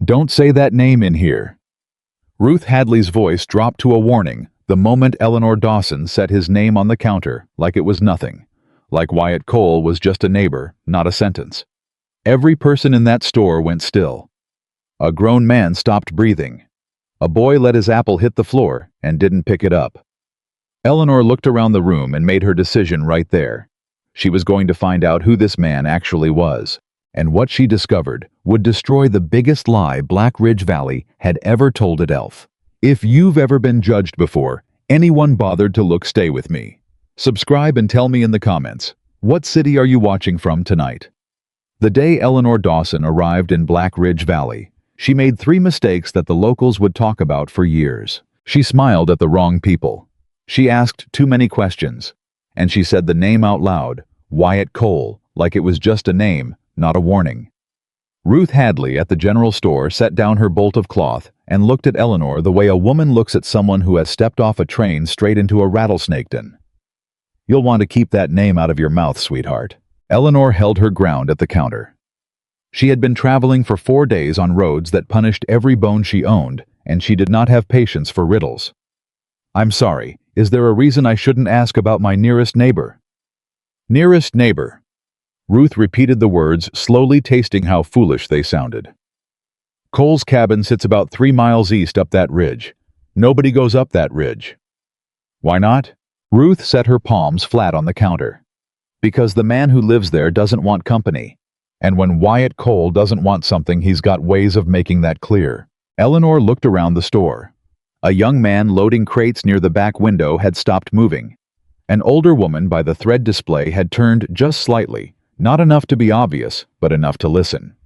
Don't say that name in here. Ruth Hadley's voice dropped to a warning the moment Eleanor Dawson set his name on the counter like it was nothing, like Wyatt Cole was just a neighbor, not a sentence. Every person in that store went still. A grown man stopped breathing. A boy let his apple hit the floor and didn't pick it up. Eleanor looked around the room and made her decision right there. She was going to find out who this man actually was, and what she discovered would destroy the biggest lie Black Ridge Valley had ever told at Elf. If you've ever been judged before anyone bothered to look, stay with me. Subscribe and tell me in the comments, what city are you watching from tonight? The day Eleanor Dawson arrived in Black Ridge Valley, she made 3 mistakes that the locals would talk about for years. She smiled at the wrong people. She asked too many questions. And she said the name out loud, Wyatt Cole, like it was just a name, not a warning. Ruth Hadley at the general store set down her bolt of cloth and looked at Eleanor the way a woman looks at someone who has stepped off a train straight into a rattlesnake den. You'll want to keep that name out of your mouth, sweetheart. Eleanor held her ground at the counter. She had been traveling for 4 days on roads that punished every bone she owned, and she did not have patience for riddles. I'm sorry, is there a reason I shouldn't ask about my nearest neighbor? Nearest neighbor. Ruth repeated the words, slowly tasting how foolish they sounded. Cole's cabin sits about 3 miles east up that ridge. Nobody goes up that ridge. Why not? Ruth set her palms flat on the counter. Because the man who lives there doesn't want company. And when Wyatt Cole doesn't want something, he's got ways of making that clear. Eleanor looked around the store. A young man loading crates near the back window had stopped moving. An older woman by the thread display had turned just slightly, not enough to be obvious, but enough to listen.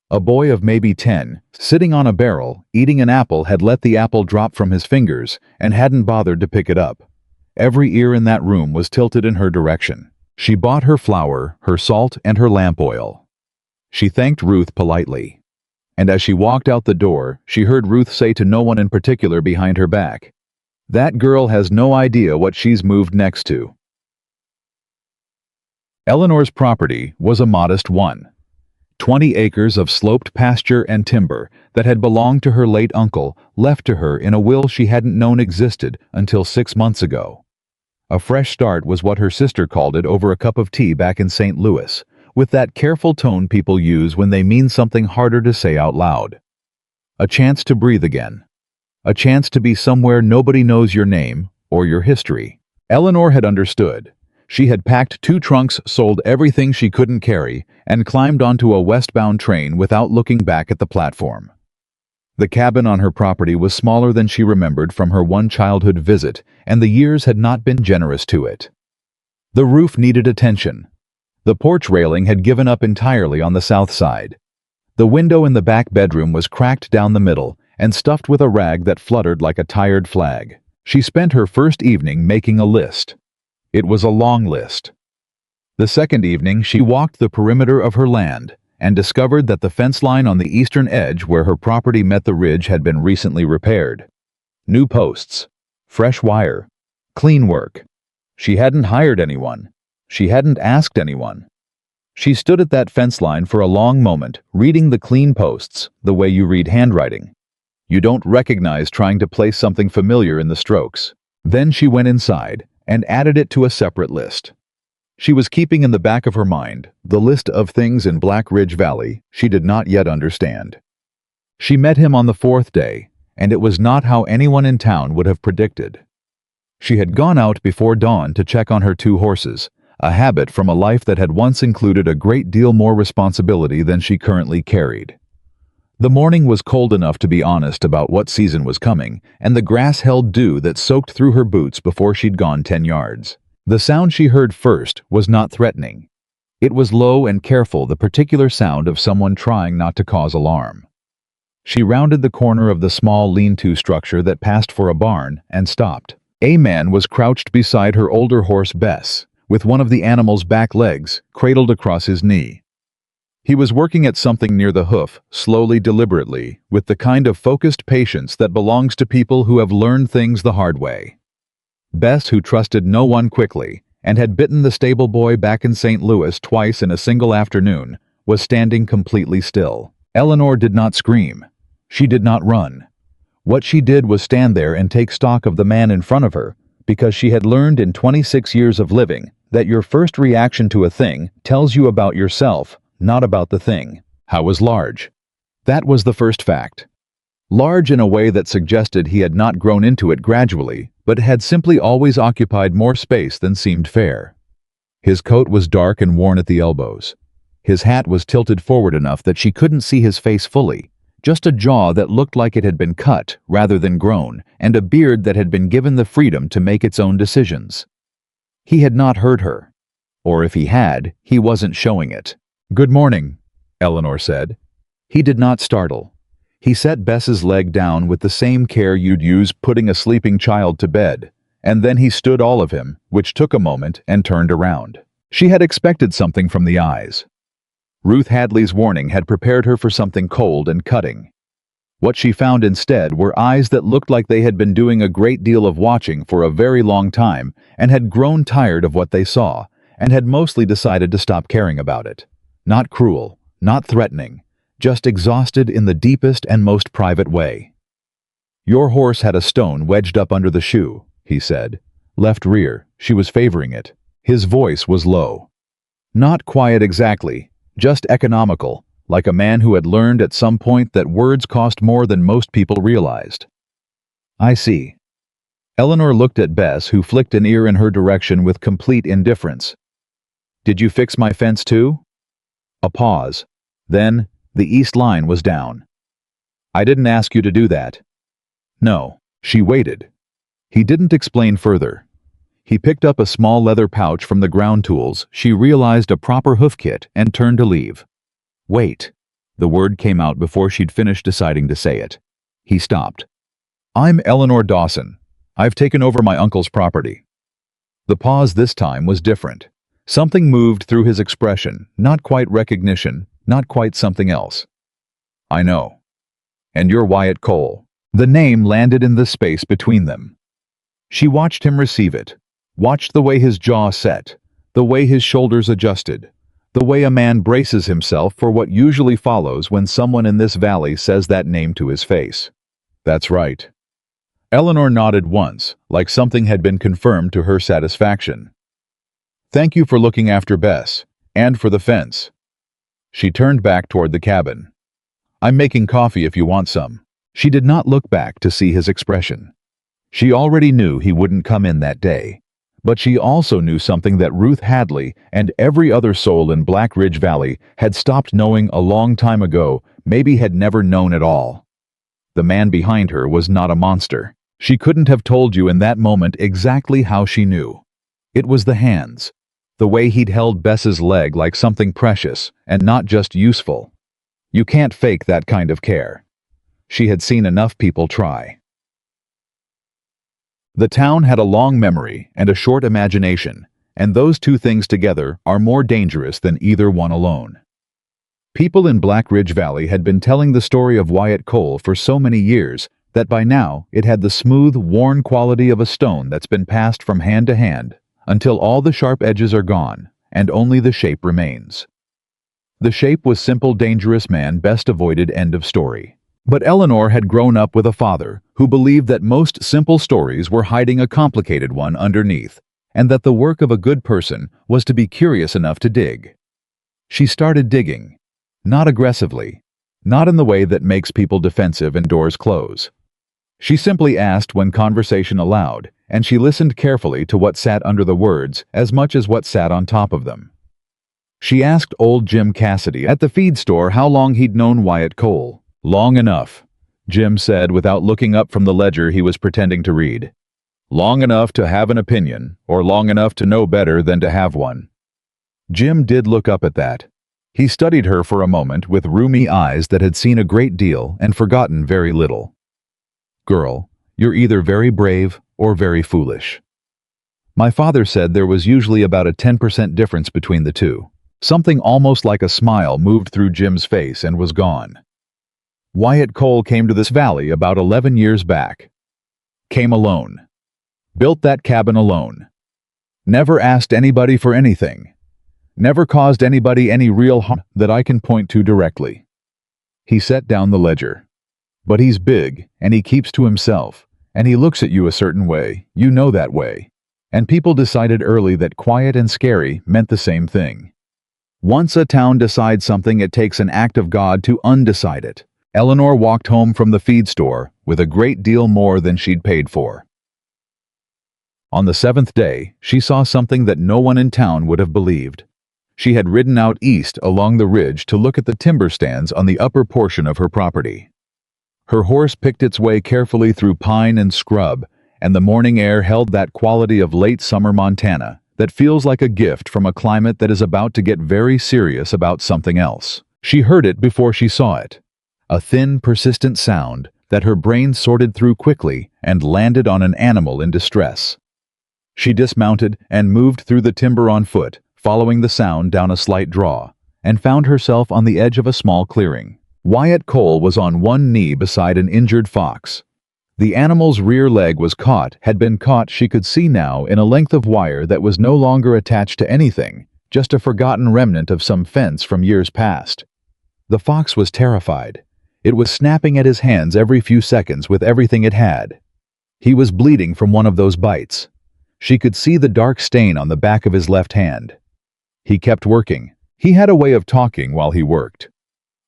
A boy of maybe 10, sitting on a barrel, eating an apple, had let the apple drop from his fingers and hadn't bothered to pick it up. Every ear in that room was tilted in her direction. She bought her flour, her salt, and her lamp oil. She thanked Ruth politely. And as she walked out the door, she heard Ruth say to no one in particular behind her back, "That girl has no idea what she's moved next to." Eleanor's property was a modest one. 20 acres of sloped pasture and timber that had belonged to her late uncle, left to her in a will she hadn't known existed until 6 months ago. A fresh start was what her sister called it over a cup of tea back in St. Louis, with that careful tone people use when they mean something harder to say out loud. A chance to breathe again. A chance to be somewhere nobody knows your name or your history. Eleanor had understood. She had packed 2 trunks, sold everything she couldn't carry, and climbed onto a westbound train without looking back at the platform. The cabin on her property was smaller than she remembered from her one childhood visit, and the years had not been generous to it. The roof needed attention. The porch railing had given up entirely on the south side. The window in the back bedroom was cracked down the middle and stuffed with a rag that fluttered like a tired flag. She spent her first evening making a list. It was a long list. The second evening, she walked the perimeter of her land and discovered that the fence line on the eastern edge where her property met the ridge had been recently repaired. New posts, fresh wire, clean work. She hadn't hired anyone. She hadn't asked anyone. She stood at that fence line for a long moment, reading the clean posts the way you read handwriting. You don't recognize trying to place something familiar in the strokes. Then she went inside and added it to a separate list. She was keeping in the back of her mind the list of things in Black Ridge Valley she did not yet understand. She met him on the 4th day, and it was not how anyone in town would have predicted. She had gone out before dawn to check on her 2 horses, a habit from a life that had once included a great deal more responsibility than she currently carried. The morning was cold enough to be honest about what season was coming, and the grass held dew that soaked through her boots before she'd gone 10 yards. The sound she heard first was not threatening. It was low and careful, the particular sound of someone trying not to cause alarm. She rounded the corner of the small lean-to structure that passed for a barn and stopped. A man was crouched beside her older horse Bess, with one of the animal's back legs cradled across his knee. He was working at something near the hoof, slowly, deliberately, with the kind of focused patience that belongs to people who have learned things the hard way. Bess, who trusted no one quickly, and had bitten the stable boy back in St. Louis twice in a single afternoon, was standing completely still. Eleanor did not scream. She did not run. What she did was stand there and take stock of the man in front of her, because she had learned in 26 years of living that your first reaction to a thing tells you about yourself, not about the thing. How was large? That was the first fact. Large in a way that suggested he had not grown into it gradually, but had simply always occupied more space than seemed fair. His coat was dark and worn at the elbows. His hat was tilted forward enough that she couldn't see his face fully, just a jaw that looked like it had been cut rather than grown, and a beard that had been given the freedom to make its own decisions. He had not heard her. Or if he had, he wasn't showing it. "Good morning," Eleanor said. He did not startle. He set Bess's leg down with the same care you'd use putting a sleeping child to bed, and then he stood all of him, which took a moment, and turned around. She had expected something from the eyes. Ruth Hadley's warning had prepared her for something cold and cutting. What she found instead were eyes that looked like they had been doing a great deal of watching for a very long time and had grown tired of what they saw, and had mostly decided to stop caring about it. Not cruel, not threatening, just exhausted in the deepest and most private way. "Your horse had a stone wedged up under the shoe," he said. "Left rear, she was favoring it." His voice was low. Not quiet exactly, just economical, like a man who had learned at some point that words cost more than most people realized. "I see." Eleanor looked at Bess, who flicked an ear in her direction with complete indifference. "Did you fix my fence too?" A pause. Then, the east line was down. "I didn't ask you to do that." "No." She waited. He didn't explain further. He picked up a small leather pouch from the ground tools, she realized a proper hoof kit, and turned to leave. "Wait." The word came out before she'd finished deciding to say it. He stopped. "I'm Eleanor Dawson. I've taken over my uncle's property." The pause this time was different. Something moved through his expression, not quite recognition, not quite something else. "I know. And you're Wyatt Cole." The name landed in the space between them. She watched him receive it, watched the way his jaw set, the way his shoulders adjusted, the way a man braces himself for what usually follows when someone in this valley says that name to his face. "That's right." Eleanor nodded once, like something had been confirmed to her satisfaction. "Thank you for looking after Bess, and for the fence." She turned back toward the cabin. "I'm making coffee if you want some." She did not look back to see his expression. She already knew he wouldn't come in that day. But she also knew something that Ruth Hadley and every other soul in Black Ridge Valley had stopped knowing a long time ago, maybe had never known at all. The man behind her was not a monster. She couldn't have told you in that moment exactly how she knew. It was the hands. The way he'd held Bess's leg like something precious and not just useful. You can't fake that kind of care. She had seen enough people try. The town had a long memory and a short imagination, and those two things together are more dangerous than either one alone. People in Black Ridge Valley had been telling the story of Wyatt Cole for so many years that by now it had the smooth, worn quality of a stone that's been passed from hand to hand, until all the sharp edges are gone, and only the shape remains. The shape was simple, dangerous man, best avoided, end of story. But Eleanor had grown up with a father who believed that most simple stories were hiding a complicated one underneath, and that the work of a good person was to be curious enough to dig. She started digging. Not aggressively. Not in the way that makes people defensive and doors close. She simply asked when conversation allowed, and she listened carefully to what sat under the words as much as what sat on top of them. She asked old Jim Cassidy at the feed store how long he'd known Wyatt Cole. "Long enough," Jim said without looking up from the ledger he was pretending to read. "Long enough to have an opinion, or long enough to know better than to have one." Jim did look up at that. He studied her for a moment with rheumy eyes that had seen a great deal and forgotten very little. "Girl, you're either very brave or very foolish. My father said there was usually about a 10% difference between the two." Something almost like a smile moved through Jim's face and was gone. Wyatt Cole came to this valley about 11 years back. Came alone. Built that cabin alone. Never asked anybody for anything. Never caused anybody any real harm that I can point to directly. He set down the ledger. But he's big, and he keeps to himself, and he looks at you a certain way, you know that way. And people decided early that quiet and scary meant the same thing. Once a town decides something, it takes an act of God to undecide it. Eleanor walked home from the feed store with a great deal more than she'd paid for. On the seventh day, she saw something that no one in town would have believed. She had ridden out east along the ridge to look at the timber stands on the upper portion of her property. Her horse picked its way carefully through pine and scrub, and the morning air held that quality of late summer Montana that feels like a gift from a climate that is about to get very serious about something else. She heard it before she saw it. A thin, persistent sound that her brain sorted through quickly and landed on an animal in distress. She dismounted and moved through the timber on foot, following the sound down a slight draw, and found herself on the edge of a small clearing. Wyatt Cole was on one knee beside an injured fox. The animal's rear leg had been caught, she could see now, in a length of wire that was no longer attached to anything, just a forgotten remnant of some fence from years past. The fox was terrified. It was snapping at his hands every few seconds with everything it had. He was bleeding from one of those bites. She could see the dark stain on the back of his left hand. He kept working. He had a way of talking while he worked.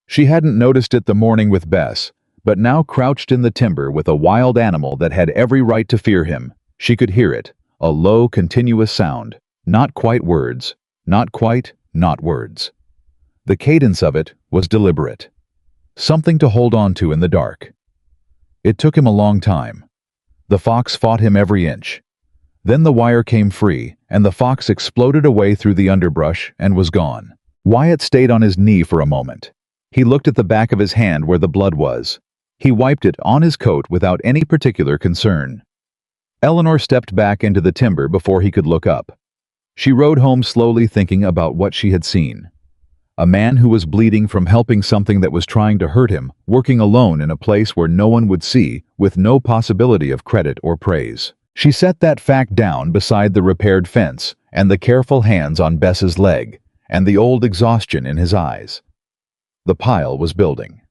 She hadn't noticed it the morning with Bess, but now crouched in the timber with a wild animal that had every right to fear him. She could hear it, a low, continuous sound, not quite words, not words. The cadence of it was deliberate. Something to hold on to in the dark. It took him a long time. The fox fought him every inch. Then the wire came free, and the fox exploded away through the underbrush and was gone. Wyatt stayed on his knee for a moment. He looked at the back of his hand where the blood was. He wiped it on his coat without any particular concern. Eleanor stepped back into the timber before he could look up. She rode home slowly, thinking about what she had seen. A man who was bleeding from helping something that was trying to hurt him, working alone in a place where no one would see, with no possibility of credit or praise. She set that fact down beside the repaired fence, and the careful hands on Bess's leg, and the old exhaustion in his eyes. The pile was building.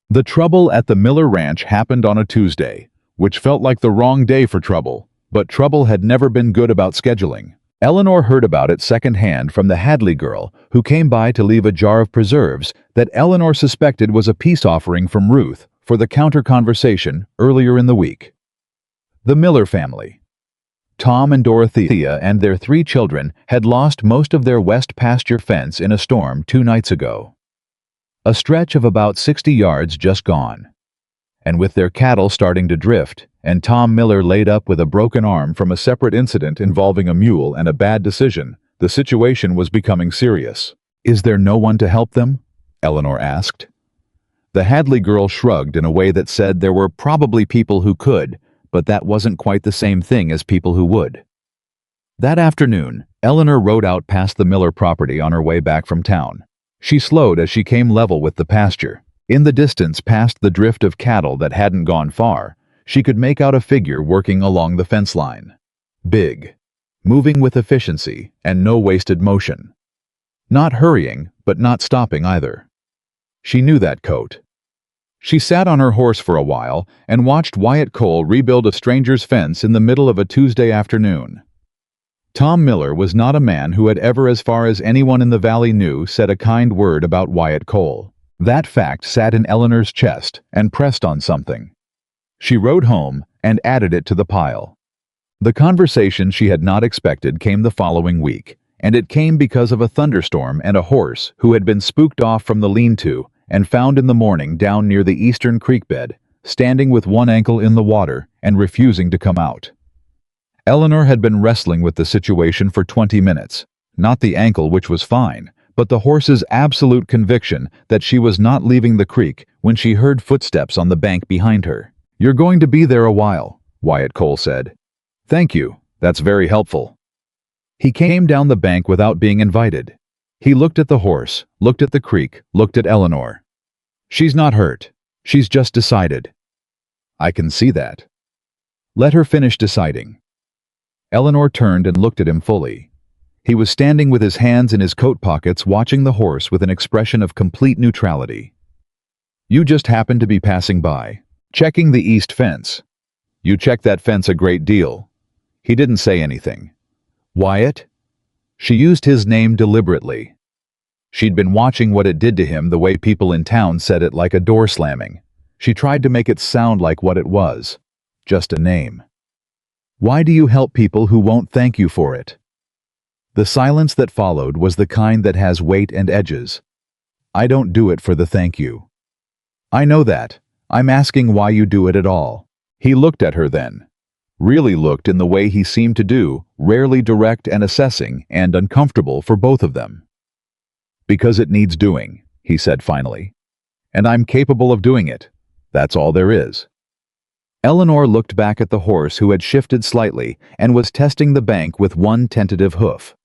The trouble at the Miller Ranch happened on a Tuesday, which felt like the wrong day for trouble, but trouble had never been good about scheduling. Eleanor heard about it secondhand from the Hadley girl, who came by to leave a jar of preserves that Eleanor suspected was a peace offering from Ruth for the counter-conversation earlier in the week. The Miller family. Tom and Dorothea and their 3 children had lost most of their west pasture fence in a storm 2 nights ago. A stretch of about 60 yards just gone. And with their cattle starting to drift, and Tom Miller laid up with a broken arm from a separate incident involving a mule and a bad decision, the situation was becoming serious. "Is there no one to help them?" Eleanor asked. The Hadley girl shrugged in a way that said there were probably people who could, but that wasn't quite the same thing as people who would. That afternoon, Eleanor rode out past the Miller property on her way back from town. She slowed as she came level with the pasture. In the distance, past the drift of cattle that hadn't gone far, she could make out a figure working along the fence line. Big, moving with efficiency and no wasted motion. Not hurrying, but not stopping either. She knew that coat. She sat on her horse for a while and watched Wyatt Cole rebuild a stranger's fence in the middle of a Tuesday afternoon. Tom Miller was not a man who had ever, as far as anyone in the valley knew, said a kind word about Wyatt Cole. That fact sat in Eleanor's chest and pressed on something. She rode home and added it to the pile. The conversation she had not expected came the following week, and it came because of a thunderstorm and a horse who had been spooked off from the lean-to and found in the morning down near the eastern creek bed, standing with one ankle in the water and refusing to come out. Eleanor had been wrestling with the situation for 20 minutes, not the ankle, which was fine, but the horse's absolute conviction that she was not leaving the creek when she heard footsteps on the bank behind her. "You're going to be there a while," Wyatt Cole said. "Thank you, that's very helpful." He came down the bank without being invited. He looked at the horse, looked at the creek, looked at Eleanor. "She's not hurt. She's just decided." "I can see that." "Let her finish deciding." Eleanor turned and looked at him fully. He was standing with his hands in his coat pockets, watching the horse with an expression of complete neutrality. You just happened to be passing by, checking the east fence. You check that fence a great deal. He didn't say anything. Wyatt? She used his name deliberately. She'd been watching what it did to him the way people in town said it, like a door slamming. She tried to make it sound like what it was. Just a name. Why do you help people who won't thank you for it? The silence that followed was the kind that has weight and edges. I don't do it for the thank you. I know that. I'm asking why you do it at all. He looked at her then. Really looked in the way he seemed to do, rarely direct and assessing and uncomfortable for both of them. Because it needs doing, he said finally. And I'm capable of doing it. That's all there is. Eleanor looked back at the horse who had shifted slightly and was testing the bank with one tentative hoof.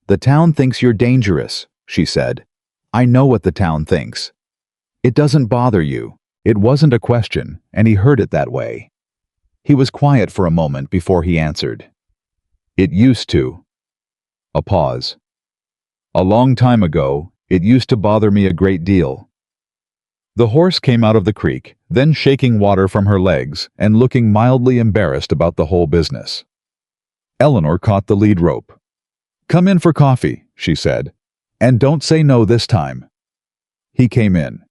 The town thinks you're dangerous, she said. I know what the town thinks. It doesn't bother you. It wasn't a question, and he heard it that way. He was quiet for a moment before he answered. It used to. A pause. A long time ago, it used to bother me a great deal. The horse came out of the creek, then shaking water from her legs and looking mildly embarrassed about the whole business. Eleanor caught the lead rope. Come in for coffee, she said. And don't say no this time. He came in.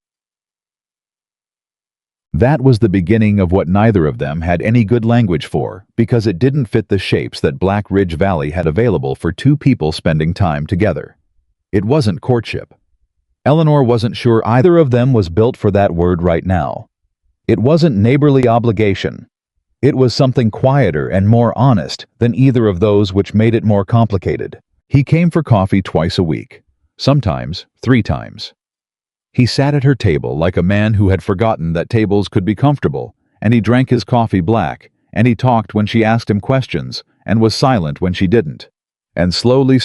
That was the beginning of what neither of them had any good language for, because it didn't fit the shapes that Black Ridge Valley had available for two people spending time together. It wasn't courtship. Eleanor wasn't sure either of them was built for that word right now. It wasn't neighborly obligation. It was something quieter and more honest than either of those, which made it more complicated. He came for coffee twice a week, sometimes 3 times. He sat at her table like a man who had forgotten that tables could be comfortable, and he drank his coffee black, and he talked when she asked him questions, and was silent when she didn't. And slowly,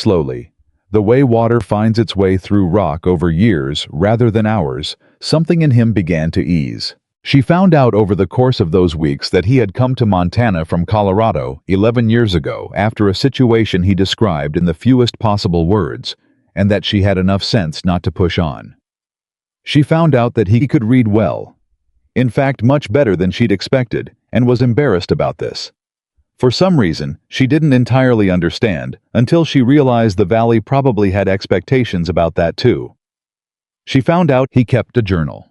the way water finds its way through rock over years rather than hours, something in him began to ease. She found out over the course of those weeks that he had come to Montana from Colorado 11 years ago after a situation he described in the fewest possible words, and that she had enough sense not to push on. She found out that he could read well. In fact, much better than she'd expected, and was embarrassed about this. For some reason, she didn't entirely understand, until she realized the valley probably had expectations about that too. She found out he kept a journal.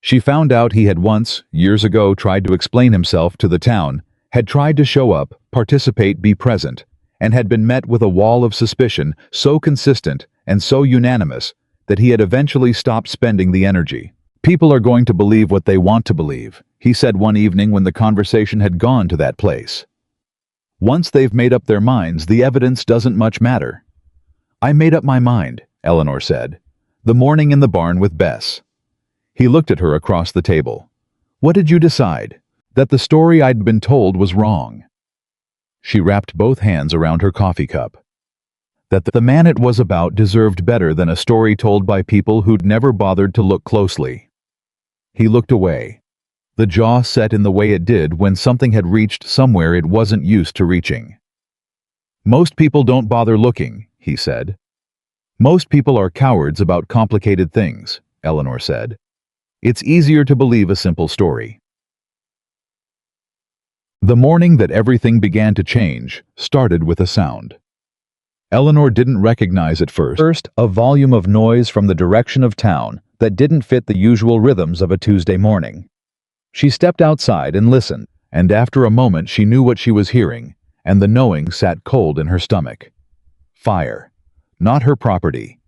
She found out he had once, years ago, tried to explain himself to the town, had tried to show up, participate, be present, and had been met with a wall of suspicion so consistent and so unanimous that he had eventually stopped spending the energy. People are going to believe what they want to believe, he said one evening when the conversation had gone to that place. Once they've made up their minds, the evidence doesn't much matter. I made up my mind, Eleanor said, the morning in the barn with Bess. He looked at her across the table. What did you decide? That the story I'd been told was wrong. She wrapped both hands around her coffee cup. That the man it was about deserved better than a story told by people who'd never bothered to look closely. He looked away. The jaw set in the way it did when something had reached somewhere it wasn't used to reaching. Most people don't bother looking, he said. Most people are cowards about complicated things, Eleanor said. It's easier to believe a simple story. The morning that everything began to change started with a sound. Eleanor didn't recognize it first, a volume of noise from the direction of town that didn't fit the usual rhythms of a Tuesday morning. She stepped outside and listened, and after a moment she knew what she was hearing, and the knowing sat cold in her stomach. Fire. Not her property,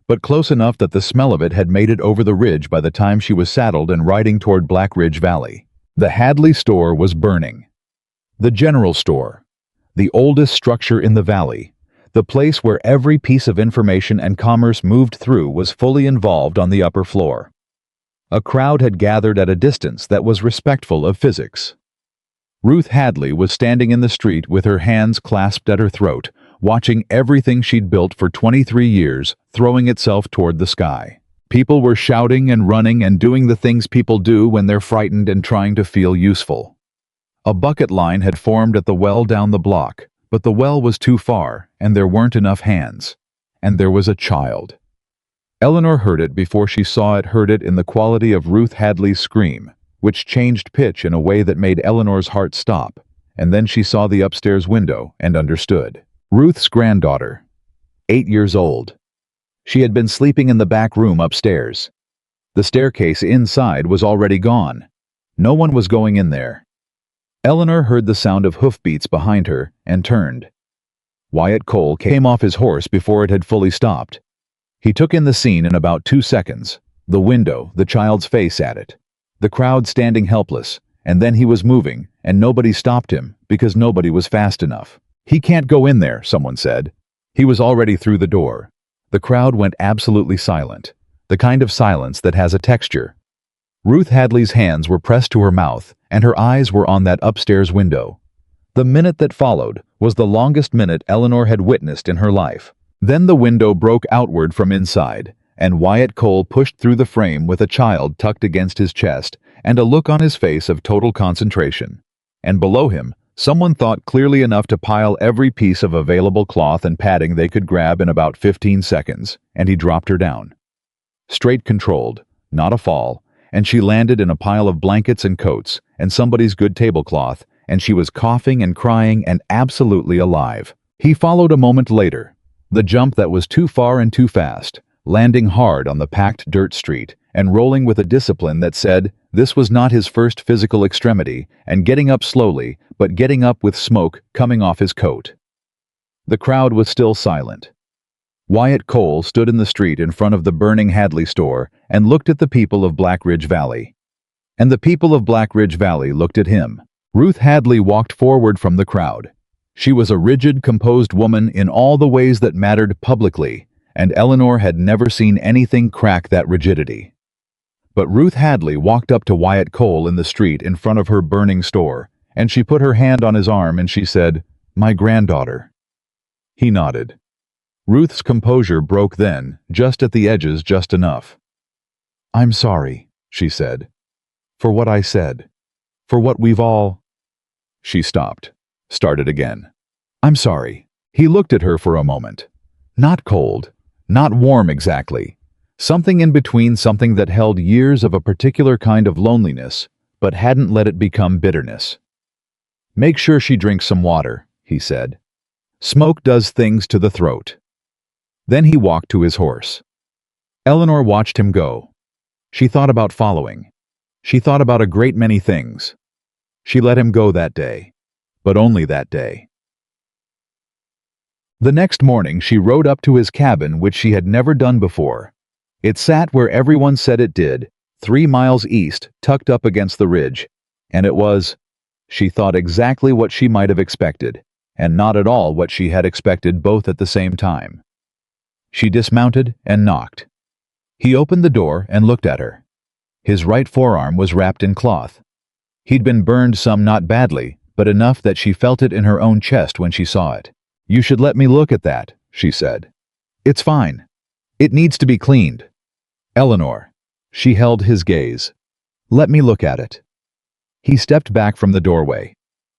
but close enough that the smell of it had made it over the ridge by the time she was saddled and riding toward Black Ridge Valley. The Hadley store was burning. The general store, the oldest structure in the valley, the place where every piece of information and commerce moved through, was fully involved on the upper floor. A crowd had gathered at a distance that was respectful of physics. Ruth Hadley was standing in the street with her hands clasped at her throat, watching everything she'd built for 23 years throwing itself toward the sky. People were shouting and running and doing the things people do when they're frightened and trying to feel useful. A bucket line had formed at the well down the block, but the well was too far, and there weren't enough hands. And there was a child. Eleanor heard it before she saw it, heard it in the quality of Ruth Hadley's scream, which changed pitch in a way that made Eleanor's heart stop, and then she saw the upstairs window and understood. Ruth's granddaughter, 8 years old. She had been sleeping in the back room upstairs. The staircase inside was already gone. No one was going in there. Eleanor heard the sound of hoofbeats behind her and turned. Wyatt Cole came off his horse before it had fully stopped. He took in the scene in about 2 seconds. The window, the child's face at it. The crowd standing helpless, and then he was moving, and nobody stopped him because nobody was fast enough. "He can't go in there," someone said. He was already through the door. The crowd went absolutely silent, the kind of silence that has a texture. Ruth Hadley's hands were pressed to her mouth, and her eyes were on that upstairs window. The minute that followed was the longest minute Eleanor had witnessed in her life. Then the window broke outward from inside, and Wyatt Cole pushed through the frame with a child tucked against his chest and a look on his face of total concentration. And below him, someone thought clearly enough to pile every piece of available cloth and padding they could grab in about 15 seconds, and he dropped her down. Straight controlled, not a fall, and she landed in a pile of blankets and coats and somebody's good tablecloth, and she was coughing and crying and absolutely alive. He followed a moment later. The jump that was too far and too fast, landing hard on the packed dirt street and rolling with a discipline that said this was not his first physical extremity, and getting up slowly, but getting up with smoke coming off his coat. The crowd was still silent. Wyatt Cole stood in the street in front of the burning Hadley store and looked at the people of Black Ridge Valley. And the people of Black Ridge Valley looked at him. Ruth Hadley walked forward from the crowd. She was a rigid, composed woman in all the ways that mattered publicly, and Eleanor had never seen anything crack that rigidity. But Ruth Hadley walked up to Wyatt Cole in the street in front of her burning store, and she put her hand on his arm and she said, "My granddaughter." He nodded. Ruth's composure broke then, just at the edges, just enough. "I'm sorry," she said, "for what I said, for what we've all—" She stopped, started again. "I'm sorry." He looked at her for a moment. Not cold, not warm exactly. Something in between, something that held years of a particular kind of loneliness, but hadn't let it become bitterness. "Make sure she drinks some water," he said. "Smoke does things to the throat." Then he walked to his horse. Eleanor watched him go. She thought about following. She thought about a great many things. She let him go that day, but only that day. The next morning she rode up to his cabin, which she had never done before. It sat where everyone said it did, 3 miles east, tucked up against the ridge, and it was, she thought, exactly what she might have expected, and not at all what she had expected, both at the same time. She dismounted and knocked. He opened the door and looked at her. His right forearm was wrapped in cloth. He'd been burned some, not badly, but enough that she felt it in her own chest when she saw it. "You should let me look at that," she said. "It's fine. It needs to be cleaned." "Eleanor." She held his gaze. "Let me look at it." He stepped back from the doorway.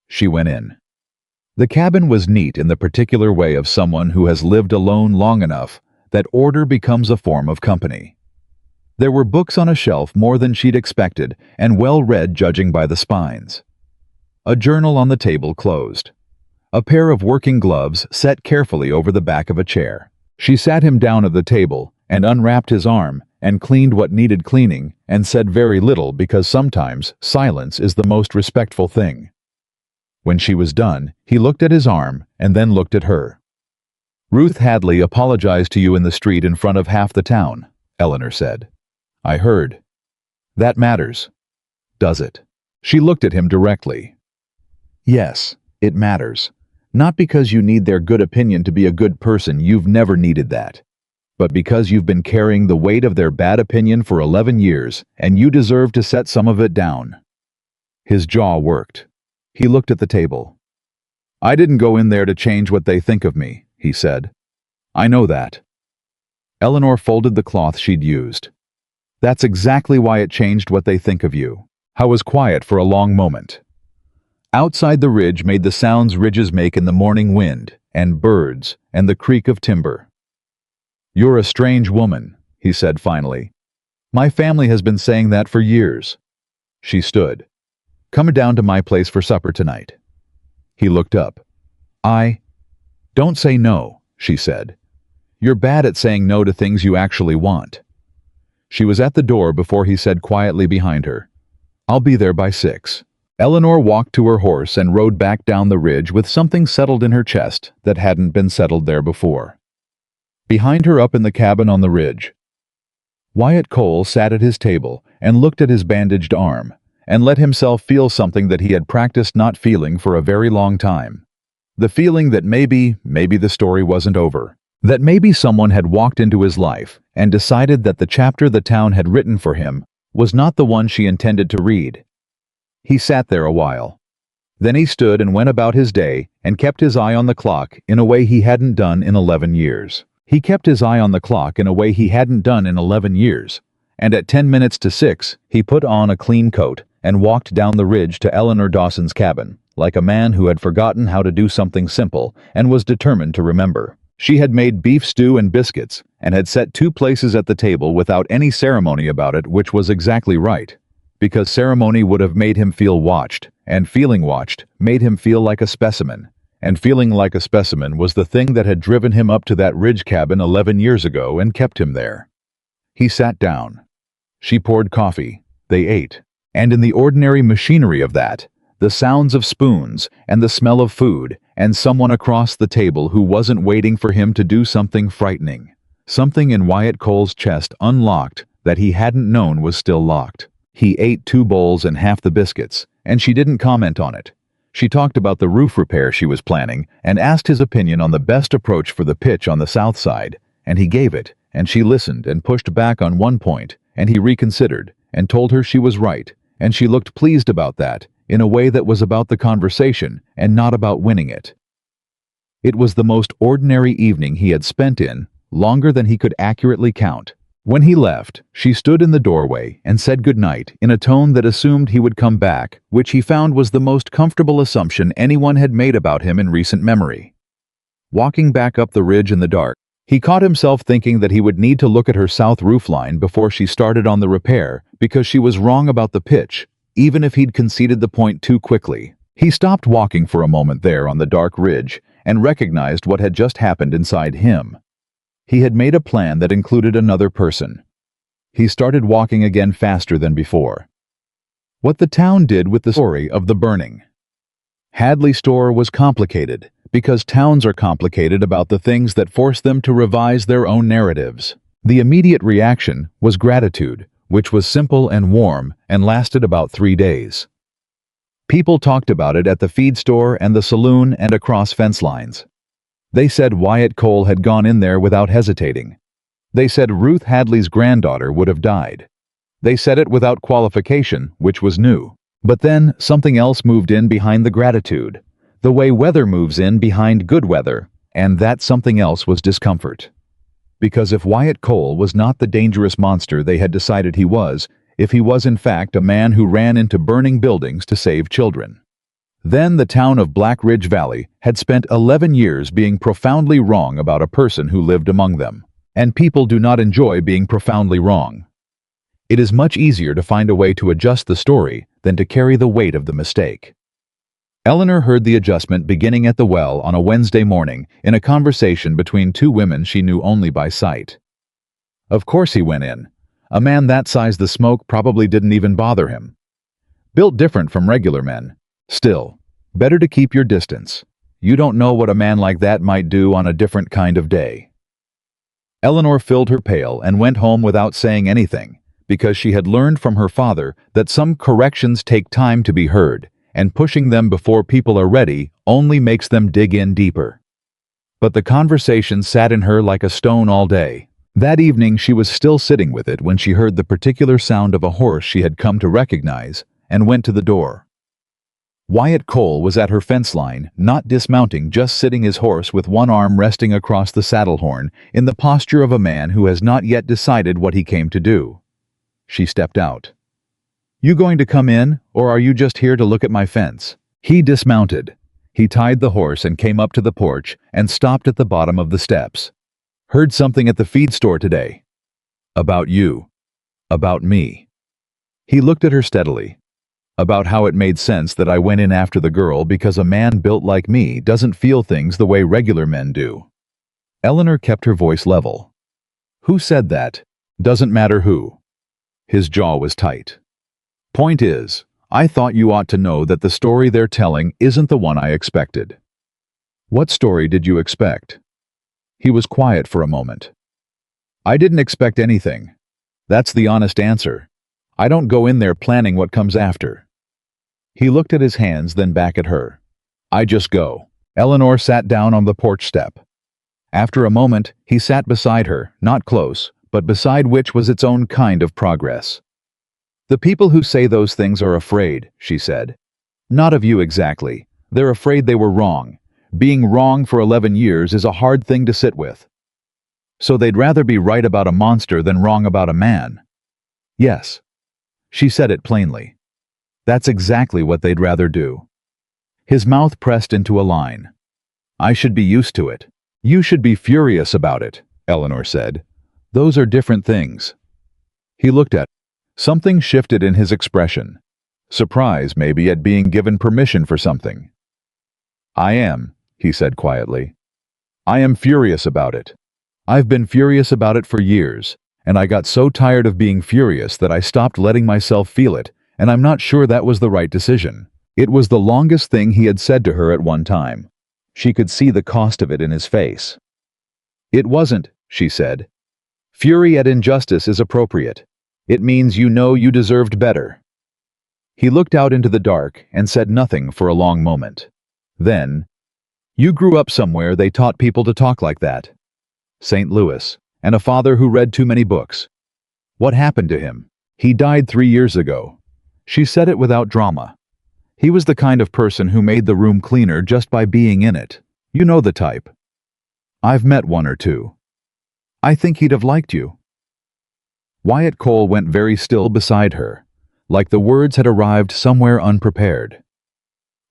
She went in. The cabin was neat in the particular way of someone who has lived alone long enough that order becomes a form of company. There were books on a shelf, more than she'd expected, and well read judging by the spines. A journal on the table closed. A pair of working gloves set carefully over the back of a chair. She sat him down at the table and unwrapped his arm and cleaned what needed cleaning and said very little, because sometimes silence is the most respectful thing. When she was done, he looked at his arm and then looked at her. "Ruth Hadley apologized to you in the street in front of half the town," Eleanor said. "I heard. That matters, does it?" She looked at him directly. "Yes, it matters. Not because you need their good opinion to be a good person, you've never needed that. But because you've been carrying the weight of their bad opinion for 11 years, and you deserve to set some of it down." His jaw worked. He looked at the table. "I didn't go in there to change what they think of me," he said. "I know that." Eleanor folded the cloth she'd used. "That's exactly why it changed what they think of you." I was quiet for a long moment. Outside the ridge made the sounds ridges make in the morning wind, and birds, and the creak of timber. "You're a strange woman," he said finally. My family has been saying that for years. She stood. Come down to my place for supper tonight. He looked up. Don't say no, she said. You're bad at saying no to things you actually want. She was at the door before he said quietly behind her, I'll be there by 6. Eleanor walked to her horse and rode back down the ridge with something settled in her chest that hadn't been settled there before. Behind her up in the cabin on the ridge, Wyatt Cole sat at his table and looked at his bandaged arm and let himself feel something that he had practiced not feeling for a very long time. The feeling that maybe the story wasn't over. That maybe someone had walked into his life and decided that the chapter the town had written for him was not the one she intended to read. He sat there a while. Then he stood and went about his day and kept his eye on the clock in a way he hadn't done in 11 years. He kept his eye on the clock in a way he hadn't done in 11 years, and at 10 minutes to 6, he put on a clean coat and walked down the ridge to Eleanor Dawson's cabin, like a man who had forgotten how to do something simple and was determined to remember. She had made beef stew and biscuits and had set 2 places at the table without any ceremony about it, which was exactly right, because ceremony would have made him feel watched, and feeling watched made him feel like a specimen, and feeling like a specimen was the thing that had driven him up to that ridge cabin 11 years ago and kept him there. He sat down. She poured coffee. They ate. And in the ordinary machinery of that, the sounds of spoons and the smell of food and someone across the table who wasn't waiting for him to do something frightening. Something in Wyatt Cole's chest unlocked that he hadn't known was still locked. He ate 2 bowls and half the biscuits, and she didn't comment on it. She talked about the roof repair she was planning and asked his opinion on the best approach for the pitch on the south side, and he gave it, and she listened and pushed back on one point, and he reconsidered and told her she was right, and she looked pleased about that, in a way that was about the conversation and not about winning it. It was the most ordinary evening he had spent in, longer than he could accurately count. When he left, she stood in the doorway and said goodnight in a tone that assumed he would come back, which he found was the most comfortable assumption anyone had made about him in recent memory. Walking back up the ridge in the dark, he caught himself thinking that he would need to look at her south roofline before she started on the repair because she was wrong about the pitch, even if he'd conceded the point too quickly. He stopped walking for a moment there on the dark ridge and recognized what had just happened inside him. He had made a plan that included another person. He started walking again faster than before. What the town did with the story of the burning. Hadley Store was complicated, because towns are complicated about the things that force them to revise their own narratives. The immediate reaction was gratitude, which was simple and warm and lasted about 3 days. People talked about it at the feed store and the saloon and across fence lines. They said Wyatt Cole had gone in there without hesitating. They said Ruth Hadley's granddaughter would have died. They said it without qualification, which was new. But then something else moved in behind the gratitude, the way weather moves in behind good weather, and that something else was discomfort. Because if Wyatt Cole was not the dangerous monster they had decided he was, if he was in fact a man who ran into burning buildings to save children, then the town of Black Ridge Valley had spent 11 years being profoundly wrong about a person who lived among them. And people do not enjoy being profoundly wrong. It is much easier to find a way to adjust the story than to carry the weight of the mistake. Eleanor heard the adjustment beginning at the well on a Wednesday morning in a conversation between 2 women she knew only by sight. Of course he went in. A man that size, the smoke probably didn't even bother him. Built different from regular men. Still, better to keep your distance. You don't know what a man like that might do on a different kind of day. Eleanor filled her pail and went home without saying anything, because she had learned from her father that some corrections take time to be heard, and pushing them before people are ready only makes them dig in deeper. But the conversation sat in her like a stone all day. That evening she was still sitting with it when she heard the particular sound of a horse she had come to recognize, and went to the door. Wyatt Cole was at her fence line, not dismounting, just sitting his horse with one arm resting across the saddle horn, in the posture of a man who has not yet decided what he came to do. She stepped out. "You going to come in, or are you just here to look at my fence?" He dismounted. He tied the horse and came up to the porch and stopped at the bottom of the steps. "Heard something at the feed store today." About you. About me. He looked at her steadily. About how it made sense that I went in after the girl because a man built like me doesn't feel things the way regular men do. Eleanor kept her voice level. Who said that? Doesn't matter who. His jaw was tight. Point is, I thought you ought to know that the story they're telling isn't the one I expected. What story did you expect? He was quiet for a moment. I didn't expect anything. That's the honest answer. I don't go in there planning what comes after. He looked at his hands, then back at her. I just go. Eleanor sat down on the porch step. After a moment, he sat beside her, not close, but beside which was its own kind of progress. The people who say those things are afraid, she said. Not of you exactly. They're afraid they were wrong. Being wrong for 11 years is a hard thing to sit with. So they'd rather be right about a monster than wrong about a man. Yes. She said it plainly. That's exactly what they'd rather do. His mouth pressed into a line. I should be used to it. You should be furious about it, Eleanor said. Those are different things. He looked at her. Something shifted in his expression. Surprise, maybe, at being given permission for something. I am, he said quietly. I am furious about it. I've been furious about it for years, and I got so tired of being furious that I stopped letting myself feel it, and I'm not sure that was the right decision. It was the longest thing he had said to her at one time. She could see the cost of it in his face. It wasn't, she said. Fury at injustice is appropriate. It means you know you deserved better. He looked out into the dark and said nothing for a long moment. Then, you grew up somewhere they taught people to talk like that. St. Louis, and a father who read too many books. What happened to him? He died 3 years ago. She said it without drama. He was the kind of person who made the room cleaner just by being in it. You know the type. I've met one or two. I think he'd have liked you. Wyatt Cole went very still beside her, like the words had arrived somewhere unprepared.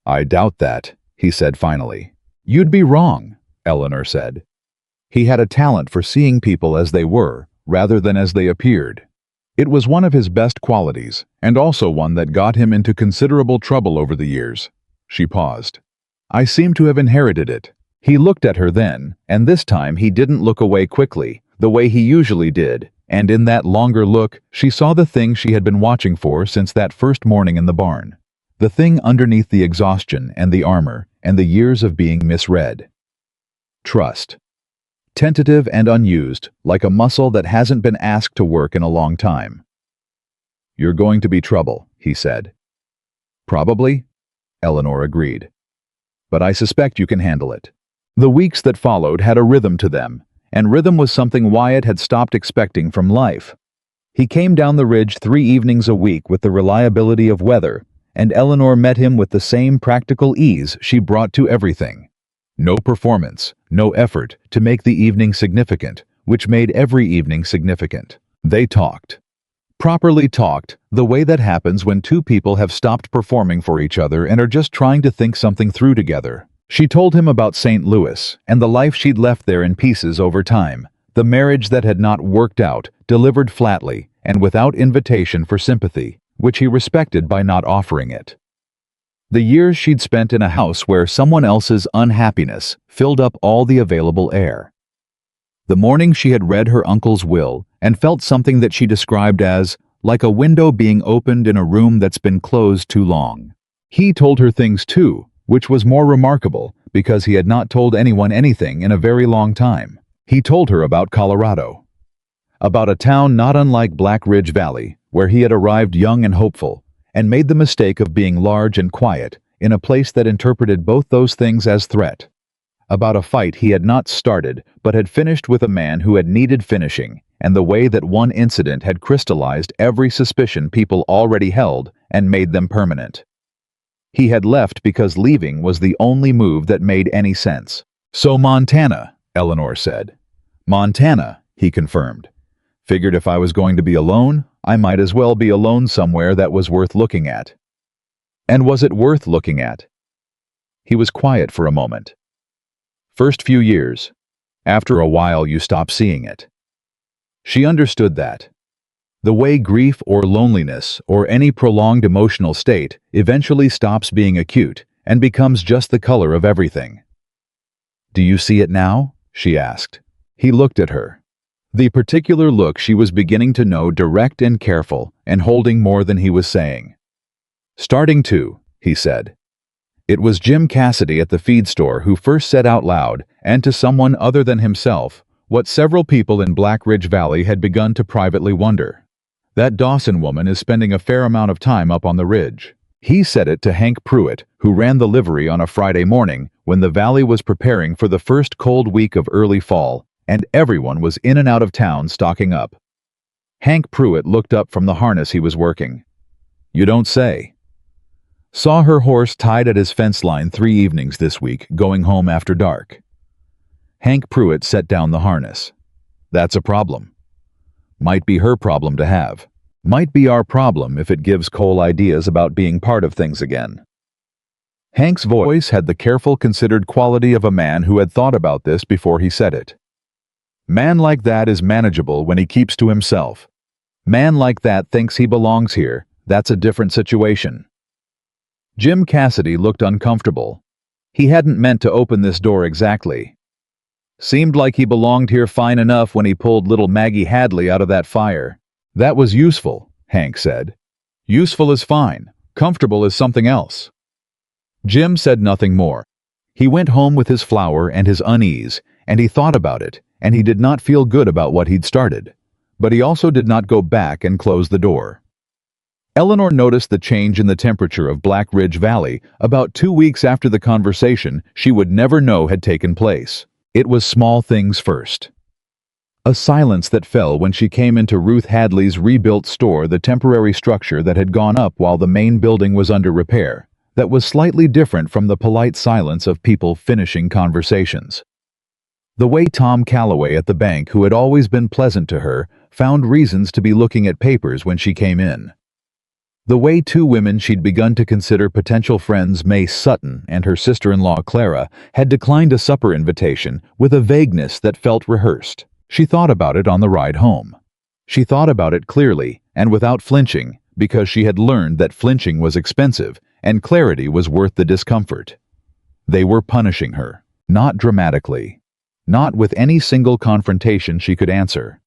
I doubt that, he said finally. You'd be wrong, Eleanor said. He had a talent for seeing people as they were, rather than as they appeared. It was one of his best qualities, and also one that got him into considerable trouble over the years. She paused. I seem to have inherited it. He looked at her then, and this time he didn't look away quickly, the way he usually did, and in that longer look, she saw the thing she had been watching for since that first morning in the barn. The thing underneath the exhaustion and the armor and the years of being misread. Trust. Tentative and unused, like a muscle that hasn't been asked to work in a long time. You're going to be trouble, he said. Probably, Eleanor agreed. But I suspect you can handle it. The weeks that followed had a rhythm to them, and rhythm was something Wyatt had stopped expecting from life. He came down the ridge 3 evenings a week with the reliability of weather, and Eleanor met him with the same practical ease she brought to everything. No performance, no effort to make the evening significant, which made every evening significant. They talked. Properly talked, the way that happens when two people have stopped performing for each other and are just trying to think something through together. She told him about St. Louis and the life she'd left there in pieces over time, the marriage that had not worked out, delivered flatly and without invitation for sympathy, which he respected by not offering it. The years she'd spent in a house where someone else's unhappiness filled up all the available air. The morning she had read her uncle's will and felt something that she described as like a window being opened in a room that's been closed too long. He told her things too, which was more remarkable because he had not told anyone anything in a very long time. He told her about Colorado. About a town not unlike Black Ridge Valley, where he had arrived young and hopeful, and made the mistake of being large and quiet in a place that interpreted both those things as threat. About a fight he had not started but had finished with a man who had needed finishing, and the way that one incident had crystallized every suspicion people already held and made them permanent. He had left because leaving was the only move that made any sense. So Montana, Eleanor said. Montana, he confirmed. Figured if I was going to be alone, I might as well be alone somewhere that was worth looking at. And was it worth looking at? He was quiet for a moment. First few years. After a while you stop seeing it. She understood that. The way grief or loneliness or any prolonged emotional state eventually stops being acute and becomes just the color of everything. "Do you see it now?" she asked. He looked at her. The particular look she was beginning to know, direct and careful, and holding more than he was saying. "Starting to," he said. It was Jim Cassidy at the feed store who first said out loud, and to someone other than himself, what several people in Black Ridge Valley had begun to privately wonder. "That Dawson woman is spending a fair amount of time up on the ridge." He said it to Hank Pruitt, who ran the livery on a Friday morning when the valley was preparing for the first cold week of early fall, and everyone was in and out of town stocking up. Hank Pruitt looked up from the harness he was working. "You don't say." "Saw her horse tied at his fence line 3 evenings this week, going home after dark." Hank Pruitt set down the harness. "That's a problem. Might be her problem to have. Might be our problem if it gives Cole ideas about being part of things again." Hank's voice had the careful, considered quality of a man who had thought about this before he said it. "Man like that is manageable when he keeps to himself. Man like that thinks he belongs here. That's a different situation." Jim Cassidy looked uncomfortable. He hadn't meant to open this door exactly. "Seemed like he belonged here fine enough when he pulled little Maggie Hadley out of that fire." "That was useful," Hank said. "Useful is fine. Comfortable is something else." Jim said nothing more. He went home with his flour and his unease, and he thought about it, and he did not feel good about what he'd started. But he also did not go back and close the door. Eleanor noticed the change in the temperature of Black Ridge Valley about 2 weeks after the conversation she would never know had taken place. It was small things first. A silence that fell when she came into Ruth Hadley's rebuilt store, the temporary structure that had gone up while the main building was under repair, that was slightly different from the polite silence of people finishing conversations. The way Tom Calloway at the bank, who had always been pleasant to her, found reasons to be looking at papers when she came in. The way 2 women she'd begun to consider potential friends, May Sutton and her sister-in-law Clara, had declined a supper invitation with a vagueness that felt rehearsed. She thought about it on the ride home. She thought about it clearly and without flinching, because she had learned that flinching was expensive and clarity was worth the discomfort. They were punishing her, not dramatically, not with any single confrontation she could answer,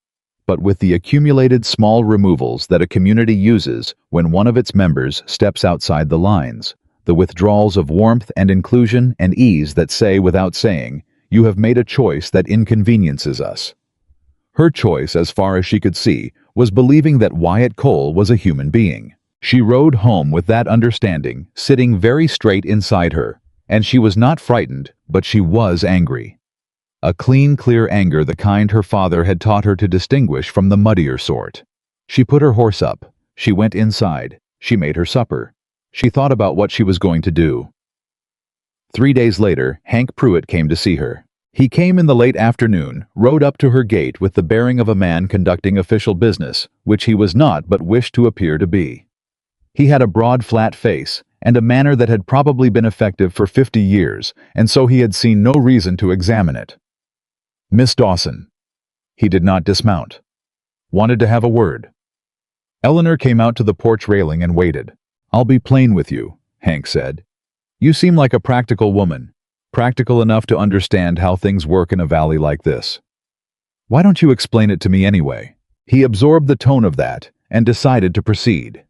but with the accumulated small removals that a community uses when one of its members steps outside the lines, the withdrawals of warmth and inclusion and ease that say without saying, "You have made a choice that inconveniences us." Her choice, as far as she could see, was believing that Wyatt Cole was a human being. She rode home with that understanding sitting very straight inside her, and she was not frightened, but she was angry. A clean, clear anger, the kind her father had taught her to distinguish from the muddier sort. She put her horse up. She went inside. She made her supper. She thought about what she was going to do. 3 days later, Hank Pruitt came to see her. He came in the late afternoon, rode up to her gate with the bearing of a man conducting official business, which he was not but wished to appear to be. He had a broad, flat face, and a manner that had probably been effective for 50 years, and so he had seen no reason to examine it. "Miss Dawson." He did not dismount. "Wanted to have a word." Eleanor came out to the porch railing and waited. "I'll be plain with you," Hank said. "You seem like a practical woman, practical enough to understand how things work in a valley like this. Why don't you explain it to me anyway?" He absorbed the tone of that and decided to proceed.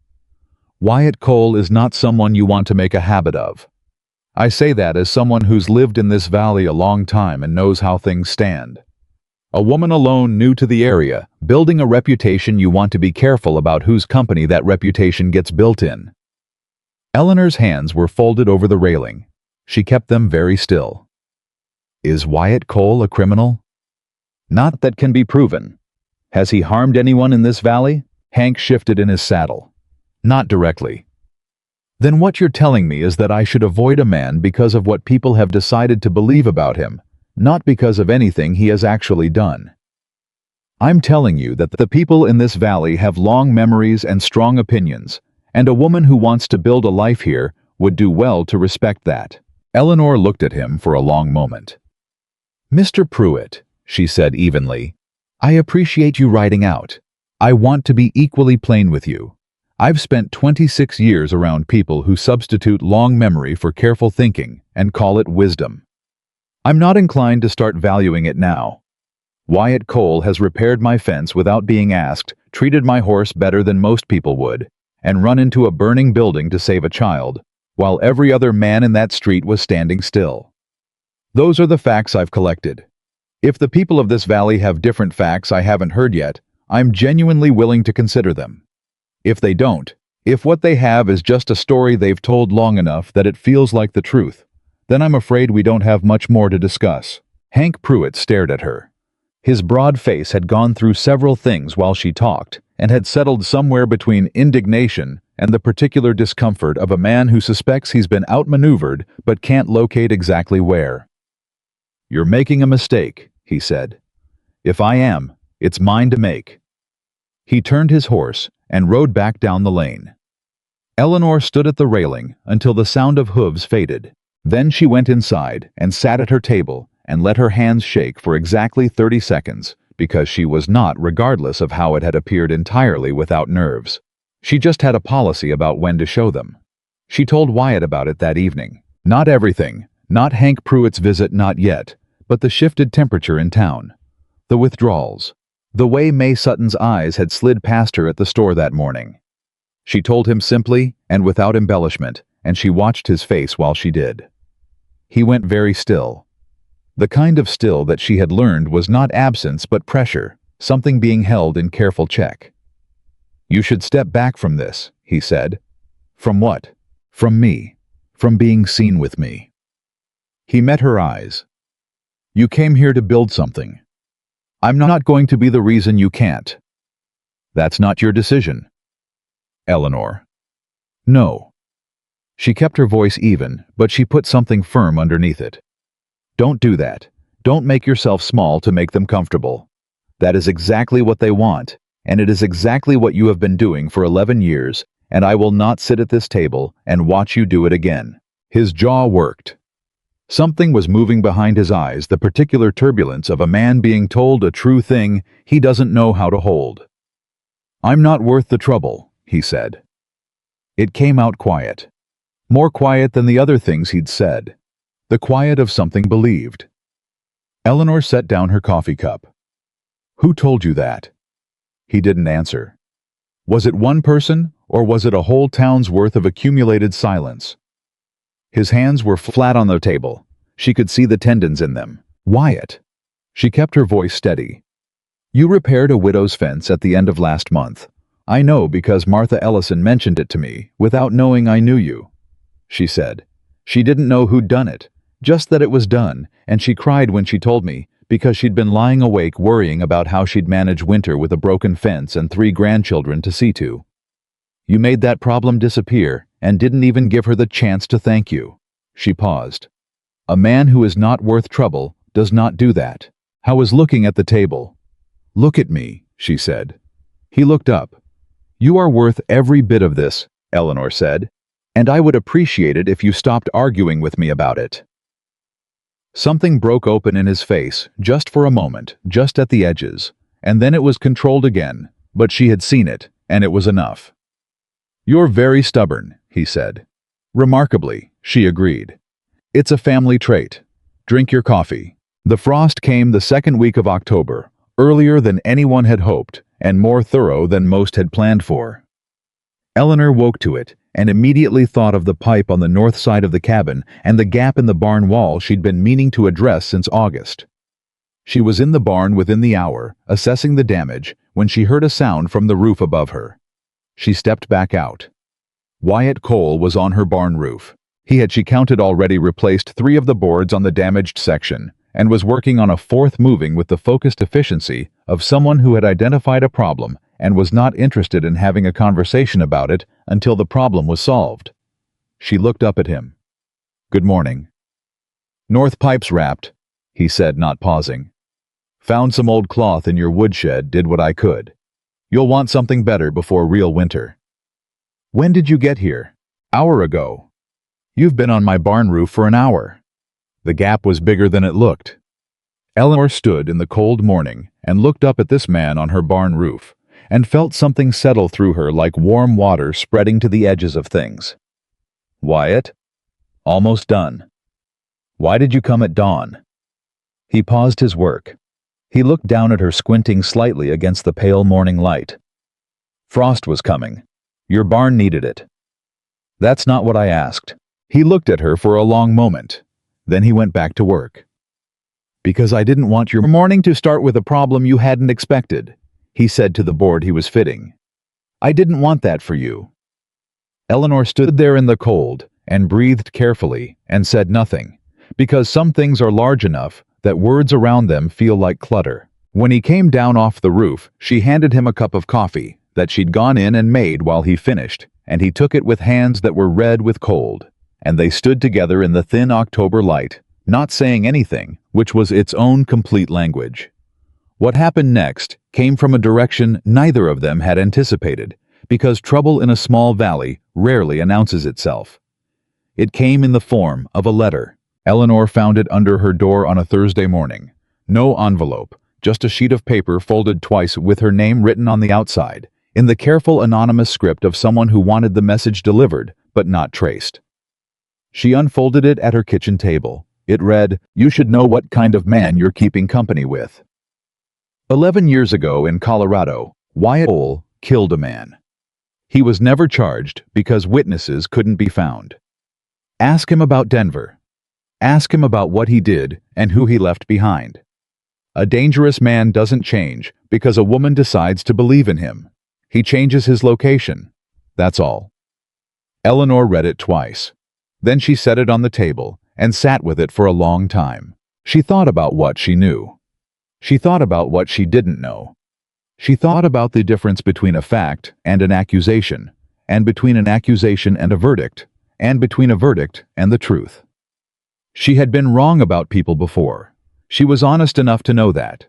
"Wyatt Cole is not someone you want to make a habit of. I say that as someone who's lived in this valley a long time and knows how things stand. A woman alone, new to the area, building a reputation. You want to be careful about whose company that reputation gets built in." Eleanor's hands were folded over the railing. She kept them very still. "Is Wyatt Cole a criminal?" "Not that can be proven." "Has he harmed anyone in this valley?" Hank shifted in his saddle. "Not directly." "Then what you're telling me is that I should avoid a man because of what people have decided to believe about him, not because of anything he has actually done." "I'm telling you that the people in this valley have long memories and strong opinions, and a woman who wants to build a life here would do well to respect that." Eleanor looked at him for a long moment. "Mr. Pruitt," she said evenly, I appreciate you riding out. I want to be equally plain with you. I've spent 26 years around people who substitute long memory for careful thinking and call it wisdom. I'm not inclined to start valuing it now. Wyatt Cole has repaired my fence without being asked, treated my horse better than most people would, and run into a burning building to save a child, while every other man in that street was standing still. Those are the facts I've collected. If the people of this valley have different facts I haven't heard yet, I'm genuinely willing to consider them. If they don't, if what they have is just a story they've told long enough that it feels like the truth, then I'm afraid we don't have much more to discuss. Hank Pruitt stared at her. His broad face had gone through several things while she talked, and had settled somewhere between indignation and the particular discomfort of a man who suspects he's been outmaneuvered but can't locate exactly where. "You're making a mistake," he said. "If I am, it's mine to make." He turned his horse and rode back down the lane. Eleanor stood at the railing until the sound of hooves faded. Then she went inside and sat at her table and let her hands shake for exactly 30 seconds, because she was not, regardless of how it had appeared, entirely without nerves. She just had a policy about when to show them. She told Wyatt about it that evening. Not everything, not Hank Pruitt's visit, not yet, but the shifted temperature in town, the withdrawals, the way May Sutton's eyes had slid past her at the store that morning. She told him simply and without embellishment, and she watched his face while she did. He went very still. The kind of still that she had learned was not absence but pressure, something being held in careful check. "You should step back from this," he said. "From what?" "From me. From being seen with me." He met her eyes. "You came here to build something. I'm not going to be the reason you can't." "That's not your decision." "Eleanor." "No." She kept her voice even, but she put something firm underneath it. "Don't do that. Don't make yourself small to make them comfortable. That is exactly what they want, and it is exactly what you have been doing for 11 years, and I will not sit at this table and watch you do it again." His jaw worked. Something was moving behind his eyes, the particular turbulence of a man being told a true thing he doesn't know how to hold. "I'm not worth the trouble," he said. It came out quiet. More quiet than the other things he'd said. The quiet of something believed. Eleanor set down her coffee cup. "Who told you that?" He didn't answer. Was it one person, or was it a whole town's worth of accumulated silence? His hands were flat on the table. She could see the tendons in them. "Wyatt." She kept her voice steady. "You repaired a widow's fence at the end of last month. I know because Martha Ellison mentioned it to me, without knowing I knew you," she said. She didn't know who'd done it, just that it was done, and she cried when she told me, because she'd been lying awake worrying about how she'd manage winter with a broken fence and 3 grandchildren to see to. You made that problem disappear and didn't even give her the chance to thank you." She paused. "A man who is not worth trouble does not do that." I was looking at the table. "Look at me," she said. He looked up. "You are worth every bit of this," Eleanor said, "and I would appreciate it if you stopped arguing with me about it." Something broke open in his face, just for a moment, just at the edges, and then it was controlled again, but she had seen it, and it was enough. "You're very stubborn," he said. "Remarkably," she agreed. "It's a family trait. Drink your coffee." The frost came the second week of October, earlier than anyone had hoped, and more thorough than most had planned for. Eleanor woke to it, and immediately thought of the pipe on the north side of the cabin and the gap in the barn wall she'd been meaning to address since August. She was in the barn within the hour, assessing the damage, when she heard a sound from the roof above her. She stepped back out. Wyatt Cole was on her barn roof. He had, she counted, already replaced 3 of the boards on the damaged section, and was working on a 4th, moving with the focused efficiency of someone who had identified a problem and was not interested in having a conversation about it until the problem was solved. She looked up at him. "Good morning." "North pipe's wrapped," he said, not pausing. "Found some old cloth in your woodshed, did what I could. You'll want something better before real winter." "When did you get here?" "Hour ago." "You've been on my barn roof for an hour." The gap was bigger than it looked. Eleanor stood in the cold morning and looked up at this man on her barn roof, and felt something settle through her like warm water spreading to the edges of things. "Wyatt? Almost done. Why did you come at dawn?" He paused his work. He looked down at her, squinting slightly against the pale morning light. "Frost was coming. Your barn needed it." "That's not what I asked." He looked at her for a long moment. Then he went back to work. "Because I didn't want your morning to start with a problem you hadn't expected," he said to the board he was fitting. "I didn't want that for you." Eleanor stood there in the cold and breathed carefully and said nothing, because some things are large enough that words around them feel like clutter. When he came down off the roof, she handed him a cup of coffee that she'd gone in and made while he finished, and he took it with hands that were red with cold, and they stood together in the thin October light, not saying anything, which was its own complete language. What happened next came from a direction neither of them had anticipated, because trouble in a small valley rarely announces itself. It came in the form of a letter. Eleanor found it under her door on a Thursday morning. No envelope, just a sheet of paper folded twice with her name written on the outside, in the careful anonymous script of someone who wanted the message delivered, but not traced. She unfolded it at her kitchen table. It read, "You should know what kind of man you're keeping company with." 11 years ago in Colorado, Wyatt Cole killed a man. He was never charged because witnesses couldn't be found. Ask him about Denver. Ask him about what he did and who he left behind. A dangerous man doesn't change because a woman decides to believe in him. He changes his location. That's all. Eleanor read it twice. Then she set it on the table and sat with it for a long time. She thought about what she knew. She thought about what she didn't know. She thought about the difference between a fact and an accusation, and between an accusation and a verdict, and between a verdict and the truth. She had been wrong about people before. She was honest enough to know that.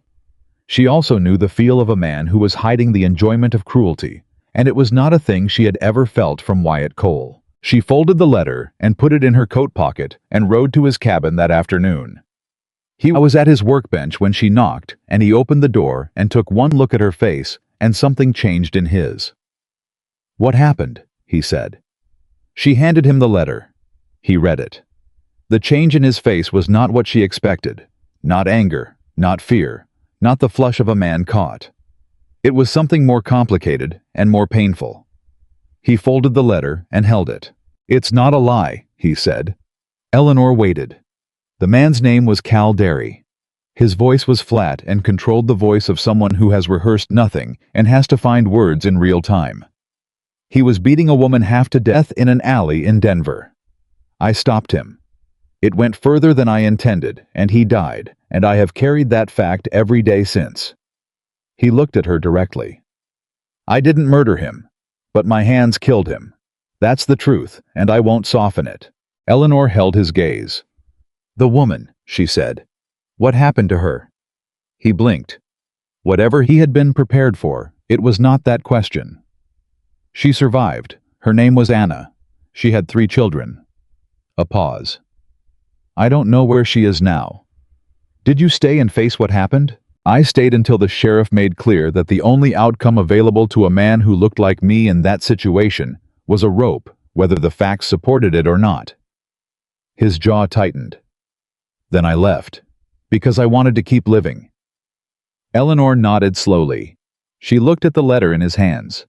She also knew the feel of a man who was hiding the enjoyment of cruelty, and it was not a thing she had ever felt from Wyatt Cole. She folded the letter and put it in her coat pocket and rode to his cabin that afternoon. He was at his workbench when she knocked, and he opened the door and took one look at her face, and something changed in his. "What happened?" he said. She handed him the letter. He read it. The change in his face was not what she expected. Not anger, not fear, not the flush of a man caught. It was something more complicated and more painful. He folded the letter and held it. "It's not a lie," he said. Eleanor waited. The man's name was Cal Derry. His voice was flat and controlled the voice of someone who has rehearsed nothing and has to find words in real time. He was beating a woman half to death in an alley in Denver. I stopped him. It went further than I intended, and he died, and I have carried that fact every day since. He looked at her directly. I didn't murder him, but my hands killed him. That's the truth, and I won't soften it. Eleanor held his gaze. "The woman," she said. "What happened to her?" He blinked. Whatever he had been prepared for, it was not that question. "She survived. Her name was Anna. She had 3 children. A pause. "I don't know where she is now." "Did you stay and face what happened?" "I stayed until the sheriff made clear that the only outcome available to a man who looked like me in that situation was a rope, whether the facts supported it or not." His jaw tightened. "Then I left, because I wanted to keep living." Eleanor nodded slowly. She looked at the letter in his hands.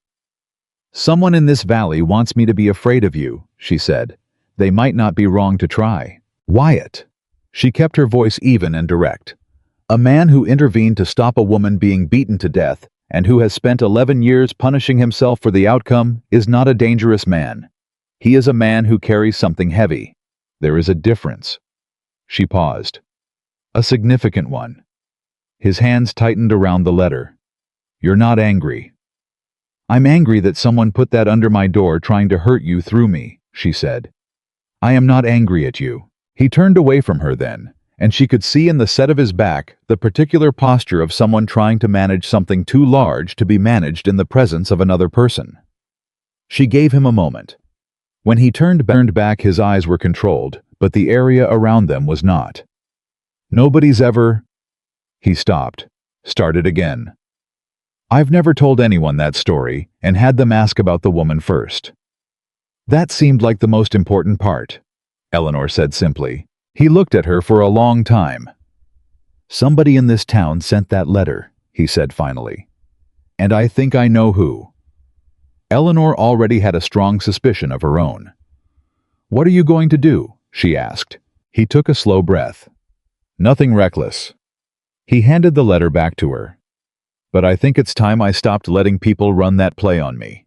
"Someone in this valley wants me to be afraid of you," she said. "They might not be wrong to try." "Wyatt." She kept her voice even and direct. "A man who intervened to stop a woman being beaten to death and who has spent 11 years punishing himself for the outcome is not a dangerous man. He is a man who carries something heavy. There is a difference." She paused. "A significant one." His hands tightened around the letter. "You're not angry." "I'm angry that someone put that under my door trying to hurt you through me," she said. "I am not angry at you." He turned away from her then, and she could see in the set of his back the particular posture of someone trying to manage something too large to be managed in the presence of another person. She gave him a moment. When he turned back, his eyes were controlled, but the area around them was not. "Nobody's ever..." He stopped, started again. I've never told anyone that story and had them ask about the woman first. That seemed like the most important part, Eleanor said simply. He looked at her for a long time. Somebody in this town sent that letter, he said finally. And I think I know who. Eleanor already had a strong suspicion of her own. What are you going to do? She asked. He took a slow breath. Nothing reckless. He handed the letter back to her. But I think it's time I stopped letting people run that play on me.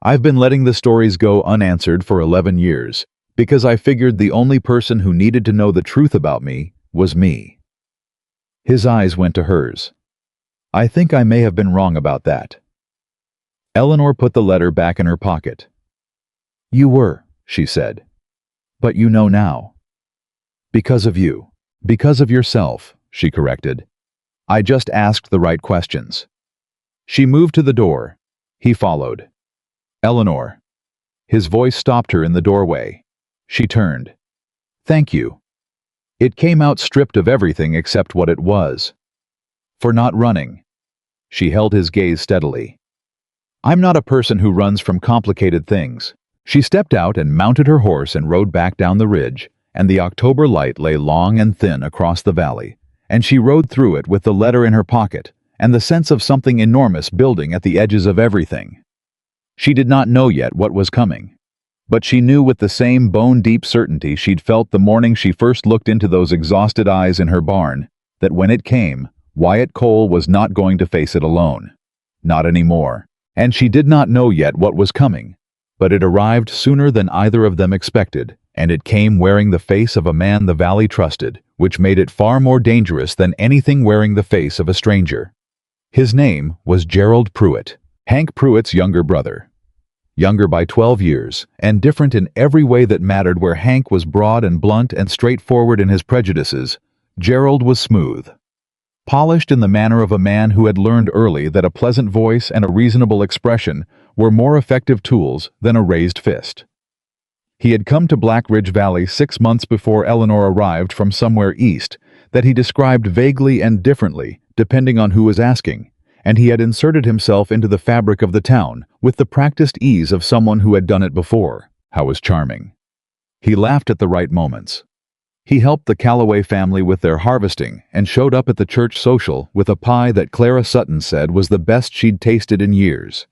I've been letting the stories go unanswered for 11 years because I figured the only person who needed to know the truth about me was me. His eyes went to hers. I think I may have been wrong about that. Eleanor put the letter back in her pocket. You were, she said. But you know now. Because of you. Because of yourself, she corrected. I just asked the right questions. She moved to the door. He followed. Eleanor. His voice stopped her in the doorway. She turned. Thank you. It came out stripped of everything except what it was. For not running. She held his gaze steadily. I'm not a person who runs from complicated things. She stepped out and mounted her horse and rode back down the ridge, and the October light lay long and thin across the valley, and she rode through it with the letter in her pocket and the sense of something enormous building at the edges of everything. She did not know yet what was coming, but she knew with the same bone-deep certainty she'd felt the morning she first looked into those exhausted eyes in her barn, that when it came, Wyatt Cole was not going to face it alone. Not anymore. And she did not know yet what was coming, but it arrived sooner than either of them expected, and it came wearing the face of a man the valley trusted, which made it far more dangerous than anything wearing the face of a stranger. His name was Gerald Pruitt, Hank Pruitt's younger brother. Younger by 12 years, and different in every way that mattered. Where Hank was broad and blunt and straightforward in his prejudices, Gerald was smooth. Polished in the manner of a man who had learned early that a pleasant voice and a reasonable expression were more effective tools than a raised fist. He had come to Black Ridge Valley 6 months before Eleanor arrived from somewhere east that he described vaguely and differently, depending on who was asking, and he had inserted himself into the fabric of the town with the practiced ease of someone who had done it before. How was charming. He laughed at the right moments. He helped the Calloway family with their harvesting and showed up at the church social with a pie that Clara Sutton said was the best she'd tasted in years.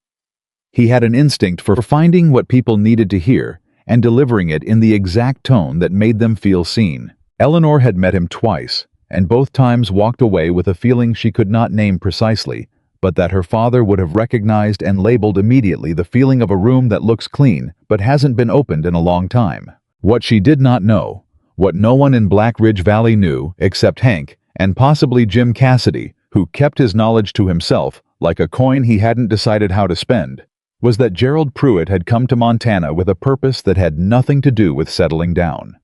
He had an instinct for finding what people needed to hear and delivering it in the exact tone that made them feel seen. Eleanor had met him twice, and both times walked away with a feeling she could not name precisely, but that her father would have recognized and labeled immediately, the feeling of a room that looks clean but hasn't been opened in a long time. What she did not know, what no one in Black Ridge Valley knew except Hank and possibly Jim Cassidy, who kept his knowledge to himself like a coin he hadn't decided how to spend, was that Gerald Pruitt had come to Montana with a purpose that had nothing to do with settling down.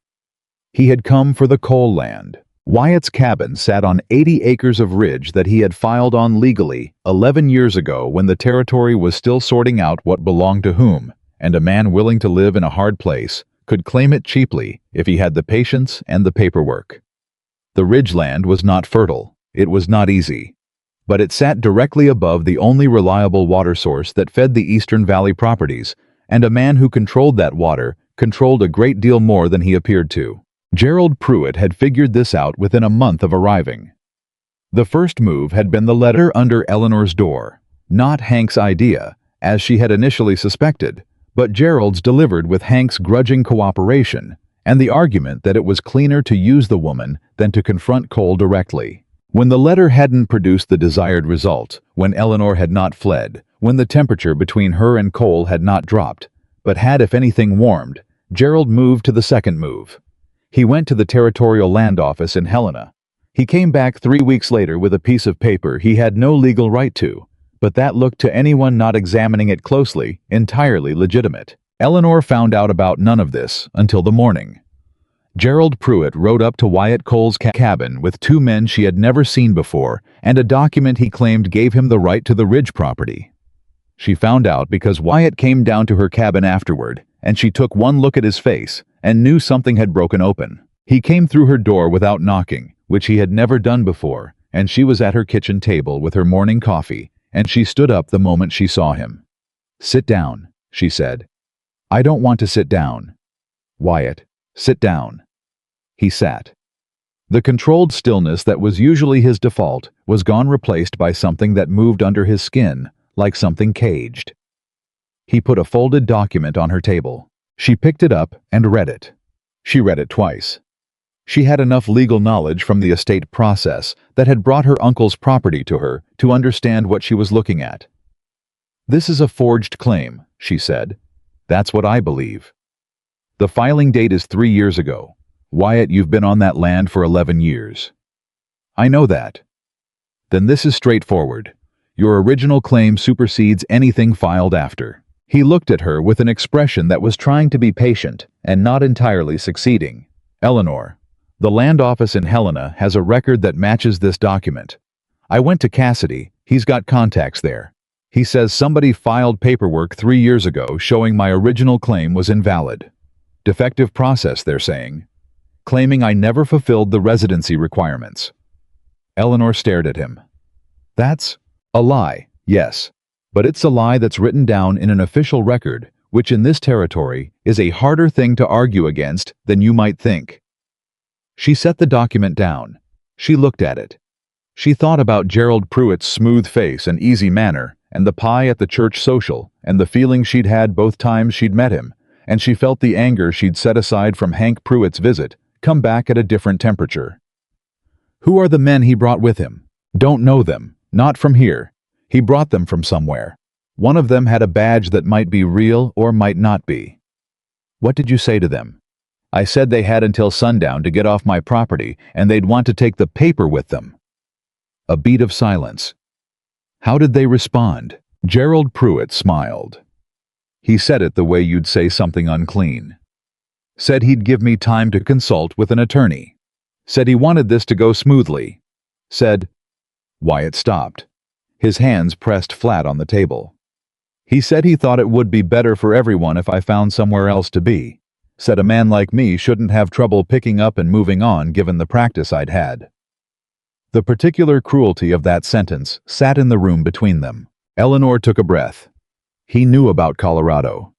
He had come for the coal land. Wyatt's cabin sat on 80 acres of ridge that he had filed on legally 11 years ago when the territory was still sorting out what belonged to whom, and a man willing to live in a hard place could claim it cheaply if he had the patience and the paperwork. The ridgeland was not fertile, it was not easy, but it sat directly above the only reliable water source that fed the Eastern Valley properties, and a man who controlled that water controlled a great deal more than he appeared to. Gerald Pruitt had figured this out within a month of arriving. The first move had been the letter under Eleanor's door, not Hank's idea, as she had initially suspected, but Gerald's, delivered with Hank's grudging cooperation and the argument that it was cleaner to use the woman than to confront Cole directly. When the letter hadn't produced the desired result, when Eleanor had not fled, when the temperature between her and Cole had not dropped, but had if anything warmed, Gerald moved to the second move. He went to the Territorial Land Office in Helena. He came back 3 weeks later with a piece of paper he had no legal right to, but that looked to anyone not examining it closely entirely legitimate. Eleanor found out about none of this until the morning. Gerald Pruitt rode up to Wyatt Cole's cabin with 2 men she had never seen before and a document he claimed gave him the right to the ridge property. She found out because Wyatt came down to her cabin afterward, and she took one look at his face and knew something had broken open. He came through her door without knocking, which he had never done before, and she was at her kitchen table with her morning coffee, and she stood up the moment she saw him. "Sit down," she said. "I don't want to sit down." "Wyatt, sit down." He sat. The controlled stillness that was usually his default was gone, replaced by something that moved under his skin, like something caged. He put a folded document on her table. She picked it up and read it. She read it twice. She had enough legal knowledge from the estate process that had brought her uncle's property to her to understand what she was looking at. "This is a forged claim," she said. "That's what I believe. The filing date is 3 years ago. Wyatt, you've been on that land for 11 years. I know that. Then this is straightforward. Your original claim supersedes anything filed after." He looked at her with an expression that was trying to be patient and not entirely succeeding. "Eleanor, the land office in Helena has a record that matches this document. I went to Cassidy, he's got contacts there. He says somebody filed paperwork 3 years ago showing my original claim was invalid. Defective process, they're saying. Claiming I never fulfilled the residency requirements." Eleanor stared at him. "That's a lie, yes. But it's a lie that's written down in an official record, which in this territory is a harder thing to argue against than you might think." She set the document down. She looked at it. She thought about Gerald Pruitt's smooth face and easy manner, and the pie at the church social, and the feeling she'd had both times she'd met him, and she felt the anger she'd set aside from Hank Pruitt's visit come back at a different temperature. "Who are the men he brought with him?" "Don't know them. Not from here. He brought them from somewhere. One of them had a badge that might be real or might not be." "What did you say to them?" "I said they had until sundown to get off my property and they'd want to take the paper with them." A beat of silence. "How did they respond?" Gerald Pruitt smiled. "He said it the way you'd say something unclean. Said he'd give me time to consult with an attorney. Said he wanted this to go smoothly. Said—" Wyatt stopped. His hands pressed flat on the table. "He said he thought it would be better for everyone if I found somewhere else to be. Said a man like me shouldn't have trouble picking up and moving on given the practice I'd had." The particular cruelty of that sentence sat in the room between them. Eleanor took a breath. He knew about Colorado.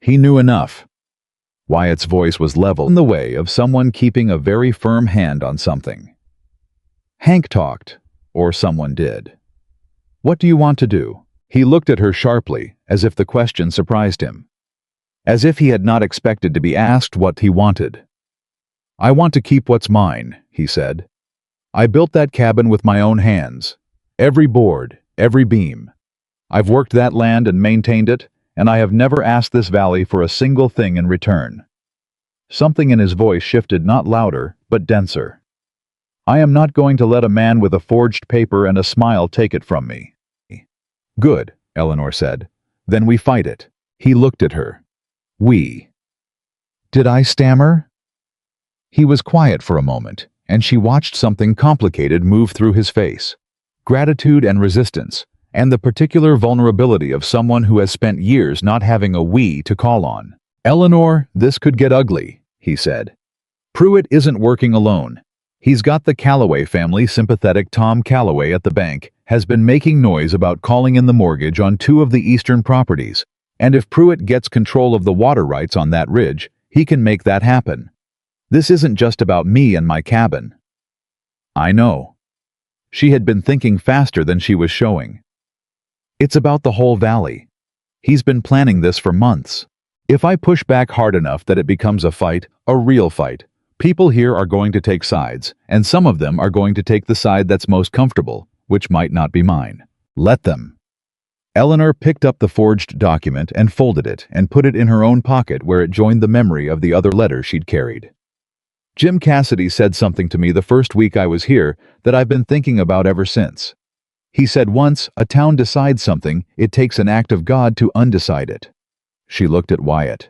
He knew enough. Wyatt's voice was level, in the way of someone keeping a very firm hand on something. "Hank talked, or someone did. What do you want to do?" He looked at her sharply, as if the question surprised him. As if he had not expected to be asked what he wanted. "I want to keep what's mine," he said. "I built that cabin with my own hands. Every board, every beam. I've worked that land and maintained it, and I have never asked this valley for a single thing in return." Something in his voice shifted, not louder, but denser. "I am not going to let a man with a forged paper and a smile take it from me." "Good," Eleanor said. "Then we fight it." He looked at her. "We." Did I stammer? He was quiet for a moment, and she watched something complicated move through his face. Gratitude and resistance, and the particular vulnerability of someone who has spent years not having a we to call on. "Eleanor, this could get ugly," he said. "Pruitt isn't working alone. He's got the Calloway family. Sympathetic Tom Calloway at the bank has been making noise about calling in the mortgage on 2 of the eastern properties, and if Pruitt gets control of the water rights on that ridge, he can make that happen. This isn't just about me and my cabin." "I know." She had been thinking faster than she was showing. "It's about the whole valley. He's been planning this for months. If I push back hard enough that it becomes a fight, a real fight, people here are going to take sides, and some of them are going to take the side that's most comfortable, which might not be mine. Let them." Eleanor picked up the forged document and folded it and put it in her own pocket where it joined the memory of the other letter she'd carried. "Jim Cassidy said something to me the first week I was here that I've been thinking about ever since. He said once a town decides something, it takes an act of God to undecide it." She looked at Wyatt.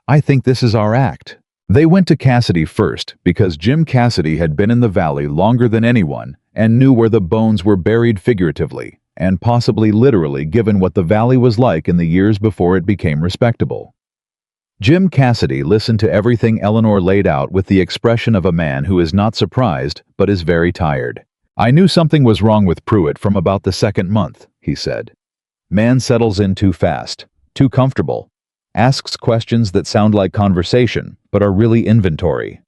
"I think this is our act." They went to Cassidy first because Jim Cassidy had been in the valley longer than anyone and knew where the bones were buried figuratively and possibly literally, given what the valley was like in the years before it became respectable. Jim Cassidy listened to everything Eleanor laid out with the expression of a man who is not surprised but is very tired. I knew something was wrong with Pruitt from about the second month, he said. Man settles in too fast, too comfortable, asks questions that sound like conversation but are really inventory.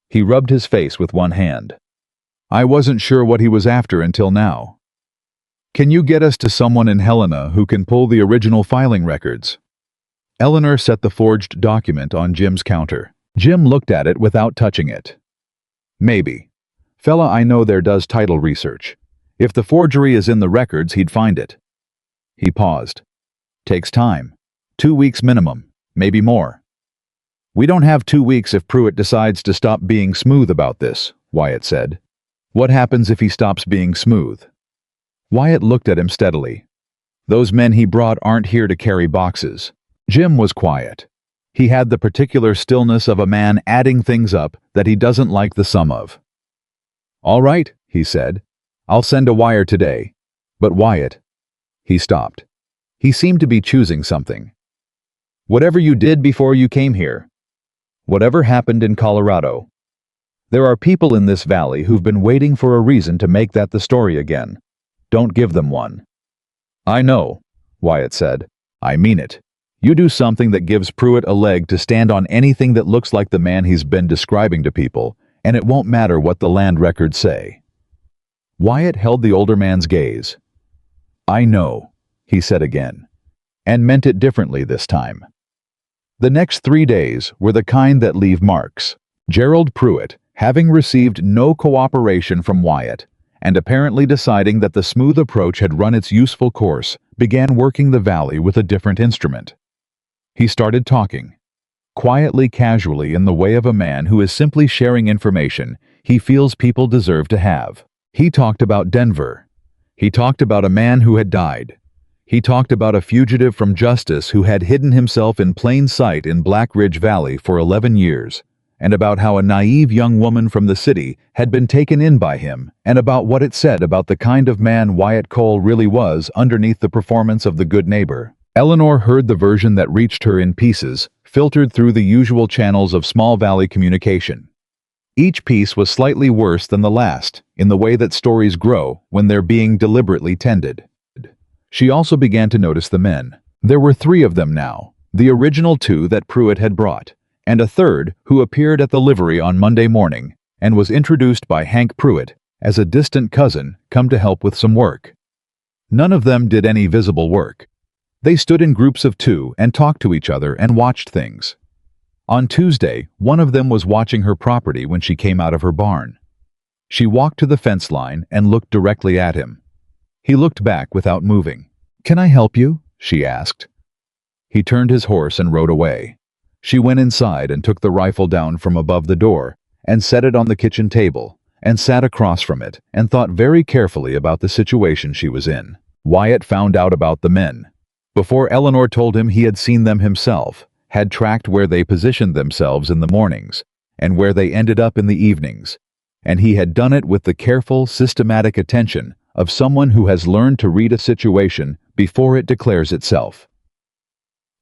He rubbed his face with one hand. I wasn't sure what he was after until now. Can you get us to someone in Helena who can pull the original filing records? Eleanor set the forged document on Jim's counter. Jim looked at it without touching it. Maybe. Fella I know there does title research. If the forgery is in the records, he'd find it. He paused. Takes time. 2 weeks minimum, maybe more. We don't have 2 weeks if Pruitt decides to stop being smooth about this, Wyatt said. What happens if he stops being smooth? Wyatt looked at him steadily. Those men he brought aren't here to carry boxes. Jim was quiet. He had the particular stillness of a man adding things up that he doesn't like the sum of. All right, he said. I'll send a wire today. But Wyatt. He stopped. He seemed to be choosing something. Whatever you did before you came here. Whatever happened in Colorado. There are people in this valley who've been waiting for a reason to make that the story again. Don't give them one. I know, Wyatt said. I mean it. You do something that gives Pruitt a leg to stand on anything that looks like the man he's been describing to people, and it won't matter what the land records say. Wyatt held the older man's gaze. I know, he said again, and meant it differently this time. The next 3 days were the kind that leave marks. Gerald Pruitt, having received no cooperation from Wyatt, and apparently deciding that the smooth approach had run its useful course, began working the valley with a different instrument. He started talking, quietly, casually, in the way of a man who is simply sharing information he feels people deserve to have. He talked about Denver. He talked about a man who had died. He talked about a fugitive from justice who had hidden himself in plain sight in Black Ridge Valley for 11 years, and about how a naive young woman from the city had been taken in by him, and about what it said about the kind of man Wyatt Cole really was underneath the performance of the good neighbor. Eleanor heard the version that reached her in pieces, filtered through the usual channels of small valley communication. Each piece was slightly worse than the last, in the way that stories grow when they're being deliberately tended. She also began to notice the men. There were 3 of them now, the original 2 that Pruitt had brought, and a third who appeared at the livery on Monday morning and was introduced by Hank Pruitt as a distant cousin come to help with some work. None of them did any visible work. They stood in groups of 2 and talked to each other and watched things. On Tuesday, one of them was watching her property when she came out of her barn. She walked to the fence line and looked directly at him. He looked back without moving. Can I help you? She asked. He turned his horse and rode away. She went inside and took the rifle down from above the door and set it on the kitchen table and sat across from it and thought very carefully about the situation she was in. Wyatt found out about the men. Before Eleanor told him, he had seen them himself, had tracked where they positioned themselves in the mornings and where they ended up in the evenings, and he had done it with the careful, systematic attention of someone who has learned to read a situation before it declares itself.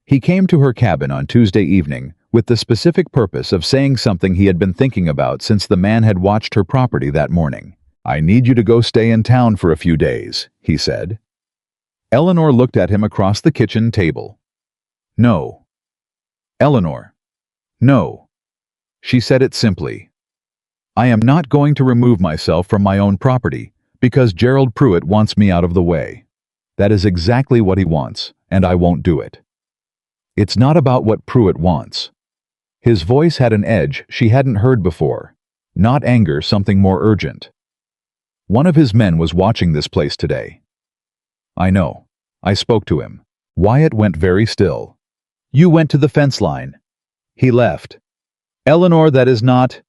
He came to her cabin on Tuesday evening with the specific purpose of saying something he had been thinking about since the man had watched her property that morning. I need you to go stay in town for a few days, he said. Eleanor looked at him across the kitchen table. No. Eleanor. No. She said it simply. I am not going to remove myself from my own property because Gerald Pruitt wants me out of the way. That is exactly what he wants, and I won't do it. It's not about what Pruitt wants. His voice had an edge she hadn't heard before. Not anger, something more urgent. One of his men was watching this place today. I know. I spoke to him. Wyatt went very still. You went to the fence line. He left. Eleanor, that is not...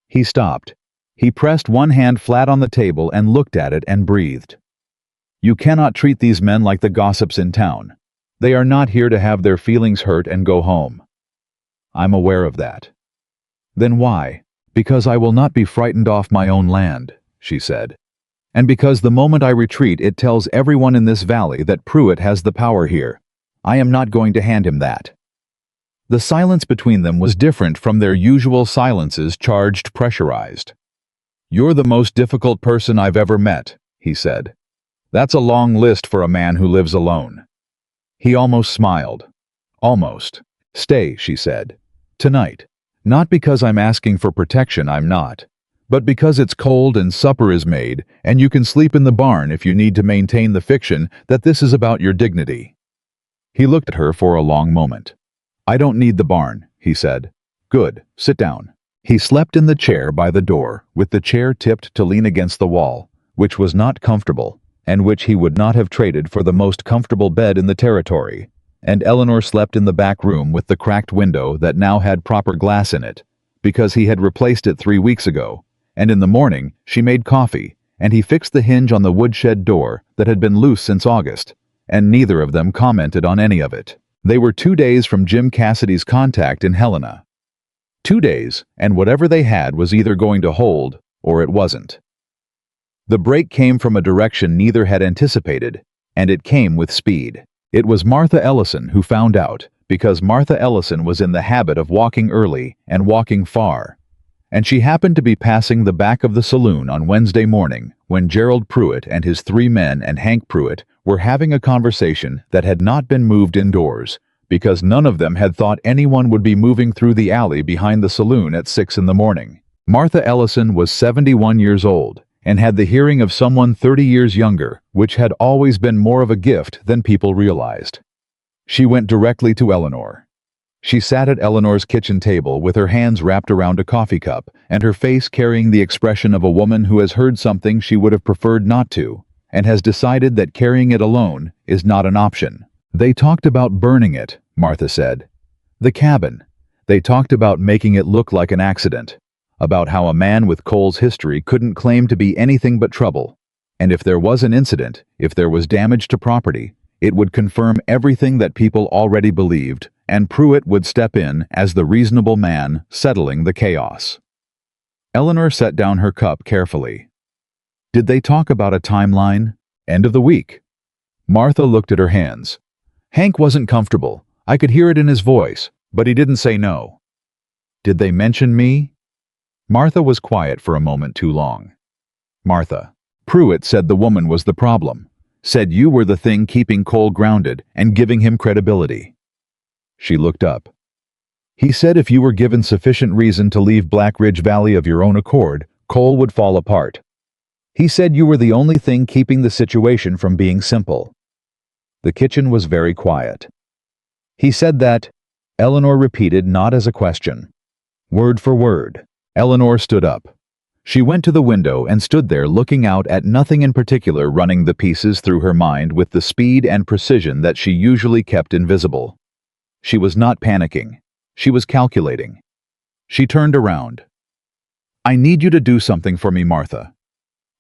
He stopped. He pressed one hand flat on the table and looked at it and breathed. You cannot treat these men like the gossips in town. They are not here to have their feelings hurt and go home. I'm aware of that. Then why? Because I will not be frightened off my own land, she said. And because the moment I retreat, it tells everyone in this valley that Pruitt has the power here. I am not going to hand him that. The silence between them was different from their usual silences, charged, pressurized. "You're the most difficult person I've ever met," he said. "That's a long list for a man who lives alone." He almost smiled. "Almost. Stay," she said. "Tonight. Not because I'm asking for protection, I'm not. But because it's cold and supper is made, and you can sleep in the barn if you need to maintain the fiction that this is about your dignity." He looked at her for a long moment. "I don't need the barn," he said. "Good, sit down." He slept in the chair by the door, with the chair tipped to lean against the wall, which was not comfortable, and which he would not have traded for the most comfortable bed in the territory. And Eleanor slept in the back room with the cracked window that now had proper glass in it, because he had replaced it 3 weeks ago, and in the morning she made coffee, and he fixed the hinge on the woodshed door that had been loose since August, and neither of them commented on any of it. They were 2 days from Jim Cassidy's contact in Helena. 2 days, and whatever they had was either going to hold, or it wasn't. The break came from a direction neither had anticipated, and it came with speed. It was Martha Ellison who found out, because Martha Ellison was in the habit of walking early and walking far. And she happened to be passing the back of the saloon on Wednesday morning when Gerald Pruitt and his 3 men and Hank Pruitt were having a conversation that had not been moved indoors, because none of them had thought anyone would be moving through the alley behind the saloon at 6 in the morning. Martha Ellison was 71 years old and had the hearing of someone 30 years younger, which had always been more of a gift than people realized. She went directly to Eleanor. She sat at Eleanor's kitchen table with her hands wrapped around a coffee cup and her face carrying the expression of a woman who has heard something she would have preferred not to, and has decided that carrying it alone is not an option. "They talked about burning it," Martha said. "The cabin. They talked about making it look like an accident, about how a man with Cole's history couldn't claim to be anything but trouble, and if there was an incident, if there was damage to property, it would confirm everything that people already believed, and Pruitt would step in as the reasonable man settling the chaos." Eleanor set down her cup carefully. "Did they talk about a timeline? End of the week?" Martha looked at her hands. "Hank wasn't comfortable. I could hear it in his voice, but he didn't say no." "Did they mention me?" Martha was quiet for a moment too long. "Martha, Pruitt said the woman was the problem. Said you were the thing keeping Cole grounded and giving him credibility." She looked up. "He said if you were given sufficient reason to leave Black Ridge Valley of your own accord, Cole would fall apart. He said you were the only thing keeping the situation from being simple." The kitchen was very quiet. "He said that," Eleanor repeated, not as a question. Word for word. Eleanor stood up. She went to the window and stood there looking out at nothing in particular, running the pieces through her mind with the speed and precision that she usually kept invisible. She was not panicking. She was calculating. She turned around. "I need you to do something for me, Martha.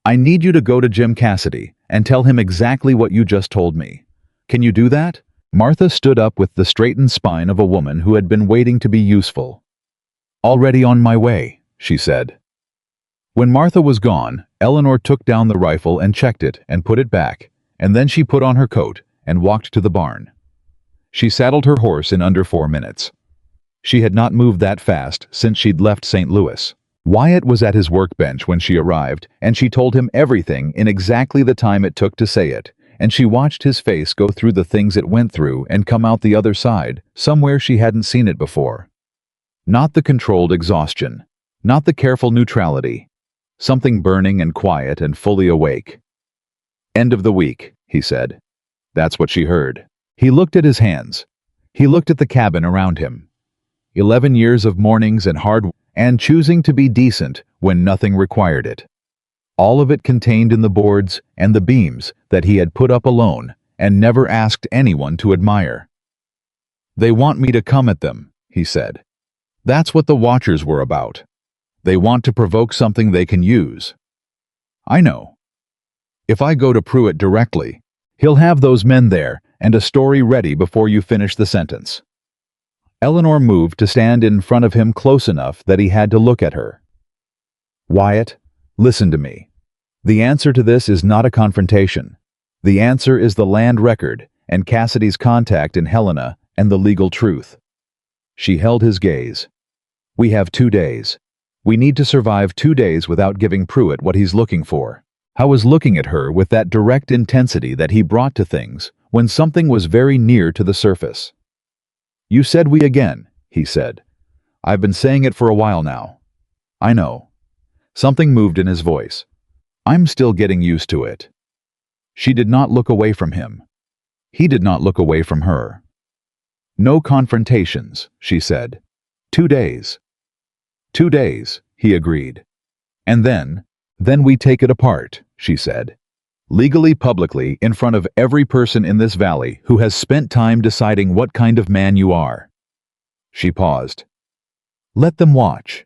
I need you to go to Jim Cassidy and tell him exactly what you just told me. Can you do that?" Martha stood up with the straightened spine of a woman who had been waiting to be useful. "Already on my way," she said. When Martha was gone, Eleanor took down the rifle and checked it and put it back, and then she put on her coat and walked to the barn. She saddled her horse in under 4 minutes. She had not moved that fast since she'd left St. Louis. Wyatt was at his workbench when she arrived, and she told him everything in exactly the time it took to say it, and she watched his face go through the things it went through and come out the other side, somewhere she hadn't seen it before. Not the controlled exhaustion, not the careful neutrality, something burning and quiet and fully awake. "End of the week," he said. That's what she heard. He looked at his hands. He looked at the cabin around him. 11 years of mornings and hard work, and choosing to be decent when nothing required it. All of it contained in the boards and the beams that he had put up alone and never asked anyone to admire. "They want me to come at them," he said. "That's what the Watchers were about. They want to provoke something they can use. I know. If I go to Pruitt directly, he'll have those men there and a story ready before you finish the sentence." Eleanor moved to stand in front of him close enough that he had to look at her. "Wyatt, listen to me. The answer to this is not a confrontation. The answer is the land record and Cassidy's contact in Helena and the legal truth." She held his gaze. "We have 2 days. We need to survive 2 days without giving Pruitt what he's looking for. I was looking at her with that direct intensity that he brought to things when something was very near to the surface. You said we again, he said. I've been saying it for a while now. I know. Something moved in his voice. I'm still getting used to it. She did not look away from him. He did not look away from her. No confrontations, she said. 2 days. 2 days, he agreed. And then we take it apart, she said. Legally, publicly, in front of every person in this valley who has spent time deciding what kind of man you are. She paused. Let them watch.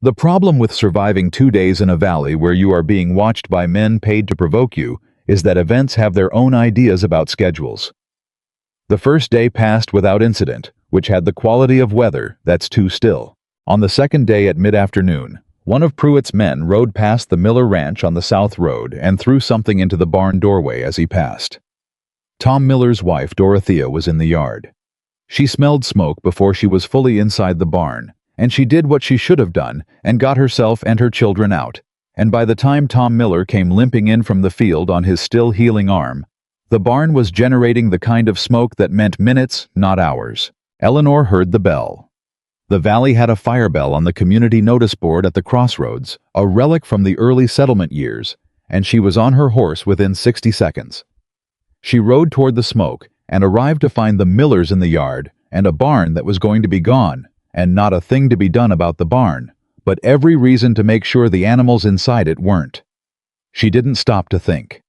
The problem with surviving 2 days in a valley where you are being watched by men paid to provoke you is that events have their own ideas about schedules. The first day passed without incident, which had the quality of weather that's too still. On the second day at mid-afternoon, one of Pruitt's men rode past the Miller Ranch on the South Road and threw something into the barn doorway as he passed. Tom Miller's wife, Dorothea, was in the yard. She smelled smoke before she was fully inside the barn, and she did what she should have done and got herself and her children out. And by the time Tom Miller came limping in from the field on his still healing arm, the barn was generating the kind of smoke that meant minutes, not hours. Eleanor heard the bell. The valley had a fire bell on the community notice board at the crossroads, a relic from the early settlement years, and she was on her horse within 60 seconds. She rode toward the smoke and arrived to find the Millers in the yard and a barn that was going to be gone, and not a thing to be done about the barn, but every reason to make sure the animals inside it weren't. She didn't stop to think.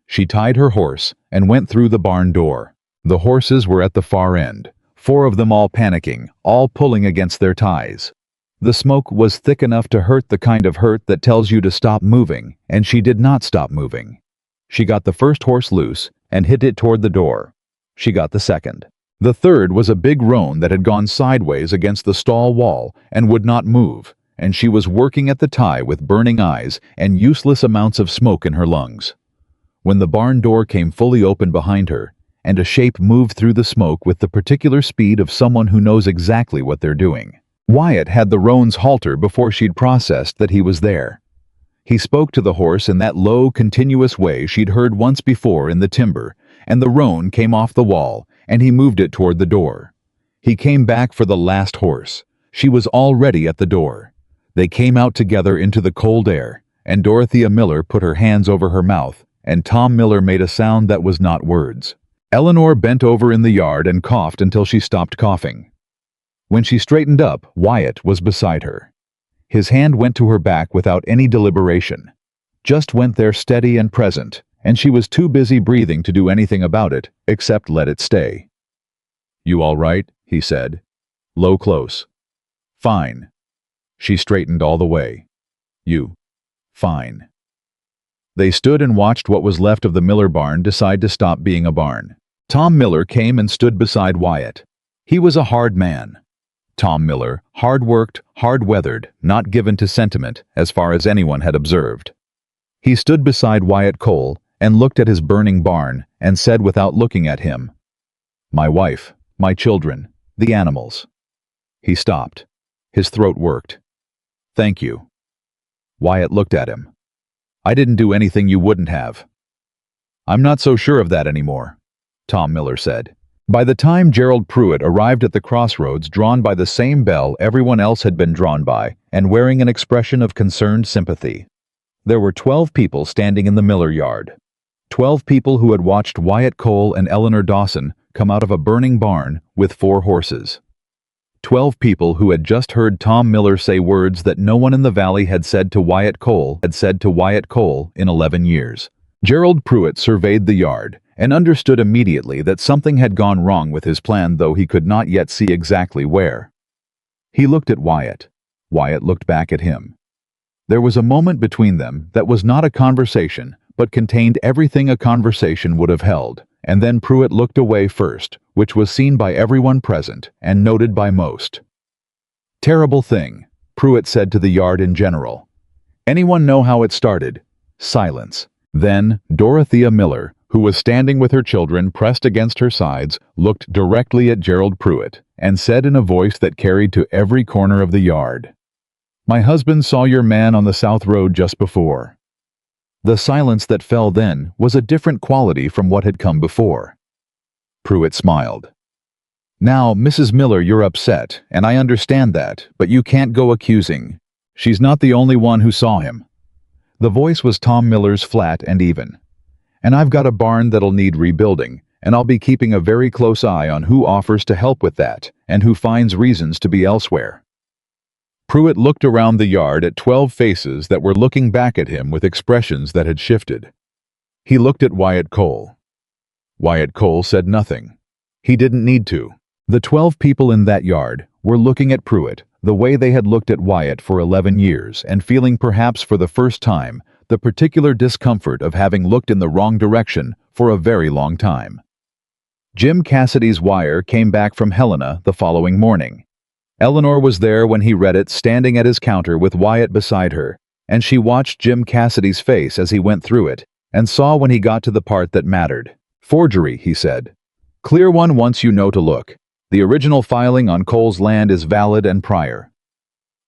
She tied her horse and went through the barn door. The horses were at the far end, 4 of them all panicking, all pulling against their ties. The smoke was thick enough to hurt the kind of hurt that tells you to stop moving, and she did not stop moving. She got the first horse loose and hit it toward the door. She got the second. The third was a big roan that had gone sideways against the stall wall and would not move, and she was working at the tie with burning eyes and useless amounts of smoke in her lungs. When the barn door came fully open behind her, and a shape moved through the smoke with the particular speed of someone who knows exactly what they're doing, Wyatt had the roan's halter before she'd processed that he was there. He spoke to the horse in that low, continuous way she'd heard once before in the timber, and the roan came off the wall, and he moved it toward the door. He came back for the last horse. She was already at the door. They came out together into the cold air, and Dorothea Miller put her hands over her mouth, and Tom Miller made a sound that was not words. Eleanor bent over in the yard and coughed until she stopped coughing. When she straightened up, Wyatt was beside her. His hand went to her back without any deliberation. Just went there steady and present, and she was too busy breathing to do anything about it, except let it stay. You all right? He said. Low close. Fine. She straightened all the way. You. Fine. They stood and watched what was left of the Miller barn decide to stop being a barn. Tom Miller came and stood beside Wyatt. He was a hard man. Tom Miller, hard-worked, hard-weathered, not given to sentiment, as far as anyone had observed. He stood beside Wyatt Cole and looked at his burning barn and said without looking at him, "My wife, my children, the animals." He stopped. His throat worked. "Thank you." Wyatt looked at him. "I didn't do anything you wouldn't have." "I'm not so sure of that anymore," Tom Miller said. By the time Gerald Pruitt arrived at the crossroads drawn by the same bell everyone else had been drawn by, and wearing an expression of concerned sympathy, there were 12 people standing in the Miller yard. 12 people who had watched Wyatt Cole and Eleanor Dawson come out of a burning barn with 4 horses. 12 people who had just heard Tom Miller say words that no one in the valley had said to Wyatt Cole in 11 years. Gerald Pruitt surveyed the yard and understood immediately that something had gone wrong with his plan, though he could not yet see exactly where. He looked at Wyatt. Wyatt looked back at him. There was a moment between them that was not a conversation, but contained everything a conversation would have held, and then Pruitt looked away first, which was seen by everyone present and noted by most. "Terrible thing," Pruitt said to the yard in general. "Anyone know how it started?" Silence. Then Dorothea Miller, who was standing with her children pressed against her sides, looked directly at Gerald Pruitt and said in a voice that carried to every corner of the yard, My husband saw your man on the South Road just before. The silence that fell then was a different quality from what had come before. Pruitt smiled. Now, Mrs. Miller, you're upset, and I understand that, but you can't go accusing. She's not the only one who saw him. The voice was Tom Miller's, flat and even. And I've got a barn that'll need rebuilding, and I'll be keeping a very close eye on who offers to help with that, and who finds reasons to be elsewhere. Pruitt looked around the yard at 12 faces that were looking back at him with expressions that had shifted. He looked at Wyatt Cole. Wyatt Cole said nothing. He didn't need to. The 12 people in that yard were looking at Pruitt the way they had looked at Wyatt for 11 years and feeling perhaps for the first time the particular discomfort of having looked in the wrong direction for a very long time. Jim Cassidy's wire came back from Helena the following morning. Eleanor was there when he read it, standing at his counter with Wyatt beside her, and she watched Jim Cassidy's face as he went through it, and saw when he got to the part that mattered. Forgery, he said. Clear one once you know to look. The original filing on Cole's land is valid and prior.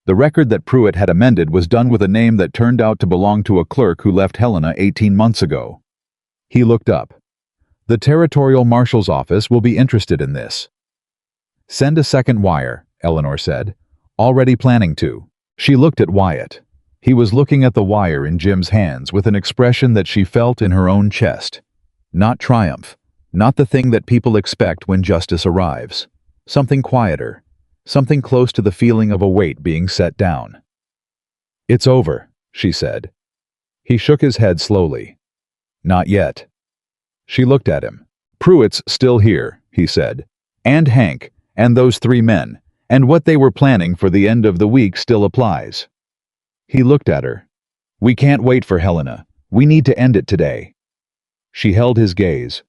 The record that Pruitt had amended was done with a name that turned out to belong to a clerk who left Helena 18 months ago. He looked up. The Territorial Marshal's office will be interested in this. Send a second wire, Eleanor said. Already planning to. She looked at Wyatt. He was looking at the wire in Jim's hands with an expression that she felt in her own chest. Not triumph. Not the thing that people expect when justice arrives. Something quieter. Something close to the feeling of a weight being set down. It's over, she said. He shook his head slowly. Not yet. She looked at him. Pruitt's still here, he said. And Hank, and those 3 men, and what they were planning for the end of the week still applies. He looked at her. We can't wait for Helena. We need to end it today. She held his gaze.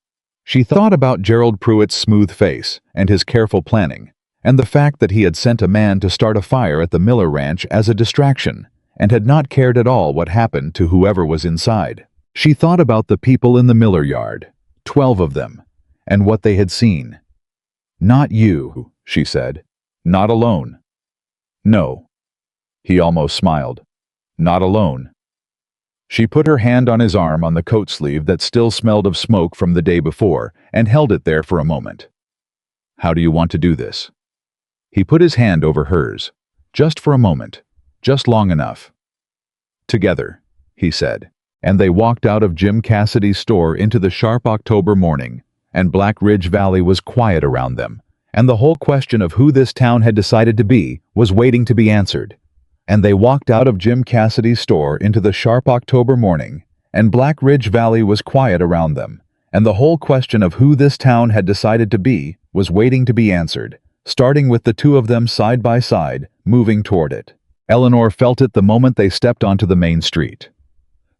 She thought about Gerald Pruitt's smooth face and his careful planning, and the fact that he had sent a man to start a fire at the Miller Ranch as a distraction, and had not cared at all what happened to whoever was inside. She thought about the people in the Miller yard, 12 of them, and what they had seen. Not you, she said. Not alone. No. He almost smiled. Not alone. She put her hand on his arm on the coat sleeve that still smelled of smoke from the day before and held it there for a moment. How do you want to do this? He put his hand over hers. Just for a moment. Just long enough. Together, he said, and they walked out of Jim Cassidy's store into the sharp October morning, and Black Ridge Valley was quiet around them, and the whole question of who this town had decided to be was waiting to be answered. And they walked out of Jim Cassidy's store into the sharp October morning, and Black Ridge Valley was quiet around them, and the whole question of who this town had decided to be was waiting to be answered, starting with the 2 of them side by side, moving toward it. Eleanor felt it the moment they stepped onto the main street.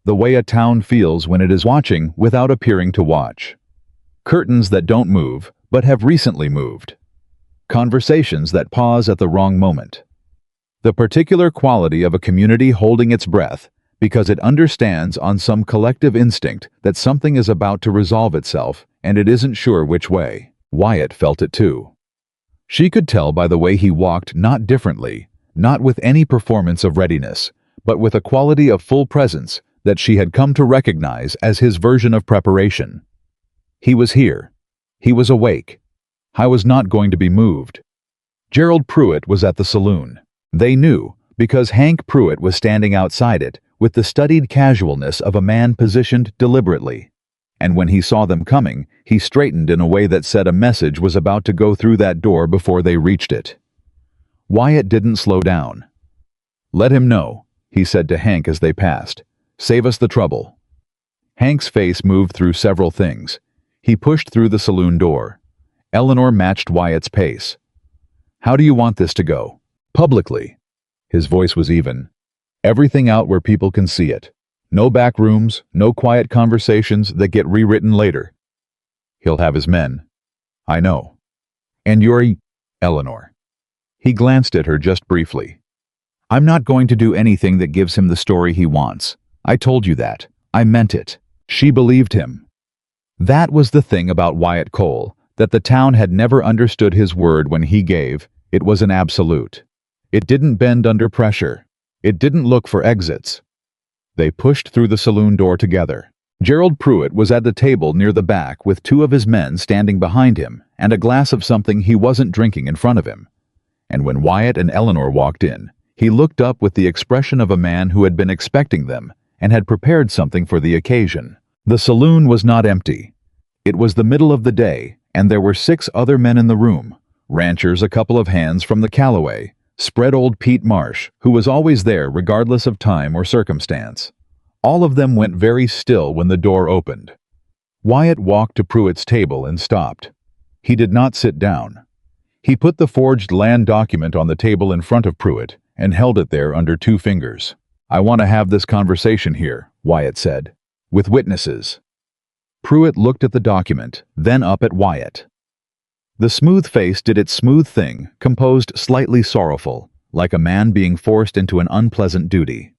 The way a town feels when it is watching without appearing to watch. Curtains that don't move, but have recently moved. Conversations that pause at the wrong moment. The particular quality of a community holding its breath because it understands on some collective instinct that something is about to resolve itself and it isn't sure which way. Wyatt felt it too. She could tell by the way he walked, not differently, not with any performance of readiness, but with a quality of full presence that she had come to recognize as his version of preparation. He was here. He was awake. I was not going to be moved. Gerald Pruitt was at the saloon. They knew, because Hank Pruitt was standing outside it with the studied casualness of a man positioned deliberately. And when he saw them coming, he straightened in a way that said a message was about to go through that door before they reached it. Wyatt didn't slow down. Let him know, he said to Hank as they passed. Save us the trouble. Hank's face moved through several things. He pushed through the saloon door. Eleanor matched Wyatt's pace. How do you want this to go? Publicly. His voice was even. Everything out where people can see it. No back rooms, no quiet conversations that get rewritten later. He'll have his men. I know. And you're Eleanor. He glanced at her just briefly. I'm not going to do anything that gives him the story he wants. I told you that. I meant it. She believed him. That was the thing about Wyatt Cole, that the town had never understood his word when he gave. It was an absolute. It didn't bend under pressure. It didn't look for exits. They pushed through the saloon door together. Gerald Pruitt was at the table near the back with two of his men standing behind him and a glass of something he wasn't drinking in front of him. And when Wyatt and Eleanor walked in, he looked up with the expression of a man who had been expecting them and had prepared something for the occasion. The saloon was not empty. It was the middle of the day, and there were 6 other men in the room. Ranchers, a couple of hands from the Callaway, spread old Pete Marsh, who was always there regardless of time or circumstance. All of them went very still when the door opened. Wyatt walked to Pruitt's table and stopped. He did not sit down. He put the forged land document on the table in front of Pruitt and held it there under 2 fingers. "I want to have this conversation here," Wyatt said, "with witnesses." Pruitt looked at the document, then up at Wyatt. The smooth face did its smooth thing, composed, slightly sorrowful, like a man being forced into an unpleasant duty.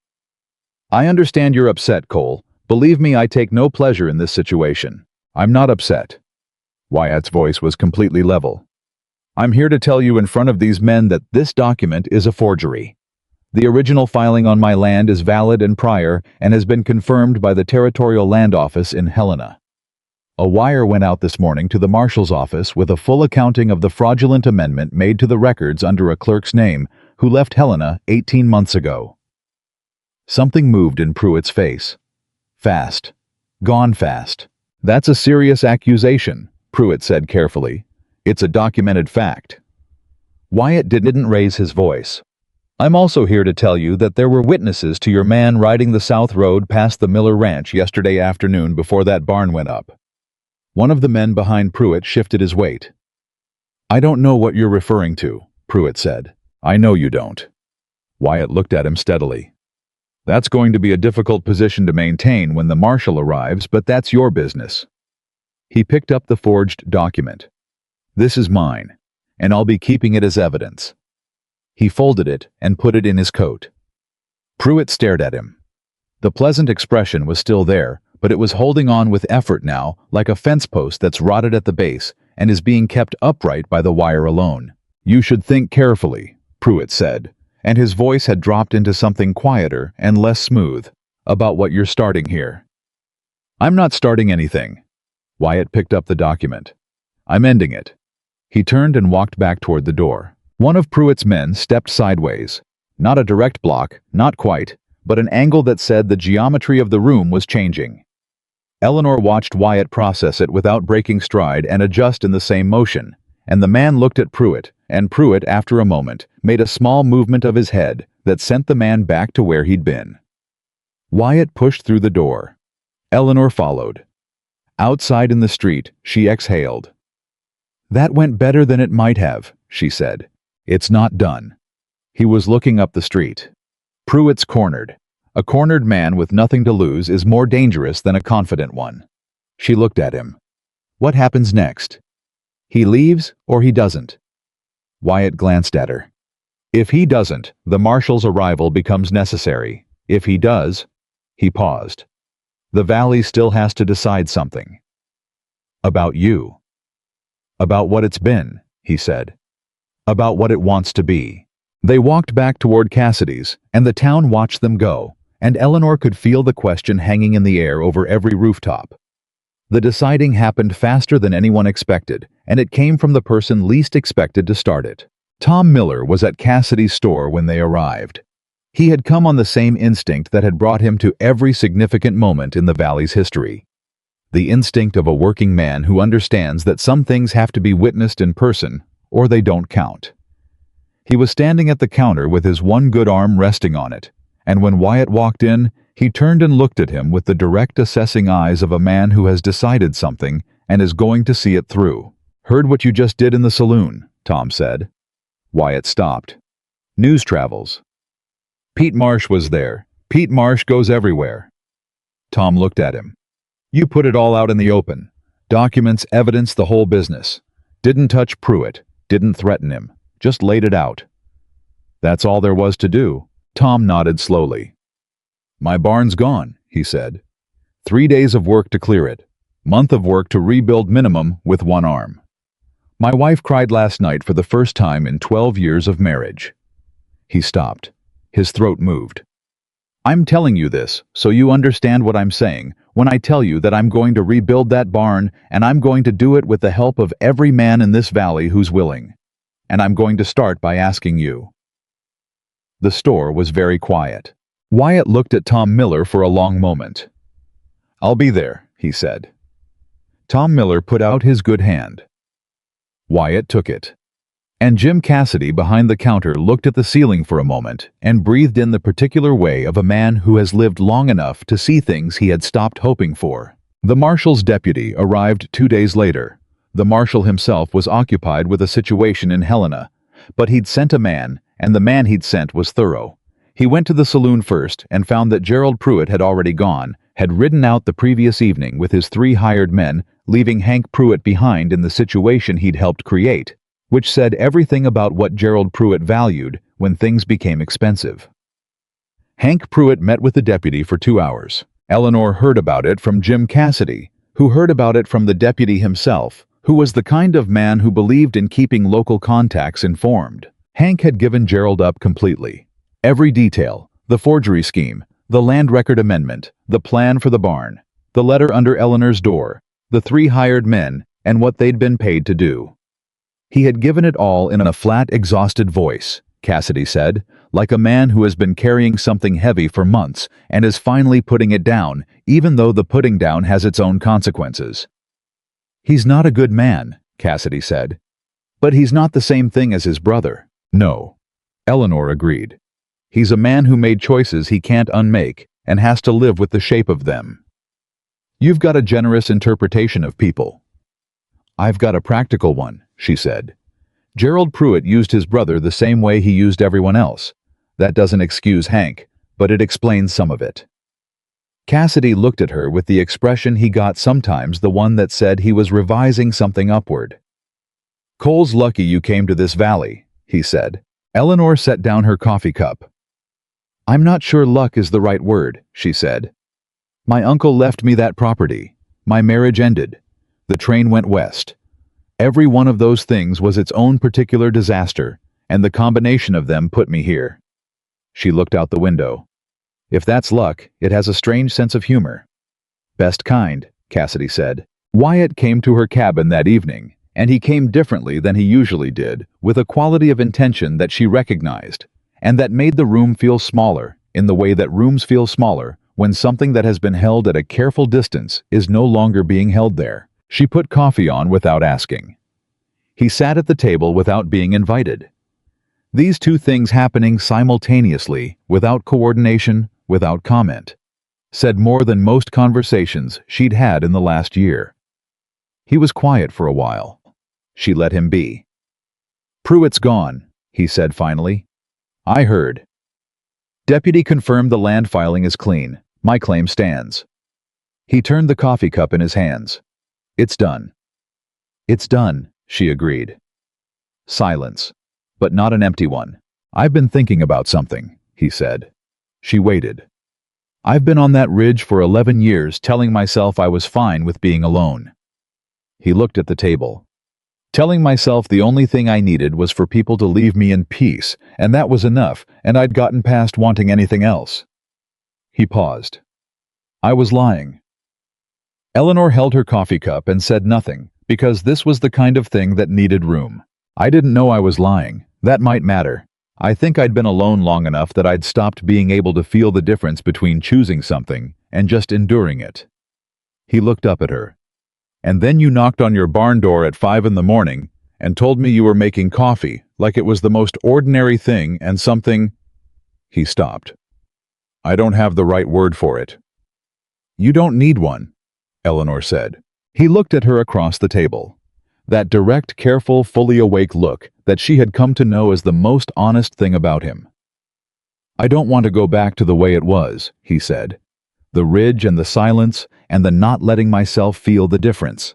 "I understand you're upset, Cole. Believe me, I take no pleasure in this situation." "I'm not upset." Wyatt's voice was completely level. "I'm here to tell you in front of these men that this document is a forgery. The original filing on my land is valid and prior and has been confirmed by the Territorial Land Office in Helena. A wire went out this morning to the Marshal's office with a full accounting of the fraudulent amendment made to the records under a clerk's name who left Helena 18 months ago." Something moved in Pruitt's face. Fast. Gone fast. "That's a serious accusation," Pruitt said carefully. "It's a documented fact." Wyatt didn't raise his voice. "I'm also here to tell you that there were witnesses to your man riding the South Road past the Miller Ranch yesterday afternoon before that barn went up." One of the men behind Pruitt shifted his weight. "I don't know what you're referring to," Pruitt said. "I know you don't." Wyatt looked at him steadily. "That's going to be a difficult position to maintain when the marshal arrives, but that's your business." He picked up the forged document. "This is mine, and I'll be keeping it as evidence." He folded it and put it in his coat. Pruitt stared at him. The pleasant expression was still there, but it was holding on with effort now, like a fence post that's rotted at the base and is being kept upright by the wire alone. "You should think carefully," Pruitt said, and his voice had dropped into something quieter and less smooth, "about what you're starting here." "I'm not starting anything." Wyatt picked up the document. "I'm ending it." He turned and walked back toward the door. One of Pruitt's men stepped sideways. Not a direct block, not quite, but an angle that said the geometry of the room was changing. Eleanor watched Wyatt process it without breaking stride and adjust in the same motion, and the man looked at Pruitt, and Pruitt, after a moment, made a small movement of his head that sent the man back to where he'd been. Wyatt pushed through the door. Eleanor followed. Outside in the street, she exhaled. "That went better than it might have," she said. "It's not done." He was looking up the street. Pruitt's cornered. A cornered man with nothing to lose is more dangerous than a confident one. She looked at him. "What happens next? He leaves or he doesn't?" Wyatt glanced at her. "If he doesn't, the marshal's arrival becomes necessary. If he does..." He paused. "The valley still has to decide something." "About you." "About what it's been," he said. "About what it wants to be." They walked back toward Cassidy's, and the town watched them go, and Eleanor could feel the question hanging in the air over every rooftop. The deciding happened faster than anyone expected, and it came from the person least expected to start it. Tom Miller was at Cassidy's store when they arrived. He had come on the same instinct that had brought him to every significant moment in the valley's history. The instinct of a working man who understands that some things have to be witnessed in person, or they don't count. He was standing at the counter with his one good arm resting on it, and when Wyatt walked in, he turned and looked at him with the direct assessing eyes of a man who has decided something and is going to see it through. "Heard what you just did in the saloon," Tom said. Wyatt stopped. "News travels." "Pete Marsh was there. Pete Marsh goes everywhere." Tom looked at him. "You put it all out in the open. Documents, evidence, the whole business. Didn't touch Pruitt, didn't threaten him. Just laid it out." "That's all there was to do." Tom nodded slowly. "My barn's gone," he said. 3 days of work to clear it. Month of work to rebuild minimum with one arm. My wife cried last night for the first time in 12 years of marriage." He stopped. His throat moved. I'm telling you this so you understand what I'm saying when I tell you that I'm going to rebuild that barn, and I'm going to do it with the help of every man in this valley who's willing. And I'm going to start by asking you. The store was very quiet. Wyatt looked at Tom Miller for a long moment. I'll be there, he said. Tom Miller put out his good hand. Wyatt took it. And Jim Cassidy behind the counter looked at the ceiling for a moment and breathed in the particular way of a man who has lived long enough to see things he had stopped hoping for. The marshal's deputy arrived 2 days later. The marshal himself was occupied with a situation in Helena, but he'd sent a man, and the man he'd sent was thorough. He went to the saloon first and found that Gerald Pruitt had already gone, had ridden out the previous evening with his 3 hired men, leaving Hank Pruitt behind in the situation he'd helped create, which said everything about what Gerald Pruitt valued when things became expensive. Hank Pruitt met with the deputy for 2 hours. Eleanor heard about it from Jim Cassidy, who heard about it from the deputy himself, who was the kind of man who believed in keeping local contacts informed. Hank had given Gerald up completely. Every detail, the forgery scheme, the land record amendment, the plan for the barn, the letter under Eleanor's door, the 3 hired men, and what they'd been paid to do. He had given it all in a flat, exhausted voice, Cassidy said, like a man who has been carrying something heavy for months and is finally putting it down, even though the putting down has its own consequences. He's not a good man, Cassidy said. But he's not the same thing as his brother. No. Eleanor agreed. He's a man who made choices he can't unmake and has to live with the shape of them. You've got a generous interpretation of people. I've got a practical one, she said. Gerald Pruitt used his brother the same way he used everyone else. That doesn't excuse Hank, but it explains some of it. Cassidy looked at her with the expression he got sometimes, the one that said he was revising something upward. Cole's lucky you came to this valley, he said. Eleanor set down her coffee cup. I'm not sure luck is the right word, she said. My uncle left me that property. My marriage ended. The train went west. Every one of those things was its own particular disaster, and the combination of them put me here. She looked out the window. If that's luck, it has a strange sense of humor. Best kind, Cassidy said. Wyatt came to her cabin that evening, and he came differently than he usually did, with a quality of intention that she recognized, and that made the room feel smaller, in the way that rooms feel smaller when something that has been held at a careful distance is no longer being held there. She put coffee on without asking. He sat at the table without being invited. These 2 things happening simultaneously, without coordination, without comment, said more than most conversations she'd had in the last year. He was quiet for a while. She let him be. Pruitt's gone, he said finally. I heard. Deputy confirmed the land filing is clean. My claim stands. He turned the coffee cup in his hands. It's done. It's done, she agreed. Silence, but not an empty one. I've been thinking about something, he said. She waited. I've been on that ridge for 11 years telling myself I was fine with being alone. He looked at the table. Telling myself the only thing I needed was for people to leave me in peace, and that was enough, and I'd gotten past wanting anything else. He paused. I was lying. Eleanor held her coffee cup and said nothing, because this was the kind of thing that needed room. I didn't know I was lying. That might matter. I think I'd been alone long enough that I'd stopped being able to feel the difference between choosing something and just enduring it. He looked up at her. And then you knocked on your barn door at 5 in the morning and told me you were making coffee, like it was the most ordinary thing and something... He stopped. I don't have the right word for it. You don't need one, Eleanor said. He looked at her across the table. That direct, careful, fully awake look that she had come to know as the most honest thing about him. I don't want to go back to the way it was, he said. The ridge and the silence and the not letting myself feel the difference.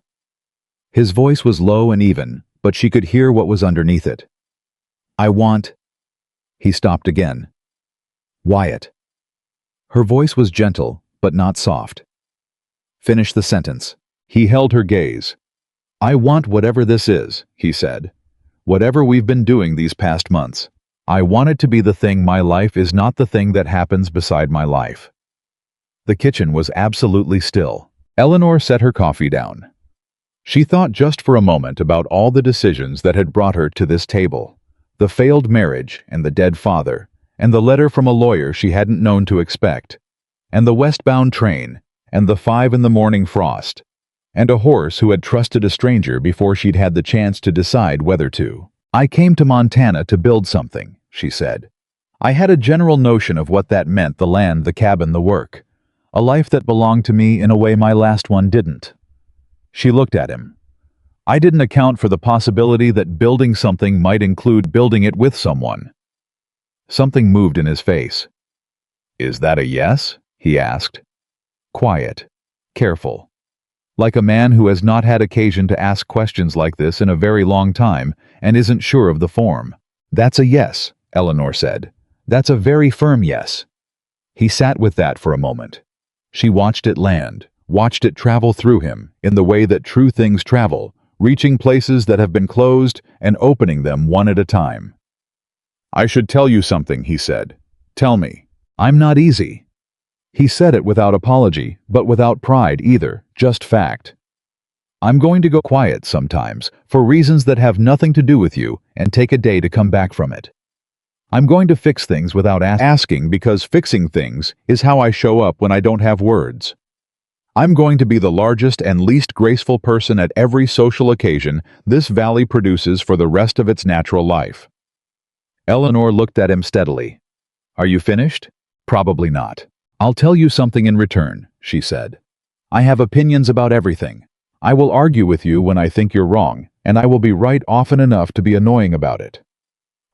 His voice was low and even, but she could hear what was underneath it. I want... He stopped again. Wyatt. Her voice was gentle, but not soft. Finish the sentence. He held her gaze. I want whatever this is, he said. Whatever we've been doing these past months. I want it to be the thing my life is, not the thing that happens beside my life." The kitchen was absolutely still. Eleanor set her coffee down. She thought just for a moment about all the decisions that had brought her to this table. The failed marriage, and the dead father, and the letter from a lawyer she hadn't known to expect, and the westbound train, and the 5 in the morning frost, and a horse who had trusted a stranger before she'd had the chance to decide whether to. "I came to Montana to build something," she said. "I had a general notion of what that meant: the land, the cabin, the work. A life that belonged to me in a way my last one didn't." She looked at him. "I didn't account for the possibility that building something might include building it with someone." Something moved in his face. "Is that a yes?" he asked. Quiet, careful. Like a man who has not had occasion to ask questions like this in a very long time and isn't sure of the form. "That's a yes," Eleanor said. "That's a very firm yes." He sat with that for a moment. She watched it land, watched it travel through him in the way that true things travel, reaching places that have been closed and opening them one at a time. "I should tell you something," he said. "Tell me." "I'm not easy." He said it without apology, but without pride either, just fact. "I'm going to go quiet sometimes, for reasons that have nothing to do with you, and take a day to come back from it. I'm going to fix things without asking, because fixing things is how I show up when I don't have words. I'm going to be the largest and least graceful person at every social occasion this valley produces for the rest of its natural life." Eleanor looked at him steadily. "Are you finished?" "Probably not. I'll tell you something in return," she said. "I have opinions about everything. I will argue with you when I think you're wrong, and I will be right often enough to be annoying about it.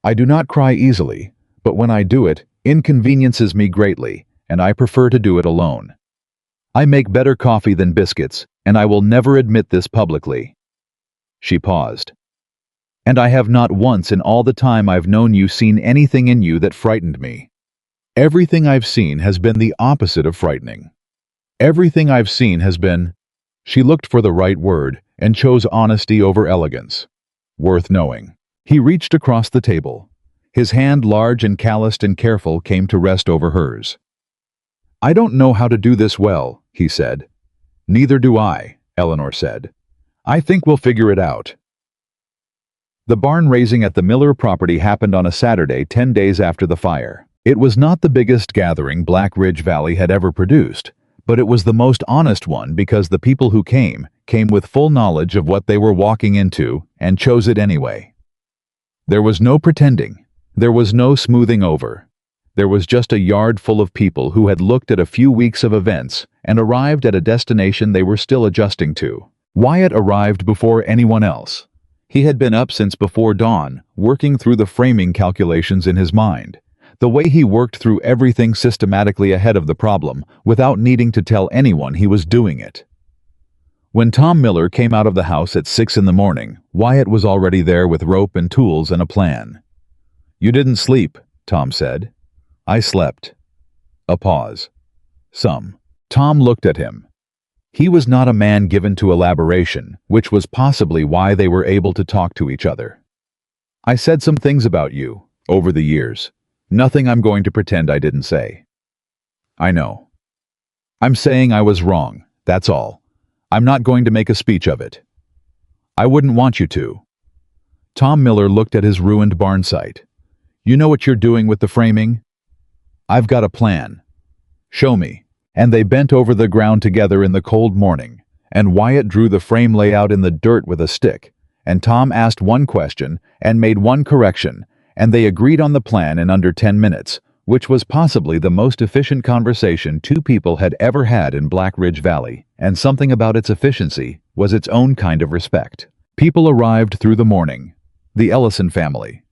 I do not cry easily, but when I do it inconveniences me greatly, and I prefer to do it alone. I make better coffee than biscuits, and I will never admit this publicly." She paused. "And I have not once in all the time I've known you seen anything in you that frightened me. Everything I've seen has been the opposite of frightening. Everything I've seen has been—" She looked for the right word and chose honesty over elegance. "Worth knowing." He reached across the table. His hand, large and calloused and careful, came to rest over hers. "I don't know how to do this well," he said. "Neither do I," Eleanor said. "I think we'll figure it out." The barn raising at the Miller property happened on a Saturday 10 days after the fire. It was not the biggest gathering Black Ridge Valley had ever produced, but it was the most honest one because the people who came with full knowledge of what they were walking into and chose it anyway. There was no pretending. There was no smoothing over. There was just a yard full of people who had looked at a few weeks of events and arrived at a destination they were still adjusting to. Wyatt arrived before anyone else. He had been up since before dawn, working through the framing calculations in his mind. The way he worked through everything systematically ahead of the problem, without needing to tell anyone he was doing it. When Tom Miller came out of the house at 6 in the morning, Wyatt was already there with rope and tools and a plan. "You didn't sleep," Tom said. "I slept." A pause. "Some." Tom looked at him. He was not a man given to elaboration, which was possibly why they were able to talk to each other. "I said some things about you, over the years. Nothing I'm going to pretend I didn't say." "I know. I'm saying I was wrong, that's all. I'm not going to make a speech of it. I wouldn't want you to." Tom Miller looked at his ruined barn site. "You know what you're doing with the framing?" "I've got a plan." "Show me." And they bent over the ground together in the cold morning, and Wyatt drew the frame layout in the dirt with a stick, and Tom asked one question and made one correction, and they agreed on the plan in under 10 minutes, which was possibly the most efficient conversation two people had ever had in Black Ridge Valley, and something about its efficiency was its own kind of respect. People arrived through the morning. The Ellison family.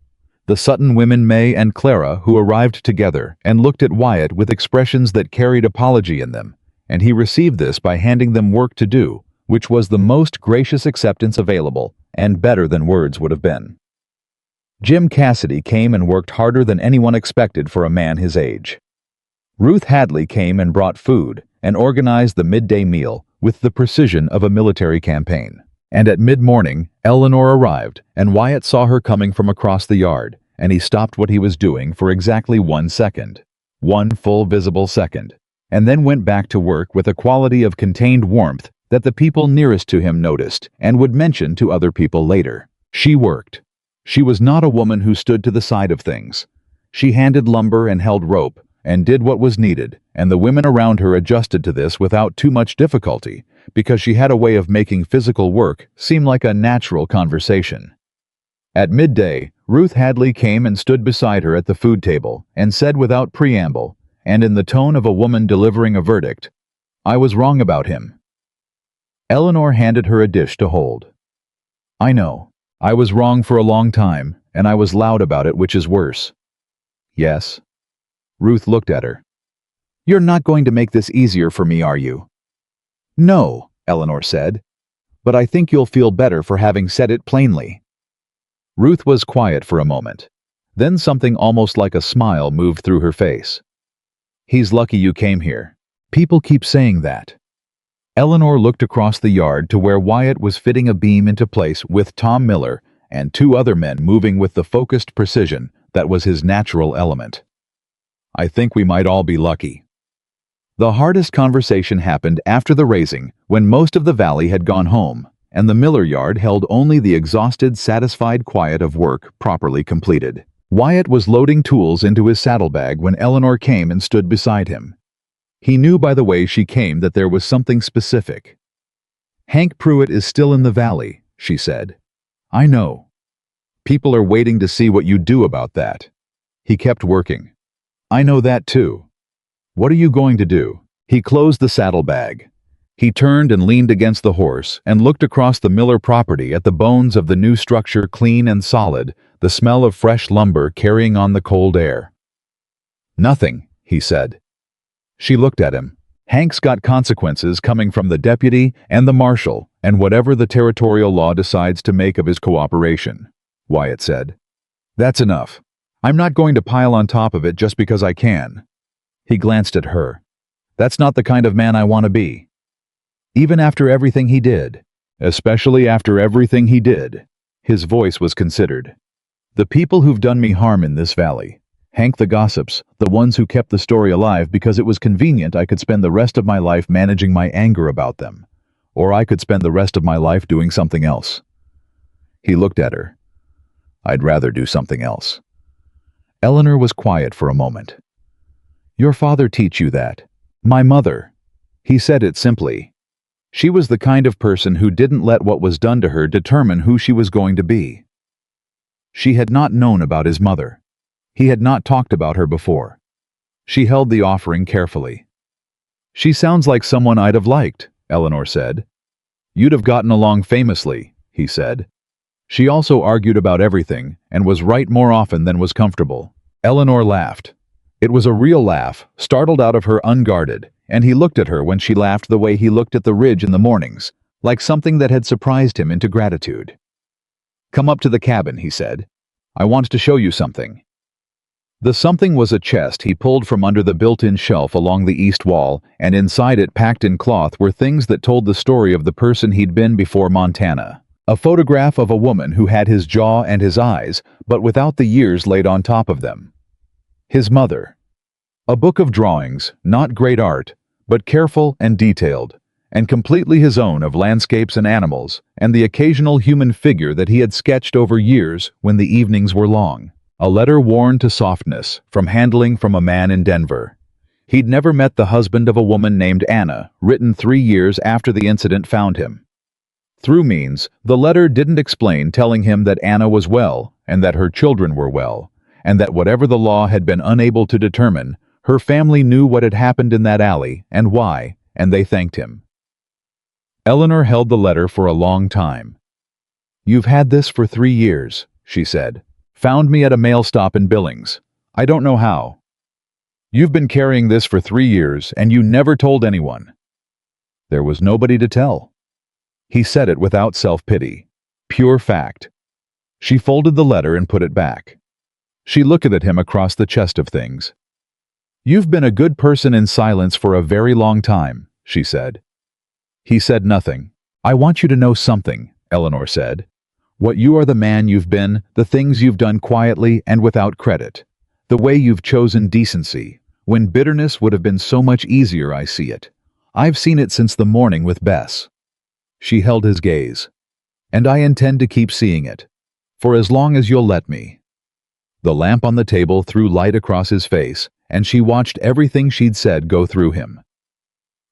The Sutton women, May and Clara, who arrived together and looked at Wyatt with expressions that carried apology in them, and he received this by handing them work to do, which was the most gracious acceptance available, and better than words would have been. Jim Cassidy came and worked harder than anyone expected for a man his age. Ruth Hadley came and brought food and organized the midday meal with the precision of a military campaign. And at mid-morning, Eleanor arrived, and Wyatt saw her coming from across the yard, and he stopped what he was doing for exactly 1 second. One full visible second. And then went back to work with a quality of contained warmth that the people nearest to him noticed and would mention to other people later. She worked. She was not a woman who stood to the side of things. She handed lumber and held rope, and did what was needed, and the women around her adjusted to this without too much difficulty, because she had a way of making physical work seem like a natural conversation. At midday, Ruth Hadley came and stood beside her at the food table, and said without preamble, and in the tone of a woman delivering a verdict, "I was wrong about him." Eleanor handed her a dish to hold. "I know. I was wrong for a long time, and I was loud about it, which is worse." "Yes." Ruth looked at her. "You're not going to make this easier for me, are you?" "No," Eleanor said, "but I think you'll feel better for having said it plainly." Ruth was quiet for a moment. Then something almost like a smile moved through her face. "He's lucky you came here. People keep saying that." Eleanor looked across the yard to where Wyatt was fitting a beam into place with Tom Miller and two other men moving with the focused precision that was his natural element. "I think we might all be lucky." The hardest conversation happened after the raising, when most of the valley had gone home, and the Miller yard held only the exhausted, satisfied quiet of work properly completed. Wyatt was loading tools into his saddlebag when Eleanor came and stood beside him. He knew by the way she came that there was something specific. "Hank Pruitt is still in the valley," she said. "I know. People are waiting to see what you do about that." He kept working. "I know that too. What are you going to do?" He closed the saddlebag. He turned and leaned against the horse and looked across the Miller property at the bones of the new structure, clean and solid, the smell of fresh lumber carrying on the cold air. "Nothing," he said. She looked at him. "Hank's got consequences coming from the deputy and the marshal and whatever the territorial law decides to make of his cooperation," Wyatt said. "That's enough. I'm not going to pile on top of it just because I can." He glanced at her. "That's not the kind of man I want to be." "Even after everything he did." "Especially after everything he did." His voice was considered. "The people who've done me harm in this valley. Hank the gossips, the ones who kept the story alive because it was convenient I could spend the rest of my life managing my anger about them. Or I could spend the rest of my life doing something else." He looked at her. "I'd rather do something else." Eleanor was quiet for a moment. "Your father teach you that?" "My mother." He said it simply. She was the kind of person who didn't let what was done to her determine who she was going to be. She had not known about his mother. He had not talked about her before. She held the offering carefully. "She sounds like someone I'd have liked," Eleanor said. "You'd have gotten along famously," he said. She also argued about everything and was right more often than was comfortable. Eleanor laughed. It was a real laugh, startled out of her unguarded, and he looked at her when she laughed the way he looked at the ridge in the mornings, like something that had surprised him into gratitude. "Come up to the cabin," he said. "I want to show you something." The something was a chest he pulled from under the built-in shelf along the east wall, and inside it, packed in cloth, were things that told the story of the person he'd been before Montana. A photograph of a woman who had his jaw and his eyes, but without the years laid on top of them. His mother. A book of drawings, not great art, but careful and detailed, and completely his own, of landscapes and animals, and the occasional human figure that he had sketched over years when the evenings were long. A letter worn to softness, from handling from a man in Denver. He'd never met the husband of a woman named Anna, written 3 years after the incident found him. Through means, the letter didn't explain, telling him that Anna was well, and that her children were well, and that whatever the law had been unable to determine, her family knew what had happened in that alley and why, and they thanked him. Eleanor held the letter for a long time. "You've had this for 3 years, she said. "Found me at a mail stop in Billings. I don't know how. You've been carrying this for 3 years, and you never told anyone." There was nobody to tell. He said it without self-pity. Pure fact. She folded the letter and put it back. She looked at him across the chest of things. "You've been a good person in silence for a very long time," she said. He said nothing. "I want you to know something," Eleanor said. What you are, the man you've been, the things you've done quietly and without credit. The way you've chosen decency, when bitterness would have been so much easier. I see it. I've seen it since the morning with Bess. She held his gaze. And I intend to keep seeing it. For as long as you'll let me. The lamp on the table threw light across his face, and she watched everything she'd said go through him.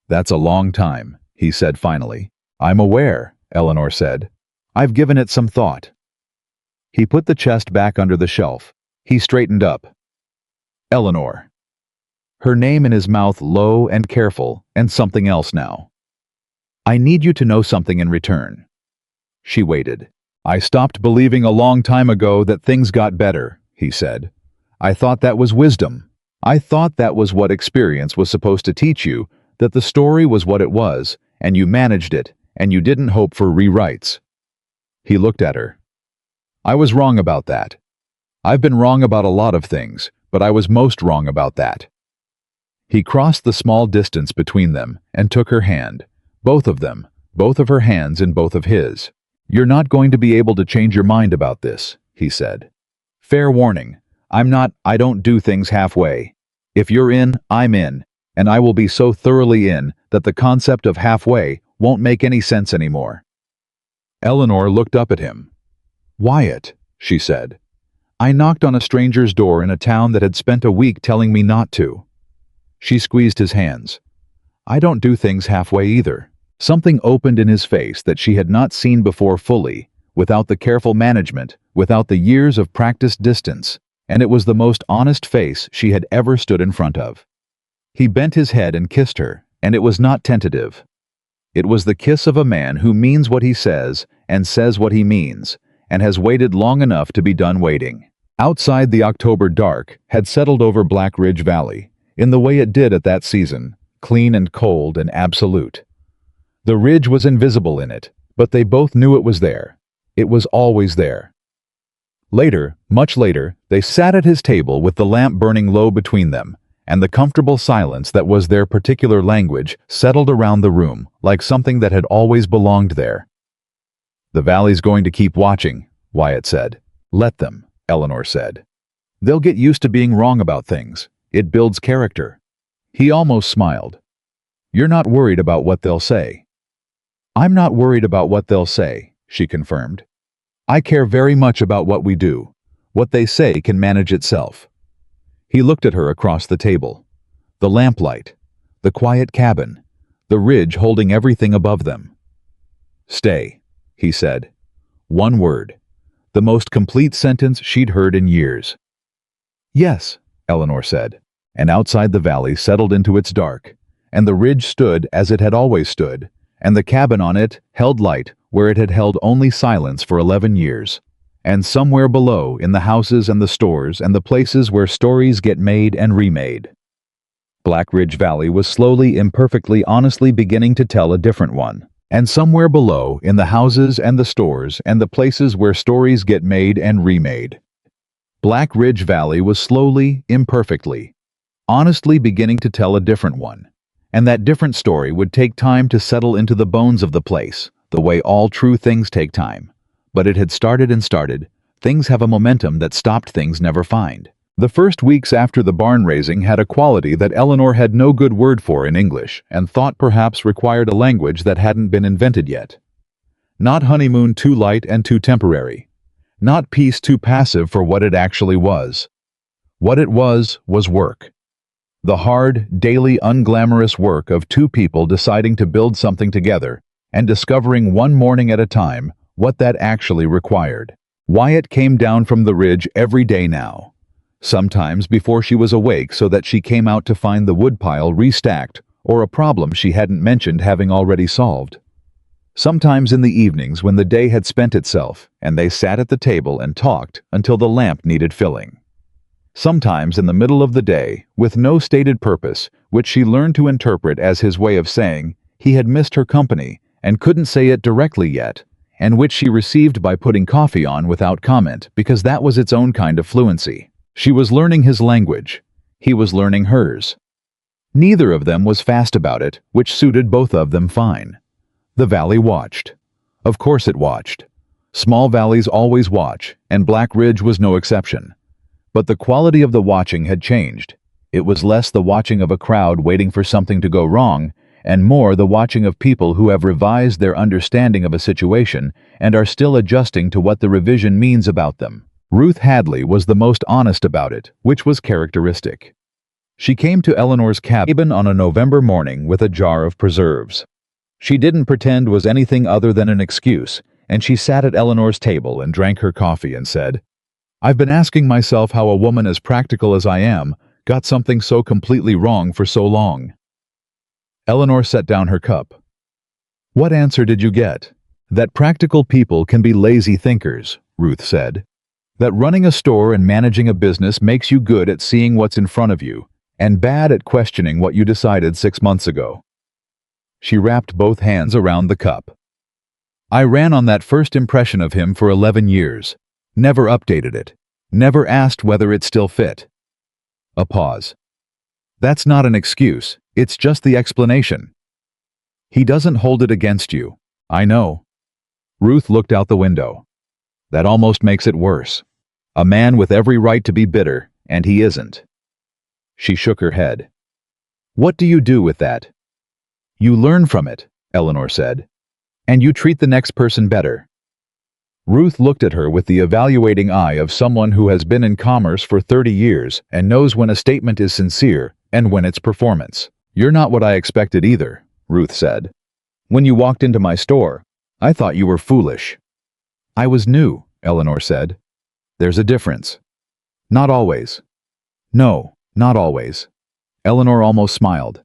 That's a long time, he said finally. I'm aware, Eleanor said. I've given it some thought. He put the chest back under the shelf. He straightened up. Eleanor. Her name in his mouth, low and careful, and something else now. I need you to know something in return. She waited. I stopped believing a long time ago that things got better, he said. I thought that was wisdom. I thought that was what experience was supposed to teach you, that the story was what it was, and you managed it, and you didn't hope for rewrites. He looked at her. I was wrong about that. I've been wrong about a lot of things, but I was most wrong about that. He crossed the small distance between them and took her hand, both of them, both of her hands in both of his. You're not going to be able to change your mind about this, he said. Fair warning, I don't do things halfway. If you're in, I'm in, and I will be so thoroughly in that the concept of halfway won't make any sense anymore. Eleanor looked up at him. Wyatt, she said. I knocked on a stranger's door in a town that had spent a week telling me not to. She squeezed his hands. I don't do things halfway either. Something opened in his face that she had not seen before fully, without the careful management, without the years of practiced distance, and it was the most honest face she had ever stood in front of. He bent his head and kissed her, and it was not tentative. It was the kiss of a man who means what he says and says what he means, and has waited long enough to be done waiting. Outside, the October dark had settled over Black Ridge Valley, in the way it did at that season, clean and cold and absolute. The ridge was invisible in it, but they both knew it was there. It was always there. Later, much later, they sat at his table with the lamp burning low between them, and the comfortable silence that was their particular language settled around the room like something that had always belonged there. The valley's going to keep watching, Wyatt said. Let them, Eleanor said. They'll get used to being wrong about things. It builds character. He almost smiled. You're not worried about what they'll say. I'm not worried about what they'll say, she confirmed. I care very much about what we do. What they say can manage itself. He looked at her across the table. The lamplight, the quiet cabin, the ridge holding everything above them. Stay, he said. One word. The most complete sentence she'd heard in years. Yes, Eleanor said, and outside the valley settled into its dark, and the ridge stood as it had always stood, and the cabin on it held light where it had held only silence for 11 years. And somewhere below, in the houses and the stores and the places where stories get made and remade. Black Ridge Valley was slowly, imperfectly, honestly beginning to tell a different one. And somewhere below, in the houses and the stores and the places where stories get made and remade. Black Ridge Valley was slowly, imperfectly, honestly beginning to tell a different one. And that different story would take time to settle into the bones of the place, the way all true things take time. But it had started and started. Things have a momentum that stopped things never find. The first weeks after the barn raising had a quality that Eleanor had no good word for in English and thought perhaps required a language that hadn't been invented yet. Not honeymoon too light and too temporary. Not peace too passive for what it actually was. What it was work. The hard, daily, unglamorous work of two people deciding to build something together and discovering one morning at a time what that actually required. Wyatt came down from the ridge every day now. Sometimes before she was awake so that she came out to find the woodpile restacked or a problem she hadn't mentioned having already solved. Sometimes in the evenings when the day had spent itself and they sat at the table and talked until the lamp needed filling. Sometimes in the middle of the day, with no stated purpose, which she learned to interpret as his way of saying he had missed her company and couldn't say it directly yet, and which she received by putting coffee on without comment because that was its own kind of fluency. She was learning his language. He was learning hers. Neither of them was fast about it, which suited both of them fine. The valley watched. Of course it watched. Small valleys always watch, and Black Ridge was no exception. But the quality of the watching had changed. It was less the watching of a crowd waiting for something to go wrong, and more the watching of people who have revised their understanding of a situation and are still adjusting to what the revision means about them. Ruth Hadley was the most honest about it, which was characteristic. She came to Eleanor's cabin on a November morning with a jar of preserves. She didn't pretend was anything other than an excuse, and she sat at Eleanor's table and drank her coffee and said, "I've been asking myself how a woman as practical as I am got something so completely wrong for so long." Eleanor set down her cup. "What answer did you get?" "That practical people can be lazy thinkers," Ruth said. "That running a store and managing a business makes you good at seeing what's in front of you, and bad at questioning what you decided 6 months ago." She wrapped both hands around the cup. "I ran on that first impression of him for 11 years. Never updated it. Never asked whether it still fit." A pause. "That's not an excuse, it's just the explanation." "He doesn't hold it against you." "I know." Ruth looked out the window. "That almost makes it worse. A man with every right to be bitter, and he isn't." She shook her head. "What do you do with that?" "You learn from it," Eleanor said. "And you treat the next person better." Ruth looked at her with the evaluating eye of someone who has been in commerce for 30 years and knows when a statement is sincere and when it's performance. "You're not what I expected either," Ruth said. "When you walked into my store, I thought you were foolish." "I was new," Eleanor said. "There's a difference." "Not always." "No, not always." Eleanor almost smiled.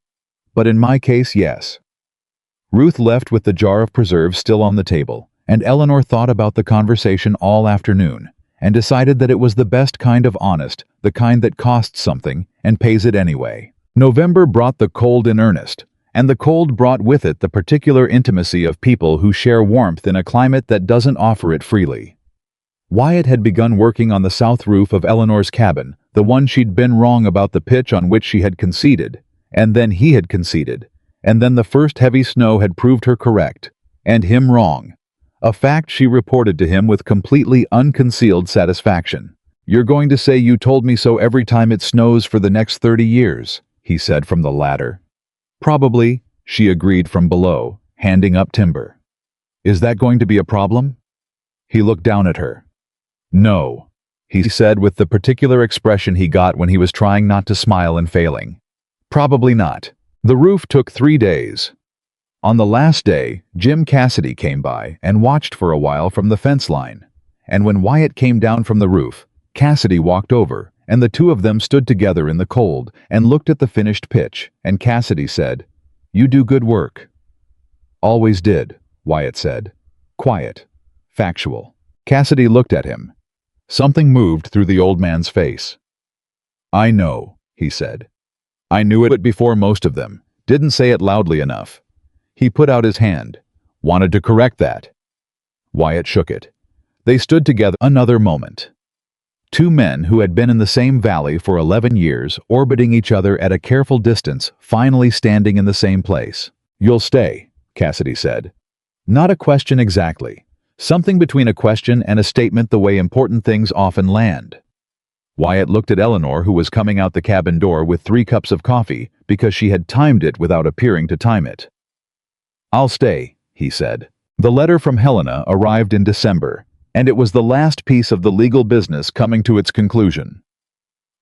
"But in my case, yes." Ruth left with the jar of preserves still on the table, and Eleanor thought about the conversation all afternoon, and decided that it was the best kind of honest, the kind that costs something and pays it anyway. November brought the cold in earnest, and the cold brought with it the particular intimacy of people who share warmth in a climate that doesn't offer it freely. Wyatt had begun working on the south roof of Eleanor's cabin, the one she'd been wrong about the pitch on which she had conceded, and then he had conceded, and then the first heavy snow had proved her correct, and him wrong. A fact she reported to him with completely unconcealed satisfaction. "You're going to say you told me so every time it snows for the next 30 years, he said from the ladder. "Probably," she agreed from below, handing up timber. "Is that going to be a problem?" He looked down at her. "No," he said with the particular expression he got when he was trying not to smile and failing. "Probably not." The roof took 3 days. On the last day, Jim Cassidy came by and watched for a while from the fence line. And when Wyatt came down from the roof, Cassidy walked over, and the two of them stood together in the cold and looked at the finished pitch, and Cassidy said, "You do good work." "Always did," Wyatt said. Quiet. Factual. Cassidy looked at him. Something moved through the old man's face. "I know," he said. "I knew it before most of them. Didn't say it loudly enough." He put out his hand. "Wanted to correct that." Wyatt shook it. They stood together another moment. Two men who had been in the same valley for 11 years, orbiting each other at a careful distance, finally standing in the same place. "You'll stay," Cassidy said. Not a question exactly. Something between a question and a statement the way important things often land. Wyatt looked at Eleanor, who was coming out the cabin door with 3 cups of coffee because she had timed it without appearing to time it. "I'll stay," he said. The letter from Helena arrived in December, and it was the last piece of the legal business coming to its conclusion.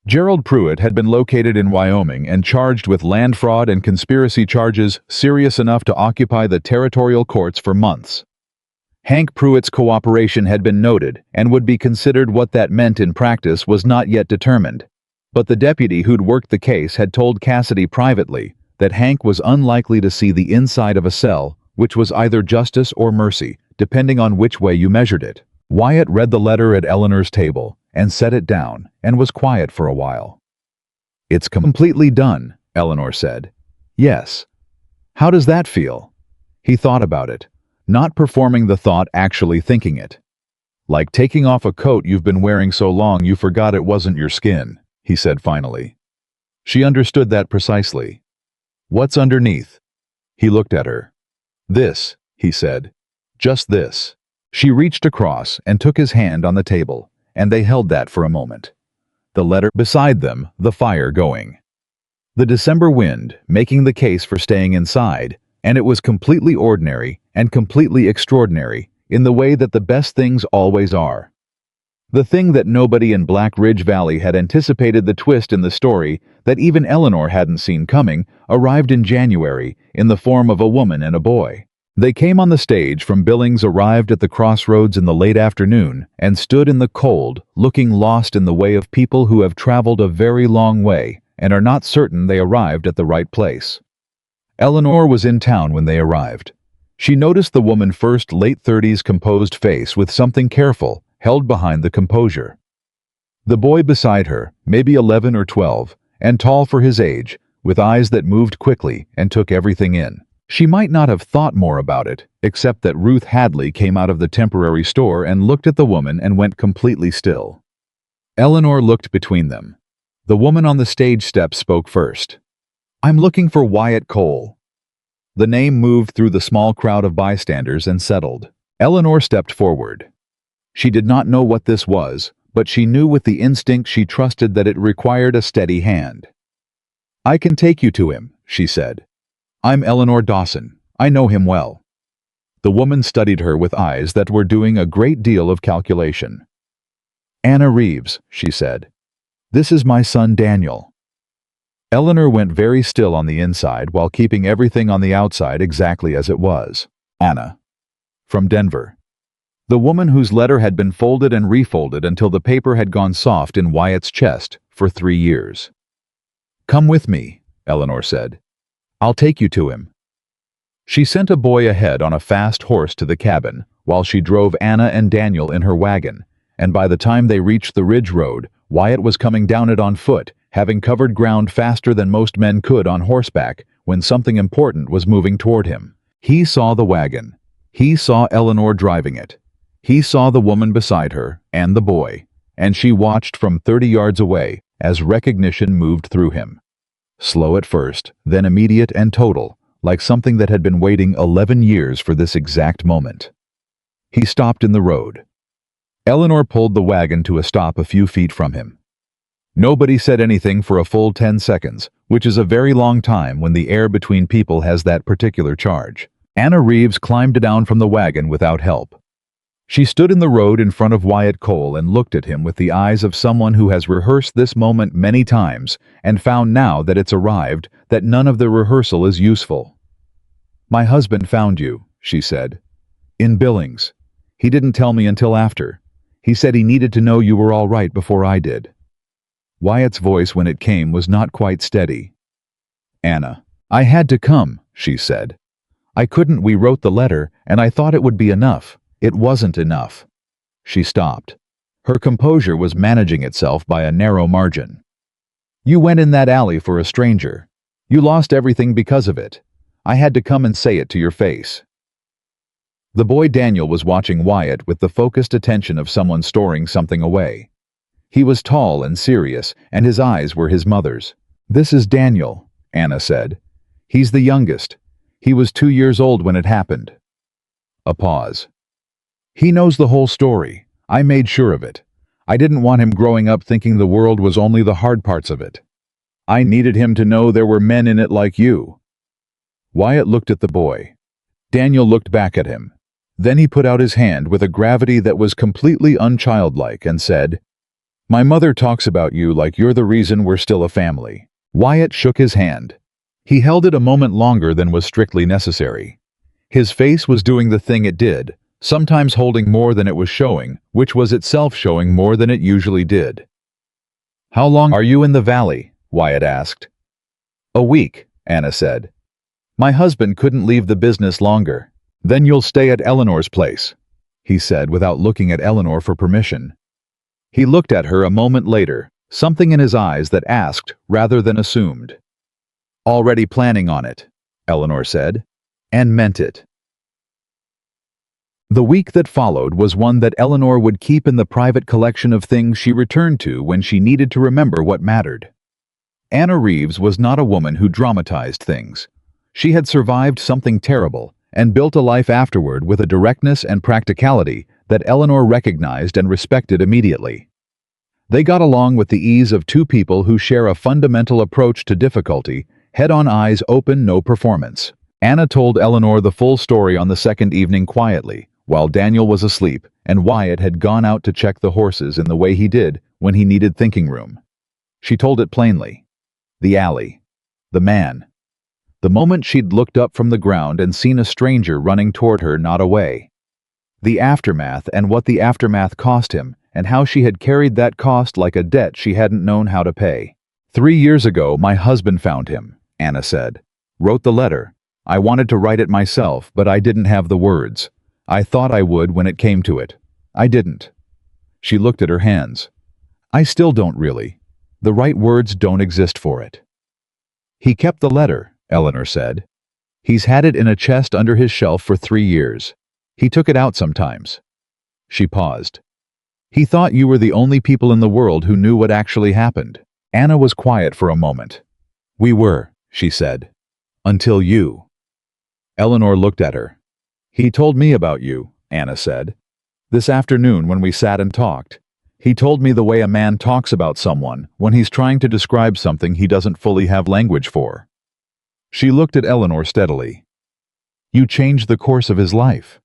Gerald Pruitt had been located in Wyoming and charged with land fraud and conspiracy charges serious enough to occupy the territorial courts for months. Hank Pruitt's cooperation had been noted and would be considered. What that meant in practice was not yet determined. But the deputy who'd worked the case had told Cassidy privately that Hank was unlikely to see the inside of a cell, which was either justice or mercy, depending on which way you measured it. Wyatt read the letter at Eleanor's table and set it down and was quiet for a while. "It's completely done," Eleanor said. "Yes." "How does that feel?" He thought about it, not performing the thought, actually thinking it. "Like taking off a coat you've been wearing so long you forgot it wasn't your skin," he said finally. She understood that precisely. "What's underneath?" He looked at her. "This," he said. "Just this." She reached across and took his hand on the table, and they held that for a moment. The letter beside them, the fire going. The December wind, making the case for staying inside, and it was completely ordinary and completely extraordinary, in the way that the best things always are. The thing that nobody in Black Ridge Valley had anticipated, the twist in the story that even Eleanor hadn't seen coming, arrived in January in the form of a woman and a boy. They came on the stage from Billings, arrived at the crossroads in the late afternoon, and stood in the cold, looking lost in the way of people who have traveled a very long way and are not certain they arrived at the right place. Eleanor was in town when they arrived. She noticed the woman first, late 30s, composed face with something careful held behind the composure. The boy beside her, maybe 11 or 12, and tall for his age, with eyes that moved quickly and took everything in. She might not have thought more about it, except that Ruth Hadley came out of the temporary store and looked at the woman and went completely still. Eleanor looked between them. The woman on the stage steps spoke first. "I'm looking for Wyatt Cole." The name moved through the small crowd of bystanders and settled. Eleanor stepped forward. She did not know what this was, but she knew with the instinct she trusted that it required a steady hand. "I can take you to him," she said. "I'm Eleanor Dawson. I know him well." The woman studied her with eyes that were doing a great deal of calculation. "Anna Reeves," she said. "This is my son Daniel." Eleanor went very still on the inside while keeping everything on the outside exactly as it was. "Anna. From Denver." The woman whose letter had been folded and refolded until the paper had gone soft in Wyatt's chest for 3 years. "Come with me," Eleanor said. "I'll take you to him." She sent a boy ahead on a fast horse to the cabin, while she drove Anna and Daniel in her wagon, and by the time they reached the ridge road, Wyatt was coming down it on foot, having covered ground faster than most men could on horseback, when something important was moving toward him. He saw the wagon. He saw Eleanor driving it. He saw the woman beside her, and the boy, and she watched from 30 yards away as recognition moved through him. Slow at first, then immediate and total, like something that had been waiting 11 years for this exact moment. He stopped in the road. Eleanor pulled the wagon to a stop a few feet from him. Nobody said anything for a full 10 seconds, which is a very long time when the air between people has that particular charge. Anna Reeves climbed down from the wagon without help. She stood in the road in front of Wyatt Cole and looked at him with the eyes of someone who has rehearsed this moment many times and found now that it's arrived that none of the rehearsal is useful. "My husband found you," she said. "In Billings. He didn't tell me until after. He said he needed to know you were all right before I did." Wyatt's voice when it came was not quite steady. "Anna, I had to come," she said. "I couldn't. We wrote the letter, and I thought it would be enough. It wasn't enough." She stopped. Her composure was managing itself by a narrow margin. "You went in that alley for a stranger. You lost everything because of it. I had to come and say it to your face." The boy Daniel was watching Wyatt with the focused attention of someone storing something away. He was tall and serious, and his eyes were his mother's. "This is Daniel," Anna said. "He's the youngest. He was 2 years old when it happened." A pause. "He knows the whole story. I made sure of it. I didn't want him growing up thinking the world was only the hard parts of it. I needed him to know there were men in it like you." Wyatt looked at the boy. Daniel looked back at him. Then he put out his hand with a gravity that was completely unchildlike and said, "My mother talks about you like you're the reason we're still a family." Wyatt shook his hand. He held it a moment longer than was strictly necessary. His face was doing the thing it did, sometimes holding more than it was showing, which was itself showing more than it usually did. "How long are you in the valley?" Wyatt asked. "A week," Anna said. "My husband couldn't leave the business longer." "Then you'll stay at Eleanor's place," he said without looking at Eleanor for permission. He looked at her a moment later, something in his eyes that asked rather than assumed. "Already planning on it," Eleanor said, and meant it. The week that followed was one that Eleanor would keep in the private collection of things she returned to when she needed to remember what mattered. Anna Reeves was not a woman who dramatized things. She had survived something terrible, and built a life afterward with a directness and practicality that Eleanor recognized and respected immediately. They got along with the ease of two people who share a fundamental approach to difficulty, head-on, eyes open, no performance. Anna told Eleanor the full story on the second evening quietly, while Daniel was asleep and Wyatt had gone out to check the horses in the way he did when he needed thinking room. She told it plainly. The alley. The man. The moment she'd looked up from the ground and seen a stranger running toward her, not away. The aftermath and what the aftermath cost him, and how she had carried that cost like a debt she hadn't known how to pay. 3 years ago, my husband found him, Anna said. Wrote the letter. I wanted to write it myself, but I didn't have the words. I thought I would when it came to it. I didn't. She looked at her hands. I still don't really. The right words don't exist for it. He kept the letter, Eleanor said. He's had it in a chest under his shelf for 3 years. He took it out sometimes. She paused. He thought you were the only people in the world who knew what actually happened. Anna was quiet for a moment. We were, she said. Until you. Eleanor looked at her. He told me about you, Anna said. This afternoon when we sat and talked. He told me the way a man talks about someone when he's trying to describe something he doesn't fully have language for. She looked at Eleanor steadily. You changed the course of his life.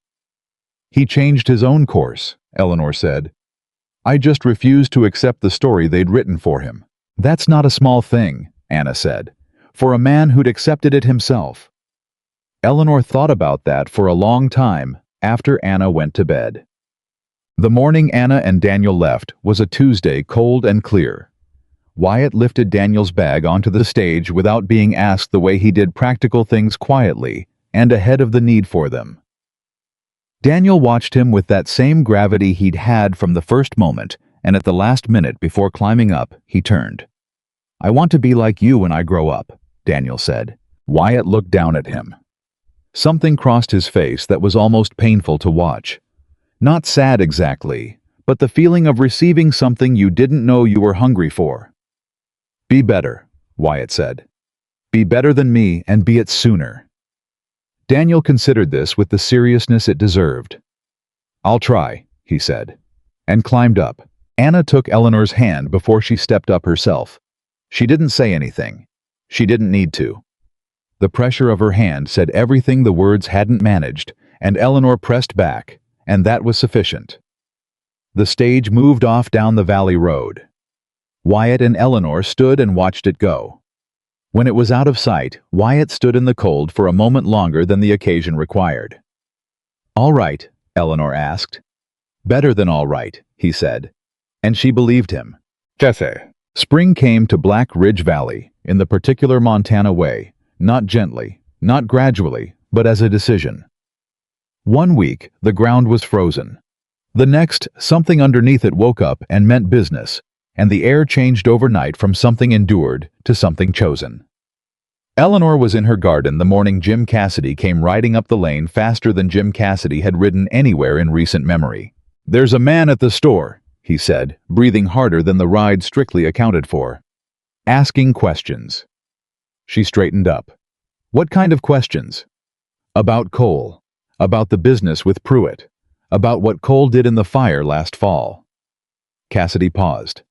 He changed his own course, Eleanor said. I just refused to accept the story they'd written for him. That's not a small thing, Anna said, for a man who'd accepted it himself. Eleanor thought about that for a long time after Anna went to bed. The morning Anna and Daniel left was a Tuesday, cold and clear. Wyatt lifted Daniel's bag onto the stage without being asked, the way he did practical things quietly and ahead of the need for them. Daniel watched him with that same gravity he'd had from the first moment, and at the last minute before climbing up, he turned. I want to be like you when I grow up, Daniel said. Wyatt looked down at him. Something crossed his face that was almost painful to watch. Not sad exactly, but the feeling of receiving something you didn't know you were hungry for. Be better, Wyatt said. Be better than me and be it sooner. Daniel considered this with the seriousness it deserved. I'll try, he said, and climbed up. Anna took Eleanor's hand before she stepped up herself. She didn't say anything. She didn't need to. The pressure of her hand said everything the words hadn't managed, and Eleanor pressed back, and that was sufficient. The stage moved off down the valley road. Wyatt and Eleanor stood and watched it go. When it was out of sight, Wyatt stood in the cold for a moment longer than the occasion required. All right, Eleanor asked. Better than all right, he said. And she believed him. Jesse. Spring came to Black Ridge Valley in the particular Montana way, not gently, not gradually, but as a decision. 1 week, the ground was frozen. The next, something underneath it woke up and meant business, and the air changed overnight from something endured to something chosen. Eleanor was in her garden the morning Jim Cassidy came riding up the lane faster than Jim Cassidy had ridden anywhere in recent memory. There's a man at the store, he said, breathing harder than the ride strictly accounted for. Asking questions. She straightened up. What kind of questions? About Cole. About the business with Pruitt. About what Cole did in the fire last fall. Cassidy paused.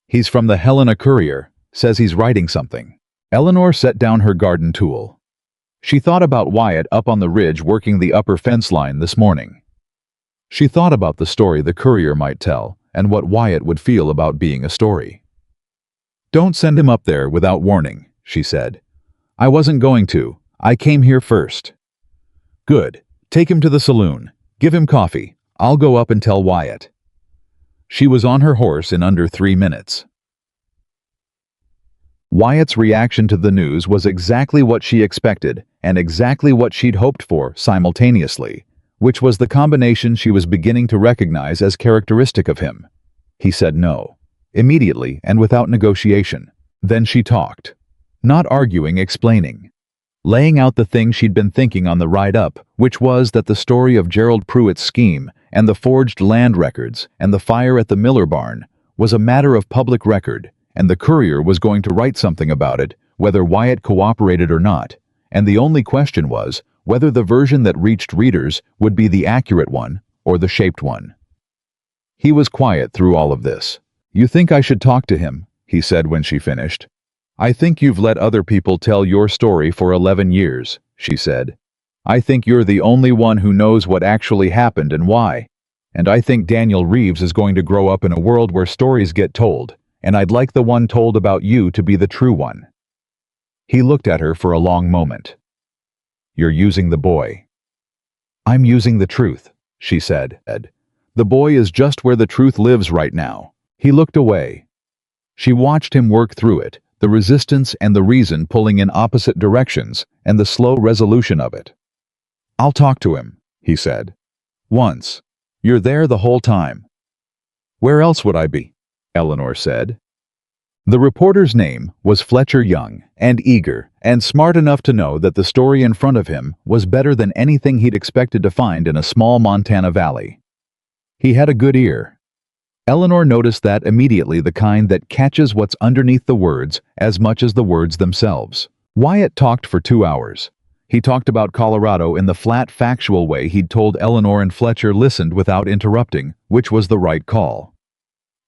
He's from the Helena Courier, says he's writing something. Eleanor set down her garden tool. She thought about Wyatt up on the ridge working the upper fence line this morning. She thought about the story the courier might tell and what Wyatt would feel about being a story. Don't send him up there without warning, she said. I wasn't going to. I came here first. Good. Take him to the saloon. Give him coffee. I'll go up and tell Wyatt. She was on her horse in under 3 minutes. Wyatt's reaction to the news was exactly what she expected and exactly what she'd hoped for simultaneously, which was the combination she was beginning to recognize as characteristic of him. He said no, immediately and without negotiation. Then she talked. Not arguing, explaining. Laying out the thing she'd been thinking on the ride up, which was that the story of Gerald Pruitt's scheme and the forged land records and the fire at the Miller barn was a matter of public record, and the courier was going to write something about it, whether Wyatt cooperated or not, and the only question was whether the version that reached readers would be the accurate one or the shaped one. He was quiet through all of this. "You think I should talk to him?" he said when she finished. "I think you've let other people tell your story for 11 years, she said. "I think you're the only one who knows what actually happened and why. And I think Daniel Reeves is going to grow up in a world where stories get told, and I'd like the one told about you to be the true one." He looked at her for a long moment. "You're using the boy." "I'm using the truth," she said. "The boy is just where the truth lives right now." He looked away. She watched him work through it, the resistance and the reason pulling in opposite directions, and the slow resolution of it. "I'll talk to him," he said. "Once. You're there the whole time." "Where else would I be?" Eleanor said. The reporter's name was Fletcher Young, and eager, and smart enough to know that the story in front of him was better than anything he'd expected to find in a small Montana valley. He had a good ear. Eleanor noticed that immediately, the kind that catches what's underneath the words as much as the words themselves. Wyatt talked for 2 hours. He talked about Colorado in the flat, factual way he'd told Eleanor, and Fletcher listened without interrupting, which was the right call.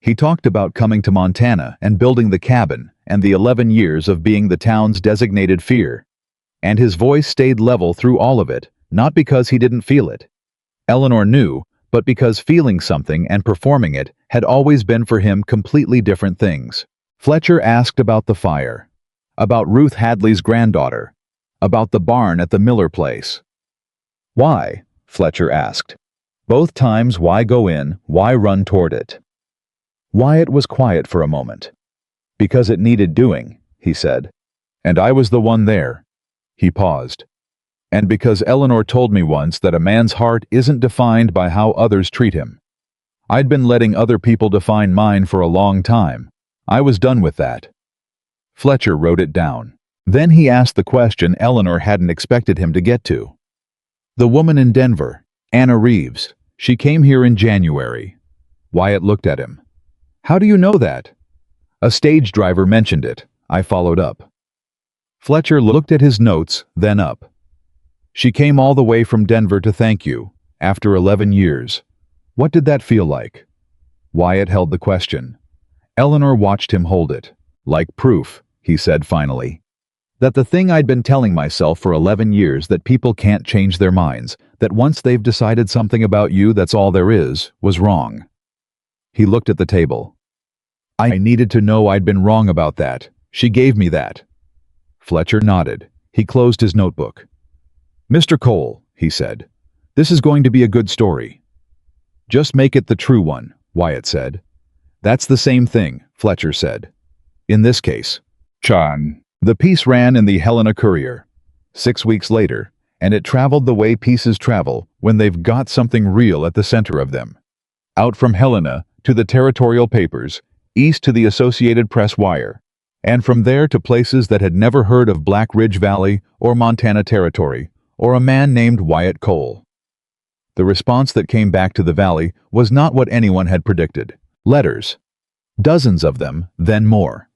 He talked about coming to Montana and building the cabin and the 11 years of being the town's designated fear. And his voice stayed level through all of it, not because he didn't feel it. Eleanor knew, but because feeling something and performing it had always been for him completely different things. Fletcher asked about the fire, about Ruth Hadley's granddaughter, about the barn at the Miller place. "Why?" Fletcher asked. "Both times, why go in, why run toward it?" Wyatt was quiet for a moment. "Because it needed doing," he said. "And I was the one there." He paused. "And because Eleanor told me once that a man's heart isn't defined by how others treat him. I'd been letting other people define mine for a long time. I was done with that." Fletcher wrote it down. Then he asked the question Eleanor hadn't expected him to get to. "The woman in Denver, Anna Reeves, she came here in January." Wyatt looked at him. "How do you know that?" "A stage driver mentioned it," I followed up. Fletcher looked at his notes, then up. "She came all the way from Denver to thank you, after 11 years. What did that feel like?" Wyatt held the question. Eleanor watched him hold it. "Like proof," he said finally. "That the thing I'd been telling myself for 11 years, that people can't change their minds, that once they've decided something about you, that's all there is, was wrong." He looked at the table. "I needed to know I'd been wrong about that. She gave me that." Fletcher nodded. He closed his notebook. "Mr. Cole," he said, "this is going to be a good story." "Just make it the true one," Wyatt said. "That's the same thing," Fletcher said. "In this case." Chan. The piece ran in the Helena Courier. 6 weeks later, and it traveled the way pieces travel when they've got something real at the center of them. Out from Helena to the territorial papers, east to the Associated Press wire, and from there to places that had never heard of Black Ridge Valley or Montana Territory, or a man named Wyatt Cole. The response that came back to the valley was not what anyone had predicted. Letters. Dozens of them, then more.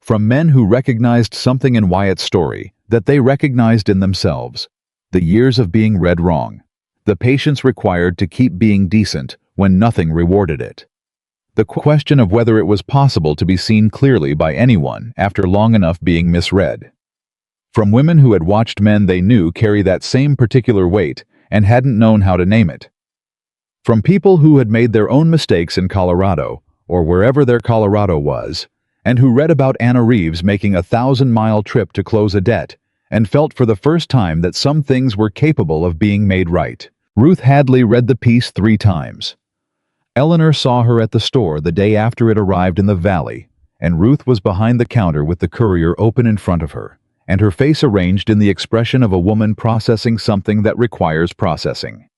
From men who recognized something in Wyatt's story that they recognized in themselves. The years of being read wrong. The patience required to keep being decent when nothing rewarded it. The question of whether it was possible to be seen clearly by anyone after long enough being misread. From women who had watched men they knew carry that same particular weight and hadn't known how to name it. From people who had made their own mistakes in Colorado, or wherever their Colorado was, and who read about Anna Reeves making a 1,000-mile trip to close a debt, and felt for the first time that some things were capable of being made right. Ruth Hadley read the piece 3 times. Eleanor saw her at the store the day after it arrived in the valley, and Ruth was behind the counter with the Courier open in front of her, and her face arranged in the expression of a woman processing something that requires processing.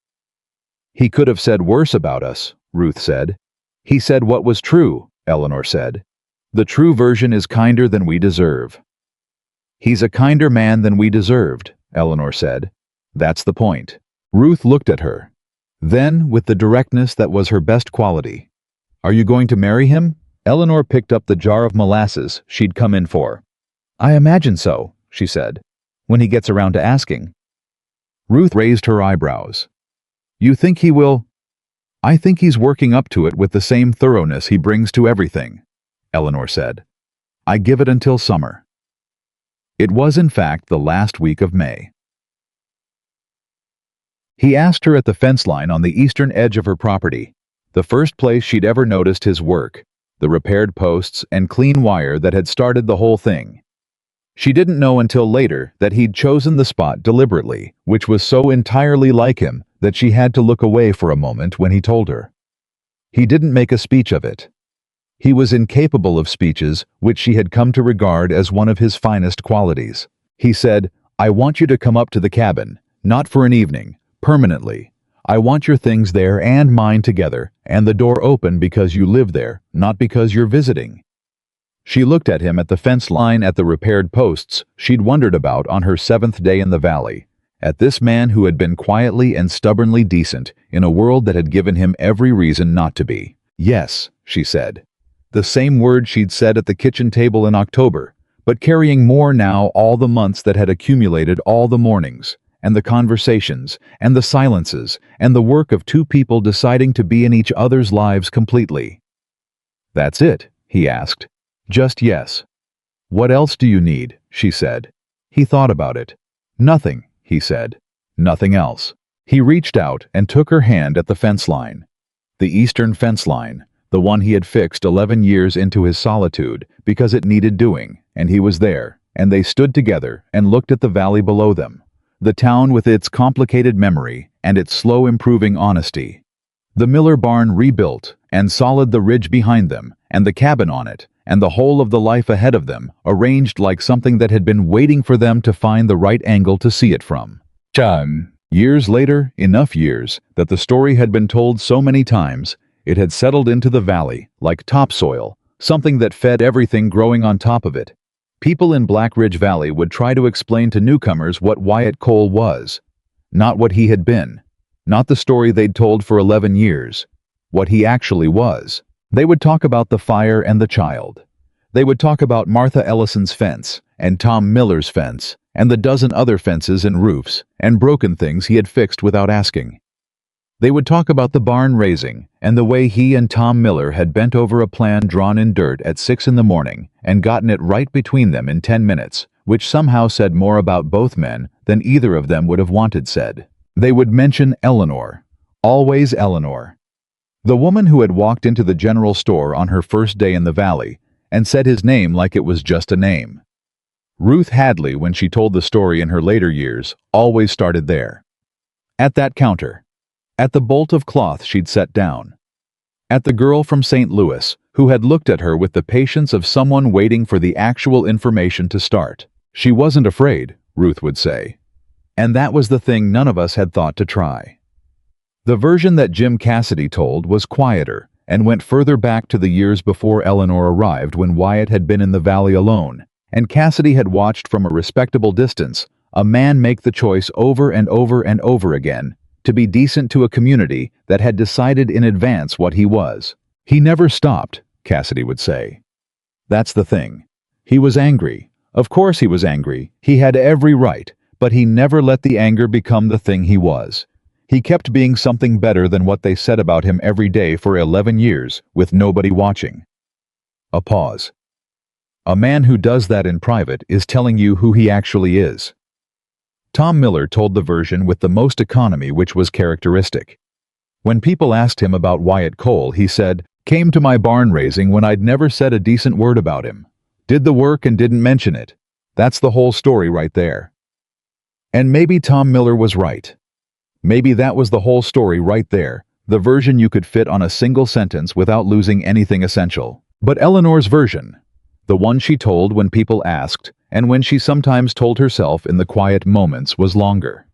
"He could have said worse about us," Ruth said. "He said what was true," Eleanor said. "The true version is kinder than we deserve." "He's a kinder man than we deserved," Eleanor said. "That's the point." Ruth looked at her. Then, with the directness that was her best quality, "Are you going to marry him?" Eleanor picked up the jar of molasses she'd come in for. "I imagine so," she said, "when he gets around to asking." Ruth raised her eyebrows. You think he will? I think he's working up to it with the same thoroughness he brings to everything, Eleanor said. I give it until summer. It was in fact the last week of May. He asked her at the fence line on the eastern edge of her property, the first place she'd ever noticed his work, the repaired posts and clean wire that had started the whole thing. She didn't know until later that he'd chosen the spot deliberately, which was so entirely like him that she had to look away for a moment when he told her. He didn't make a speech of it. He was incapable of speeches, which she had come to regard as one of his finest qualities. He said, I want you to come up to the cabin, not for an evening, permanently. I want your things there and mine together, and the door open because you live there, not because you're visiting. She looked at him at the fence line at the repaired posts she'd wondered about on her 7th day in the valley, at this man who had been quietly and stubbornly decent in a world that had given him every reason not to be. Yes, she said. The same word she'd said at the kitchen table in October, but carrying more now all the months that had accumulated all the mornings, and the conversations, and the silences, and the work of two people deciding to be in each other's lives completely. That's it, he asked. Just yes. What else do you need? She said. He thought about it. Nothing, he said. Nothing else. He reached out and took her hand at the fence line. The eastern fence line, the one he had fixed 11 years into his solitude because it needed doing, and he was there, and they stood together and looked at the valley below them, the town with its complicated memory and its slow improving honesty. The Miller barn rebuilt, and solid the ridge behind them, and the cabin on it, and the whole of the life ahead of them, arranged like something that had been waiting for them to find the right angle to see it from. Years later, enough years, that the story had been told so many times, it had settled into the valley, like topsoil, something that fed everything growing on top of it. People in Black Ridge Valley would try to explain to newcomers what Wyatt Cole was. Not what he had been. Not the story they'd told for 11 years. What he actually was. They would talk about the fire and the child. They would talk about Martha Ellison's fence, and Tom Miller's fence, and the dozen other fences and roofs, and broken things he had fixed without asking. They would talk about the barn raising, and the way he and Tom Miller had bent over a plan drawn in dirt at 6 in the morning, and gotten it right between them in 10 minutes, which somehow said more about both men than either of them would have wanted said. They would mention Eleanor. Always Eleanor. The woman who had walked into the general store on her first day in the valley, and said his name like it was just a name. Ruth Hadley, when she told the story in her later years, always started there. At that counter. At the bolt of cloth she'd set down. At the girl from St. Louis, who had looked at her with the patience of someone waiting for the actual information to start. She wasn't afraid, Ruth would say. And that was the thing none of us had thought to try. The version that Jim Cassidy told was quieter, and went further back to the years before Eleanor arrived, when Wyatt had been in the valley alone, and Cassidy had watched from a respectable distance a man make the choice over and over and over again to be decent to a community that had decided in advance what he was. He never stopped, Cassidy would say. That's the thing. He was angry. Of course he was angry. He had every right, but he never let the anger become the thing he was. He kept being something better than what they said about him every day for 11 years, with nobody watching. A pause. A man who does that in private is telling you who he actually is. Tom Miller told the version with the most economy, which was characteristic. When people asked him about Wyatt Cole, he said, "Came to my barn raising when I'd never said a decent word about him. Did the work and didn't mention it. That's the whole story right there." And maybe Tom Miller was right. Maybe that was the whole story right there, the version you could fit on a single sentence without losing anything essential. But Eleanor's version, the one she told when people asked, and when she sometimes told herself in the quiet moments, was longer.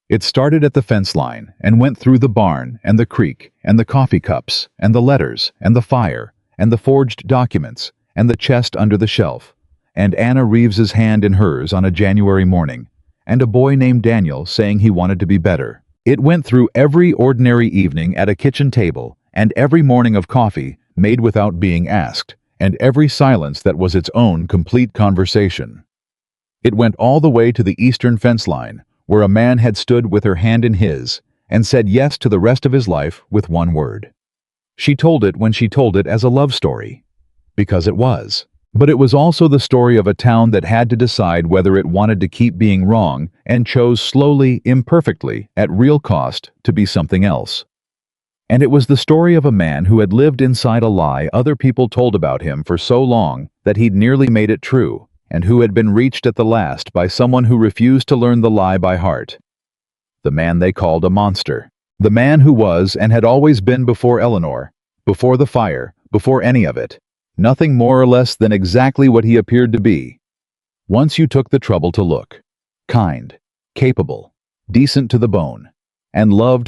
It started at the fence line and went through the barn and the creek and the coffee cups and the letters and the fire and the forged documents and the chest under the shelf, and Anna Reeves's hand in hers on a January morning, and a boy named Daniel saying he wanted to be better. It went through every ordinary evening at a kitchen table, and every morning of coffee made without being asked, and every silence that was its own complete conversation. It went all the way to the eastern fence line, where a man had stood with her hand in his and said yes to the rest of his life with one word. She told it when she told it as a love story, because it was. But it was also the story of a town that had to decide whether it wanted to keep being wrong and chose slowly, imperfectly, at real cost, to be something else. And it was the story of a man who had lived inside a lie other people told about him for so long that he'd nearly made it true, and who had been reached at the last by someone who refused to learn the lie by heart. The man they called a monster. The man who was and had always been before Eleanor, before the fire, before any of it. Nothing more or less than exactly what he appeared to be. Once you took the trouble to look. Kind, capable, decent to the bone, and loved